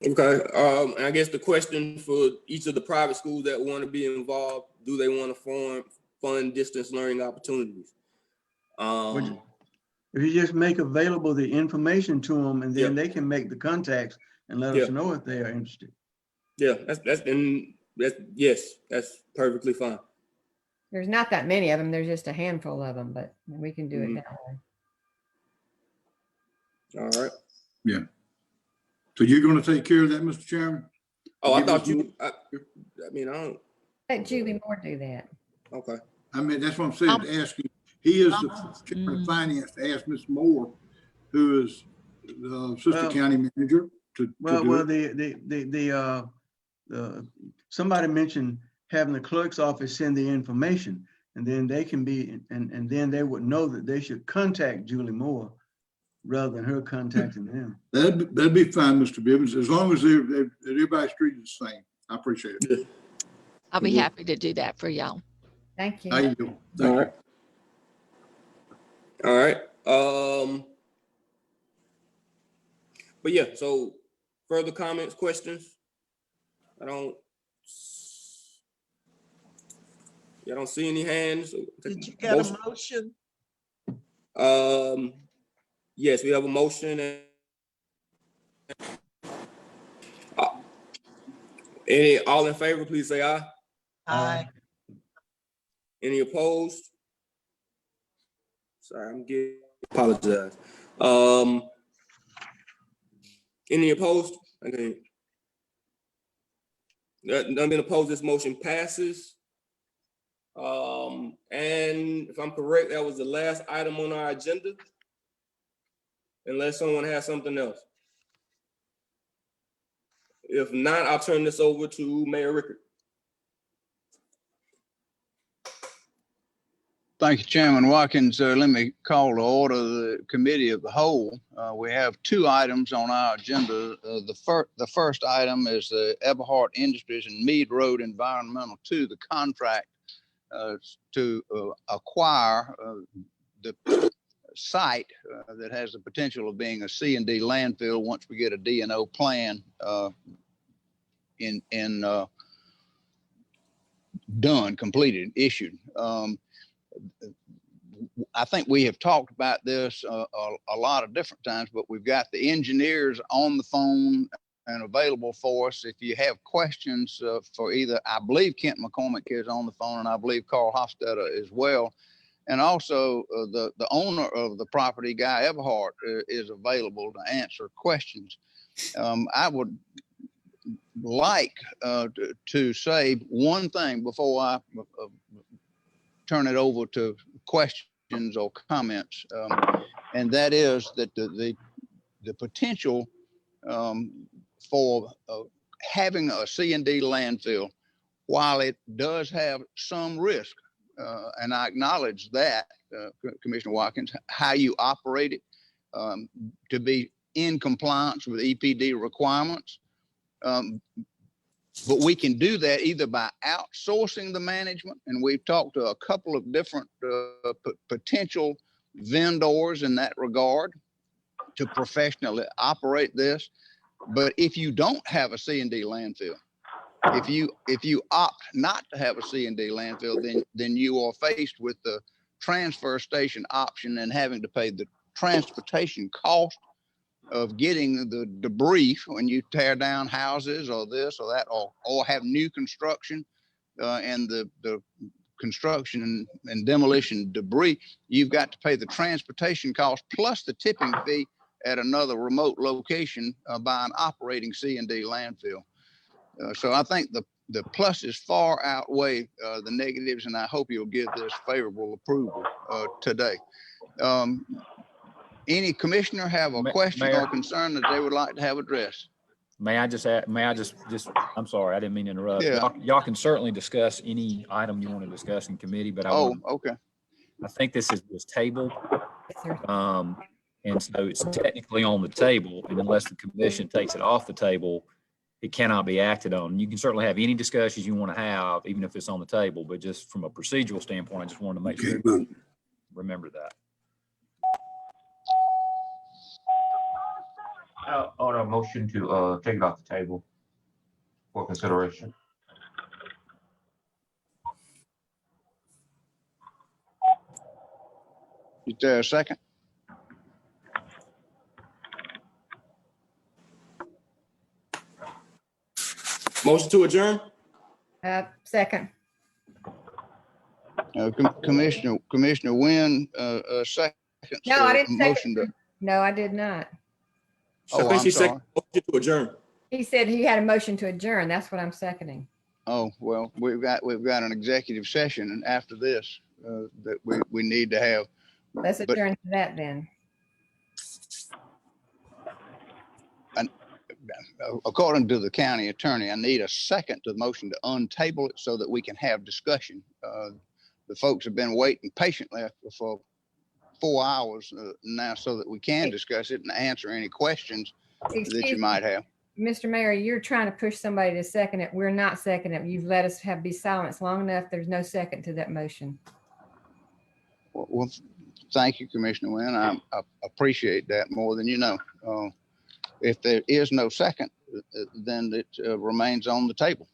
Okay. And I guess the question for each of the private schools that want to be involved, do they want to fund distance learning opportunities? If you just make available the information to them, and then they can make the contacts and let us know if they are interested. Yeah, that's perfectly fine. There's not that many of them. There's just a handful of them, but we can do it that way. All right. Yeah. So you're going to take care of that, Mr. Chairman? Oh, I thought you. I mean, I don't. Let Julie Moore do that. Okay. I mean, that's what I'm saying. To ask you, he is the chairman of finance. To ask Ms. Moore, who is the assistant county manager, somebody mentioned having the clerk's office send the information, and then they can be, and then they would know that they should contact Julie Moore rather than her contacting them. That'd be fine, Mr. Bibbins, as long as everybody's treated the same. I appreciate it. I'll be happy to do that for y'all. Thank you. How you doing? All right. All right. But yeah, so further comments, questions? I don't see any hands. Did you get a motion? Yes, we have a motion. And all in favor, please say aye. Aye. Any opposed? Sorry, apologize. Any opposed? Okay. None been opposed. This motion passes. And if I'm correct, that was the last item on our agenda. Unless someone has something else. If not, I'll turn this over to Mayor Rickard. Thank you, Chairman Watkins. Let me call to order the committee of the whole. We have two items on our agenda. The first item is the Eberhart Industries and Mead Road Environmental 2, the contract to acquire the site that has the potential of being a C&D landfill once we get a D&O plan done, completed, issued. I think we have talked about this a lot of different times, but we've got the engineers on the phone and available for us. If you have questions for either, I believe Kent McCormick is on the phone, and I believe Carl Hofstadter as well. And also the owner of the property, Guy Eberhart, is available to answer questions. I would like to say one thing before I turn it over to questions or comments, and that is that the potential for having a C&D landfill, while it does have some risk, and I acknowledge that, Commissioner Watkins, how you operate it to be in compliance with EPD requirements. But we can do that either by outsourcing the management, and we've talked to a couple of different potential vendors in that regard to professionally operate this. But if you don't have a C&D landfill, if you opt not to have a C&D landfill, then you are faced with the transfer station option and having to pay the transportation cost of getting the debris when you tear down houses or this or that, or have new construction and the construction and demolition debris. You've got to pay the transportation cost plus the tipping fee at another remote location by an operating C&D landfill. So I think the pluses far outweigh the negatives, and I hope you'll give this favorable approval today. Any commissioner have a question or concern that they would like to have addressed? May I just add, I'm sorry, I didn't mean to interrupt. Yeah. Y'all can certainly discuss any item you want to discuss in committee, but okay. I think this was tabled. And so it's technically on the table, and unless the commission takes it off the table, it cannot be acted on. You can certainly have any discussions you want to have, even if it's on the table, but just from a procedural standpoint, I just wanted to make sure you remember that. On a motion to take it off the table for consideration. Is there a second? Motion to adjourn? Second. Commissioner Wynn, second. No, I didn't motion second. No, I did not. Oh, I think she sorry. said motion to adjourn. He said he had a motion to adjourn. That's what I'm seconding. Oh, well, we've got an executive session, and after this, that we need to have. Let's adjourn to that then. According to the county attorney, I need a second to the motion to untable it so that we can have discussion. The folks have been waiting patiently for 4 hours now so that we can discuss it and answer any questions that you might have. Mr. Mayor, you're trying to push somebody to second it. We're not seconding it. You've let us be silenced long enough. There's no second to that motion. Well, thank you, Commissioner Wynn. I appreciate that more than you know. If there is no second, then it remains on the table,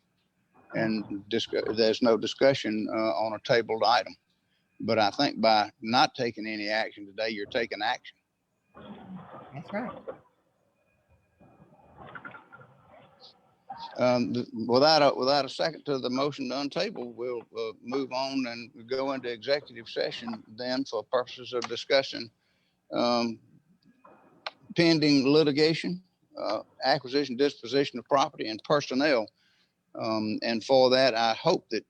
and there's no discussion on a tabled item. But I think by not taking any action today, you're taking action. That's right. Without a second to the motion to untable, we'll move on and go into executive session then for purposes of discussing pending litigation, acquisition, disposition of property, and personnel. And for that, I hope that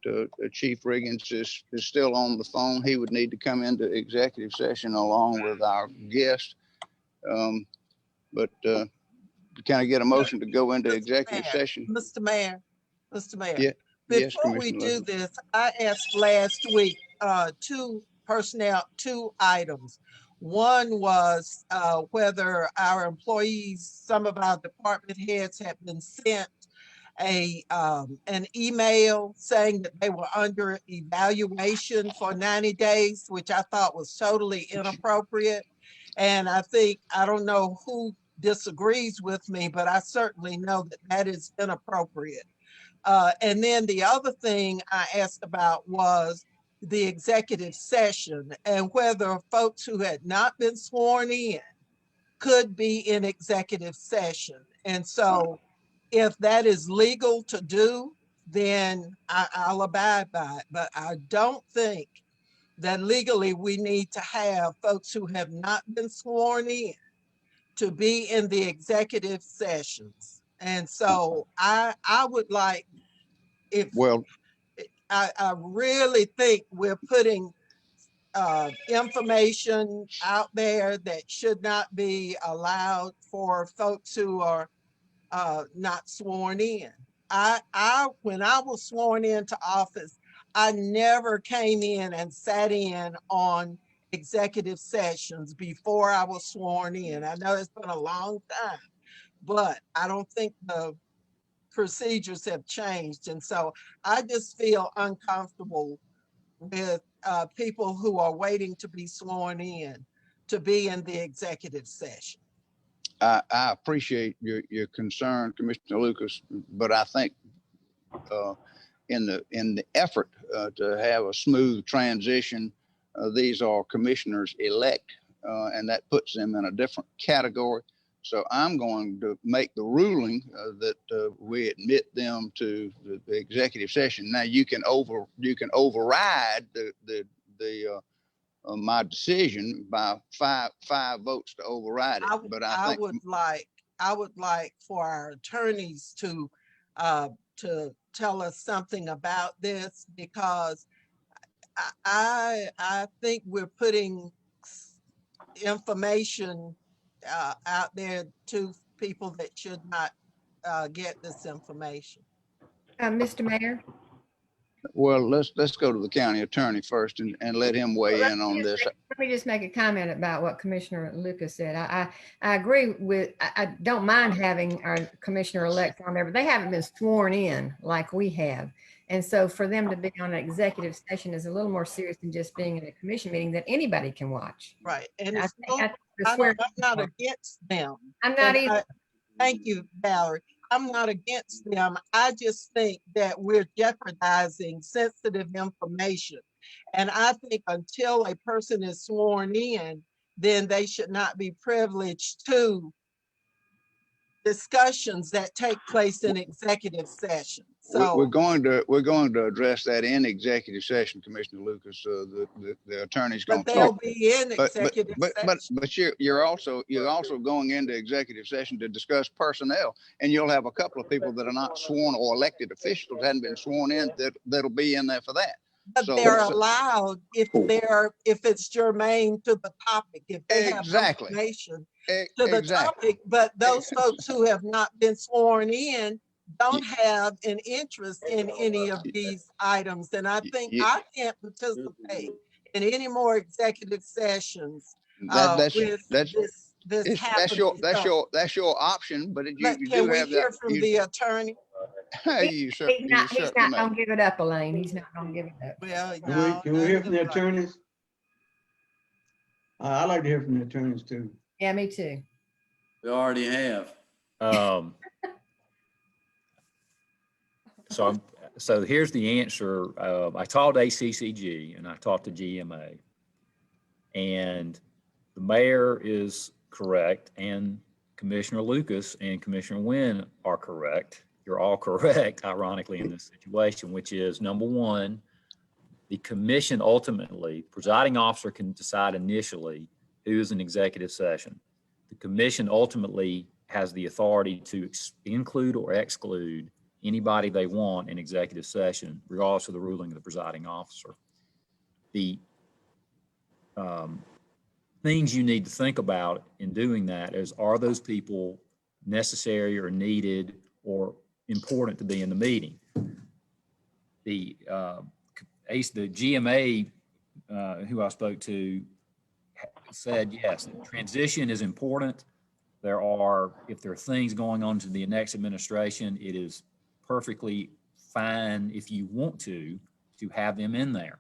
Chief Riggins is still on the phone. He would need to come into executive session along with our guest. But can I get a motion to go into executive session? Mr. Mayor, Yeah. Before Yes, we Commissioner do this, I asked last week two items. One was whether our employees, some of our department heads, have been sent an email saying that they were under evaluation for 90 days, which I thought was totally inappropriate. And I don't know who disagrees with me, but I certainly know that that is inappropriate. And then the other thing I asked about was the executive session and whether folks who had not been sworn in could be in executive session. And so if that is legal to do, then I'll abide by it. But I don't think that legally we need to have folks who have not been sworn in to be in the executive sessions. And so I would like, I really think we're putting information out there that should not be allowed for folks who are not sworn in. When I was sworn into office, I never came in and sat in on executive sessions before I was sworn in. I know it's been a long time, but I don't think the procedures have changed. And so I just feel uncomfortable with people who are waiting to be sworn in to be in the executive session. I appreciate your concern, Commissioner Lucas, but I think in the effort to have a smooth transition, these are commissioners elect, and that puts them in a different category. So I'm going to make the ruling that we admit them to the executive session. Now you can override my decision by five votes to override it. But I think I would like for our attorneys to tell us something about this, because I think we're putting information out there to people that should not get this information. Mr. Mayor? Well, let's go to the county attorney first and let him weigh in on this. Let me just make a comment about what Commissioner Lucas said. I agree with, I don't mind having our commissioner-elect on there, but they haven't been sworn in like we have. And so for them to be on an executive session is a little more serious than just being in a commission meeting that anybody can watch. Right. And I'm not against them. I'm not either. Thank you, Valerie. I'm not against them. I just think that we're jeopardizing sensitive information. And I think until a person is sworn in, then they should not be privileged to discussions that take place in executive session. So we're going to address that in executive session, Commissioner Lucas. The attorney's going to they'll be in executive session. But you're also going into executive session to discuss personnel, and you'll have a couple of people that are not sworn, or elected officials hadn't been sworn in, that'll be in there for that. But they're allowed if it's germane to the topic, if they have information to the topic. But those folks who have not been sworn in don't have an interest in any of these items. And I think I can't participate in any more executive sessions that's your option. But can we hear from the attorney? He's not gonna give it up, Elaine. He's not gonna give it up. Well, can we hear from the attorneys? I'd like to hear from the attorneys too. Yeah, me too. We already have. So here's the answer. I talked to ACCG and I talked to GMA, and the mayor is correct, and Commissioner Lucas and Commissioner Wynn are correct. You're all correct, ironically, in this situation, which is, number one, the commission ultimately, presiding officer can decide initially who is an executive session. The commission ultimately has the authority to include or exclude anybody they want in executive session, regardless of the ruling of the presiding officer. The things you need to think about in doing that is, are those people necessary or needed or important to be in the meeting? The GMA who I spoke to said, yes, transition is important. If there are things going on to the next administration, it is perfectly fine if you want to have them in there.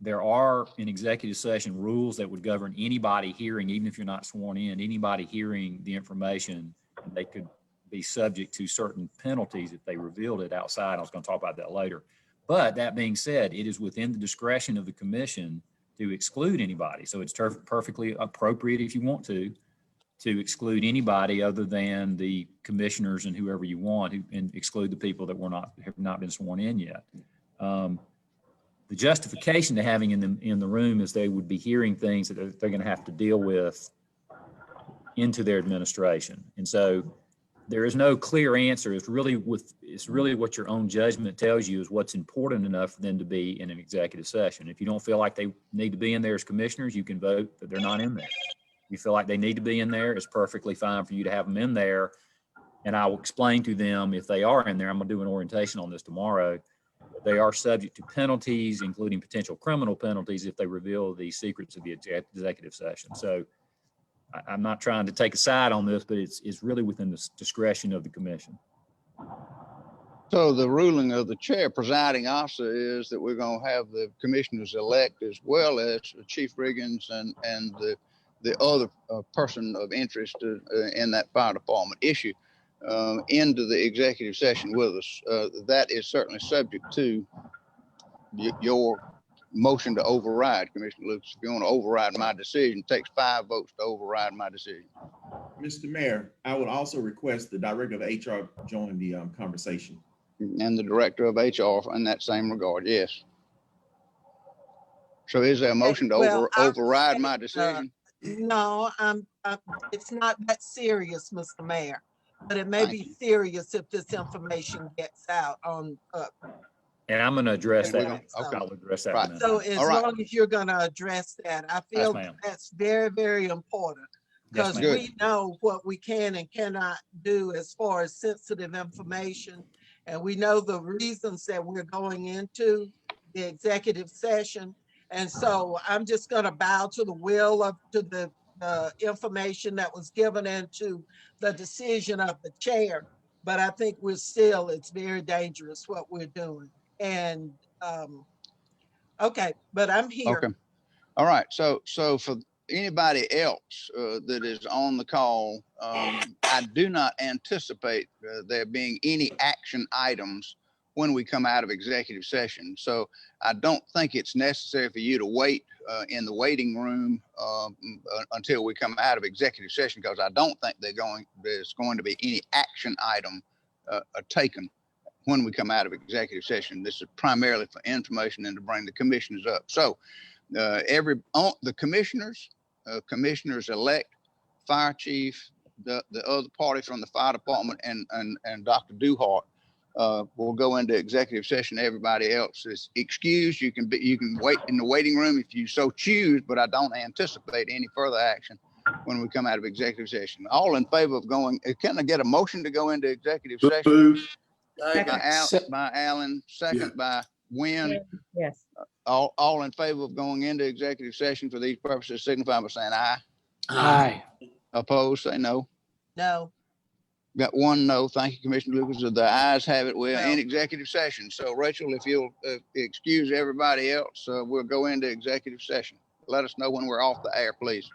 There are in executive session rules that would govern anybody hearing, even if you're not sworn in, anybody hearing the information, and they could be subject to certain penalties if they revealed it outside. I was going to talk about that later. But that being said, it is within the discretion of the commission to exclude anybody. So it's perfectly appropriate if you want to exclude anybody other than the commissioners and whoever you want, and exclude the people that have not been sworn in yet. The justification to having in the room is they would be hearing things that they're going to have to deal with into their administration. And so there is no clear answer. It's really what your own judgment tells you is what's important enough for them to be in an executive session. If you don't feel like they need to be in there as commissioners, you can vote that they're not in there. If you feel like they need to be in there, it's perfectly fine for you to have them in there. And I will explain to them if they are in there. I'm going to do an orientation on this tomorrow. They are subject to penalties, including potential criminal penalties, if they reveal the secrets of the executive session. So I'm not trying to take a side on this, but it's really within the discretion of the commission. So the ruling of the chair, presiding officer, is that we're going to have the commissioners elect, as well as Chief Riggins and the other person of interest in that fire department issue. into the executive session with us. That is certainly subject to your motion to override, Commissioner Lucas. If you want to override my decision, it takes 5 votes to override my decision. Mr. Mayor, I would also request the director of HR join the conversation. And the director of HR in that same regard, yes. So is there a motion to override my decision? No, it's not that serious, Mr. Mayor, but it may Thank be you. serious if this information gets out on. And I'm going to address And that. okay. I'll address that. Right. in a So minute. as All right. long as you're gonna address that, I feel ma'am. that's very, very important. Yes, Because ma'am. we know what we can and cannot do as far as sensitive information. And we know the reasons that we're going into the executive session. And so I'm just gonna bow to the will of, to the information that was given and to the decision of the chair. But I think it's very dangerous what we're doing. And, okay, but I'm here. Okay. All right. So for anybody else that is on the call, I do not anticipate there being any action items when we come out of executive session. So I don't think it's necessary for you to wait in the waiting room until we come out of executive session, because I don't think there's going to be any action item taken when we come out of executive session. This is primarily for information and to bring the commissioners up. So the commissioners, commissioners elect, fire chief, the other party from the fire department, and Dr. Duhart will go into executive session. Everybody else is excused. You can wait in the waiting room if you so choose, but I don't anticipate any further action when we come out of executive session. All in favor of going? Can I get a motion to go into executive session? By Alan, second by Wynn. Yes. All in favor of going into executive session for these purposes signify by saying aye. Aye. Opposed, say no. No. Got one no. Thank you, Commissioner Lucas. The ayes have it. We're No. in executive session. So Rachel, if you'll excuse everybody else, we'll go into executive session. Let us know when we're off the air, please.